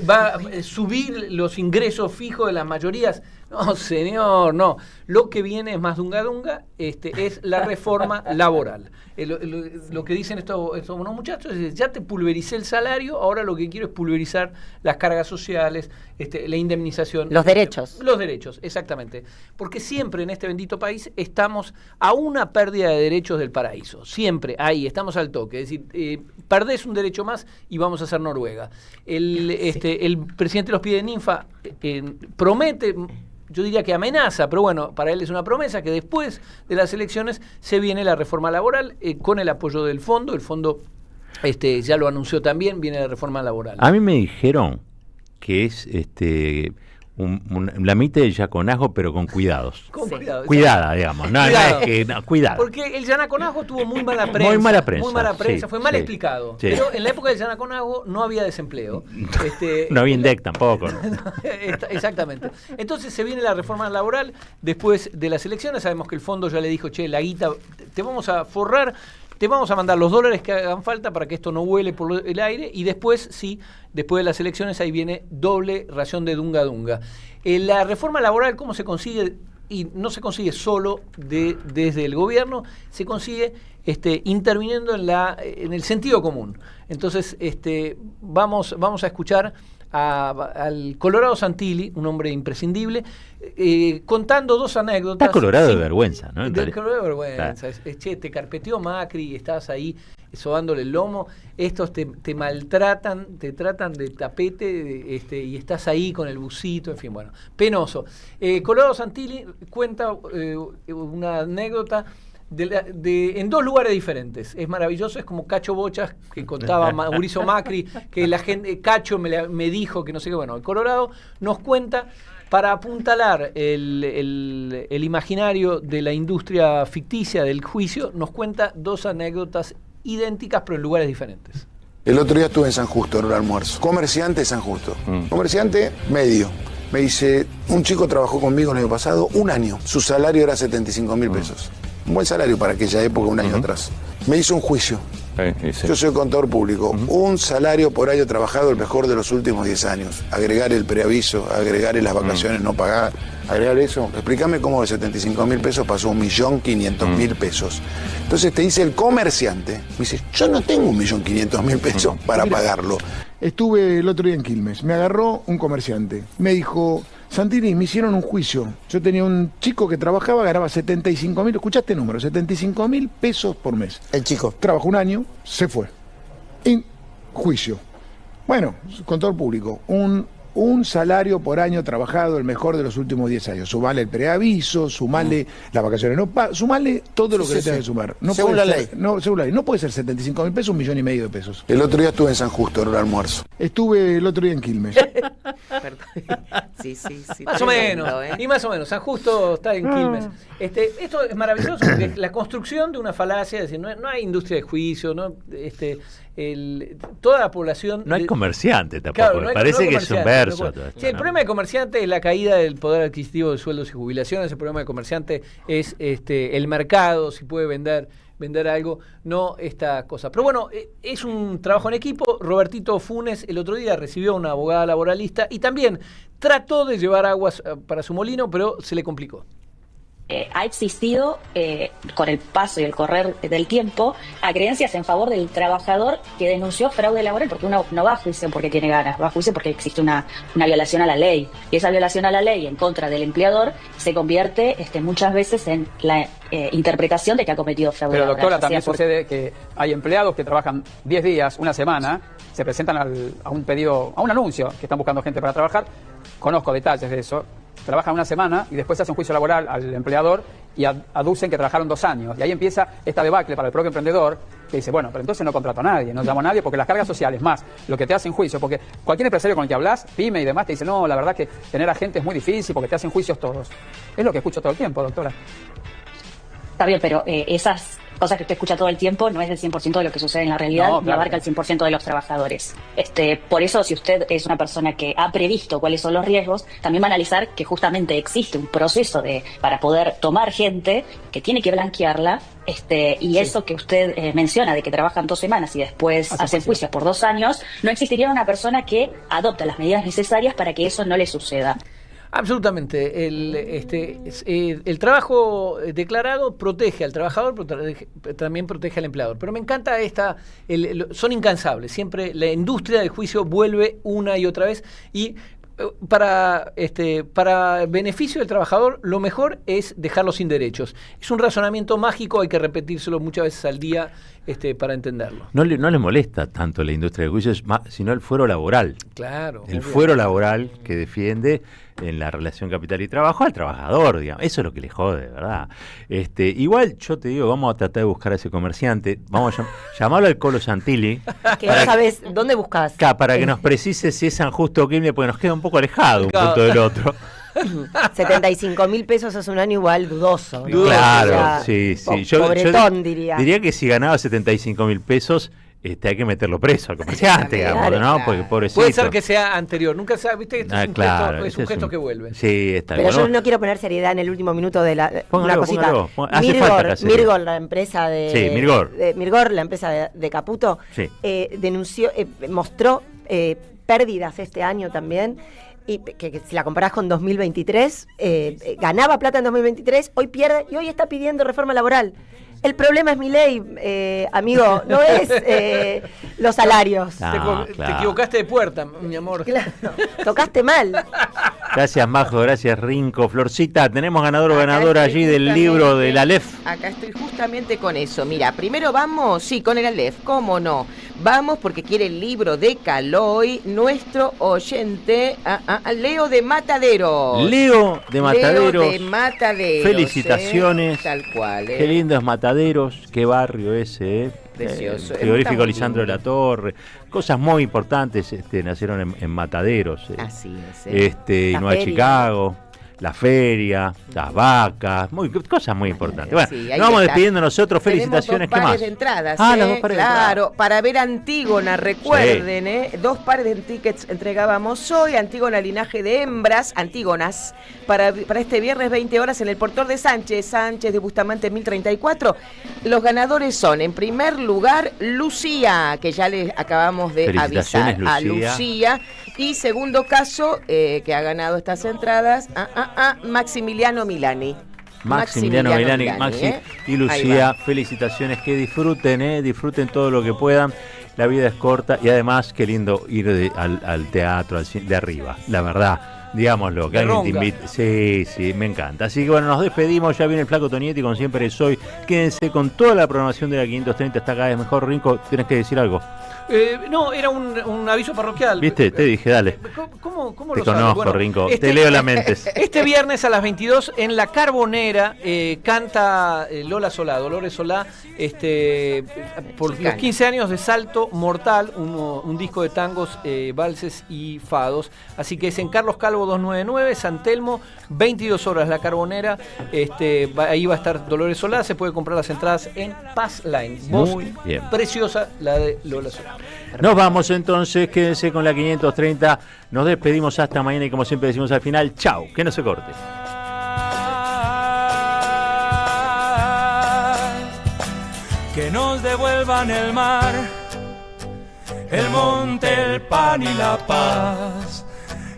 va a subir los ingresos fijos de las mayorías. No, señor, no. Lo que viene es más dunga, es la reforma laboral. Lo que dicen estos buenos muchachos es, ya te pulvericé el salario, ahora lo que quiero es pulverizar las cargas sociales, la indemnización. Los derechos. Los derechos, exactamente. Porque siempre en este bendito país estamos a una pérdida de derechos del paraíso. Siempre, ahí, estamos al toque. Es decir, perdés un derecho más y vamos a ser Noruega. El presidente los pide Ninfa, promete, yo diría que amenaza, pero bueno, para él es una promesa que después de las elecciones se viene la reforma laboral con el apoyo del fondo. El fondo ya lo anunció también, viene la reforma laboral. A mí me dijeron que es la mitad del yaconajo, pero con cuidados. Con cuidado. Cuidada, digamos. Cuidado. Porque el yanaconajo tuvo muy mala prensa. Muy mala prensa, fue mal explicado. Sí. Pero en la época del yanaconajo no había desempleo. No había INDEC tampoco. Exactamente. Entonces se viene la reforma laboral después de las elecciones. Sabemos que el fondo ya le dijo, la guita, te vamos a forrar. te vamos a mandar los dólares que hagan falta para que esto no vuele por el aire, y después, sí, después de las elecciones, ahí viene doble ración de dunga dunga. La reforma laboral, ¿cómo se consigue? Y no se consigue solo desde el gobierno, se consigue interviniendo en el sentido común. Entonces, vamos a escuchar al Colorado Santilli, un hombre imprescindible, contando dos anécdotas. Está colorado de vergüenza, ¿no? Colorado de vergüenza. Che, te carpeteó Macri y estabas ahí sobándole el lomo. Estos te maltratan, te tratan de tapete, y estás ahí con el busito, en fin, bueno, penoso. Colorado Santilli cuenta una anécdota en dos lugares diferentes. Es maravilloso, es como Cacho Bochas, que contaba Mauricio Macri, que la gente, Cacho me dijo que no sé qué. Bueno, el Colorado nos cuenta, para apuntalar el imaginario de la industria ficticia del juicio, nos cuenta dos anécdotas idénticas pero en lugares diferentes. El otro día estuve en San Justo en un almuerzo. Comerciante de San Justo. Comerciante medio. Me dice, un chico trabajó conmigo el año pasado 1 año. Su salario era 75.000 pesos. Un buen salario para aquella época, 1 año atrás. Me hizo un juicio. Sí. Yo soy contador público. Un salario por año trabajado, el mejor de los últimos 10 años. Agregar el preaviso, agregar las vacaciones no pagar, agregar eso. Explícame cómo de 75.000 pesos pasó a 1.500.000 pesos. Entonces te dice el comerciante, me dice, yo no tengo 1.500.000 pesos para pagarlo. Estuve el otro día en Quilmes, me agarró un comerciante, me dijo, Santilli, me hicieron un juicio. Yo tenía un chico que trabajaba, ganaba 75.000, escuchaste el número, 75.000 pesos por mes. El chico. Trabajó 1 año, se fue. En juicio. Bueno, contador público, un salario por año trabajado, el mejor de los últimos 10 años. Sumale el preaviso, sumale las vacaciones, sumale todo lo que le tenga que sumar. No según la ley. No, según la ley. No puede ser 75.000 pesos, 1,5 millones de pesos. El otro día estuve en San Justo en un almuerzo. Estuve el otro día en Quilmes. Sí. Más o menos, y más o menos. San Justo está en Quilmes. Esto es maravilloso porque la construcción de una falacia, es decir, no hay industria de juicio, no, toda la población... No hay comerciante tampoco, claro, parece que es un verso. Sí, el problema de comerciante es la caída del poder adquisitivo de sueldos y jubilaciones. El problema de comerciante es el mercado, si puede vender algo, no esta cosa. Pero bueno, es un trabajo en equipo. Robertito Funes el otro día recibió una abogada laboralista y también trató de llevar aguas para su molino, pero se le complicó. Ha existido, con el paso y el correr del tiempo, acreencias en favor del trabajador que denunció fraude laboral, porque uno no va a juicio porque tiene ganas, va a juicio porque existe una violación a la ley. Y esa violación a la ley en contra del empleador se convierte muchas veces en la interpretación de que ha cometido fraude laboral. Pero doctora, también sucede que hay empleados que trabajan 10 días, una semana, se presentan a un pedido, a un anuncio que están buscando gente para trabajar. Conozco detalles de eso. Trabajan 1 semana y después se hace un juicio laboral al empleador y aducen que trabajaron 2 años. Y ahí empieza esta debacle para el propio emprendedor que dice, bueno, pero entonces no contrato a nadie, no llamo a nadie porque las cargas sociales más lo que te hacen juicio, porque cualquier empresario con el que hablas, pyme y demás, te dice, no, la verdad que tener a gente es muy difícil porque te hacen juicios todos. Es lo que escucho todo el tiempo, doctora. Está bien, pero esas cosas que usted escucha todo el tiempo no es el 100% de lo que sucede en la realidad, no, claro, ni abarca el 100% de los trabajadores. Por eso, si usted es una persona que ha previsto cuáles son los riesgos, también va a analizar que justamente existe un proceso para poder tomar gente que tiene que blanquearla, y eso que usted menciona de que trabajan 2 semanas y después hacen juicios por 2 años, no existiría una persona que adopta las medidas necesarias para que eso no le suceda. Absolutamente. El trabajo declarado protege al trabajador, pero también protege al empleador. Pero me encanta son incansables. Siempre la industria del juicio vuelve una y otra vez y para beneficio del trabajador lo mejor es dejarlo sin derechos. Es un razonamiento mágico, hay que repetírselo muchas veces al día para entenderlo. No le molesta tanto la industria del juicio, sino el fuero laboral. Claro. El fuero laboral que defiende en la relación capital y trabajo al trabajador, digamos. Eso es lo que le jode, ¿verdad? Igual yo te digo, vamos a tratar de buscar a ese comerciante, vamos a llamarlo al Colo Santilli. Que no sabes dónde buscas. Para que nos precise si es San Justo o Quilmes, porque nos queda un poco alejado un punto del otro. 75.000 pesos es un año igual dudoso, ¿no? Claro, sí. Pobretón, diría. Diría que si ganaba 75.000 pesos hay que meterlo preso al comerciante, digamos, ¿no? Claro. Porque pobrecito. Puede ser que sea anterior, nunca se viste que esto es un claro, gesto, es un gesto que vuelve. Sí, está Pero bien. yo no quiero poner seriedad en el último minuto de una cosita. Hace falta que Mirgor, la empresa de... Sí, Mirgor. Mirgor, la empresa de Caputo, Sí. denunció, mostró pérdidas este año también, y que si la comparás con 2023, ganaba plata en 2023, hoy pierde y hoy está pidiendo reforma laboral. El problema es Milei, amigo, no es los salarios. Te equivocaste de puerta, mi amor. Claro, tocaste mal. Gracias, Majo, gracias, Rinco. Florcita, tenemos ganador o ganadora allí del libro del Aleph. Acá estoy justamente con eso. Mira, primero vamos, sí, con el Aleph, ¿cómo no? Vamos porque quiere el libro de Caloi, nuestro oyente, Leo de Mataderos. Leo de Mataderos. Leo de Mataderos. Felicitaciones. Tal cual. Qué lindo es Mataderos, qué barrio ese, Precioso. Frigorífico Está muy Lisandro de lindo. la Torre. Cosas muy importantes nacieron en Mataderos. Así es. Y La Nueva feria. Chicago. La feria, las vacas, cosas muy importantes. Bueno, Sí, nos ahí vamos está. despidiendo nosotros. Tenemos Felicitaciones, dos ¿qué pares más? de entradas, Las dos pares de claro, para ver Antígona, recuerden, 2 pares de tickets entregábamos hoy, Antígona linaje de hembras, Antígonas, para este viernes 20 horas en el Portón de Sánchez de Bustamante 1034. Los ganadores son, en primer lugar, Lucía, que ya les acabamos de avisar Felicitaciones, a Lucía. Lucía. Y segundo caso, que ha ganado estas entradas, Maximiliano Milani. Maximiliano Milani, Maxi y Ahí Lucía, va. felicitaciones, que disfruten todo lo que puedan. La vida es corta y además qué lindo ir al teatro, al cine, de arriba, la verdad. Digámoslo, que De alguien te ronca. invite. Sí, me encanta. Así que bueno, nos despedimos. Ya viene el Flaco Tonietti, como siempre soy. Quédense con toda la programación de la 530. Está cada vez mejor. Rinco, tienes que decir algo. No, era un aviso parroquial. ¿Viste? Te dije, dale. ¿Cómo Te lo sabe? conozco, Bueno, Rinco. Te leo la mente. Este viernes a las 22 en La Carbonera canta Lola Solá, Dolores Solá, por los 15 años de Salto Mortal, un disco de tangos, valses y fados. Así que es en Carlos Calvo 299, San Telmo, 22 horas La Carbonera. Ahí va a estar Dolores Solá, se puede comprar las entradas en Paz Line. Voz Muy bien. preciosa la de Lola Solá. Nos vamos entonces, quédense con la 530. Nos despedimos hasta mañana y como siempre decimos al final, chau, que no se corte. Que nos devuelvan el mar, el monte, el pan y la paz,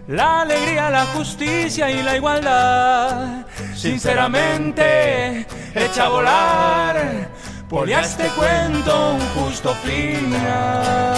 la alegría, la justicia y la igualdad. Sinceramente, echa a volar, ponle a este cuento un justo final.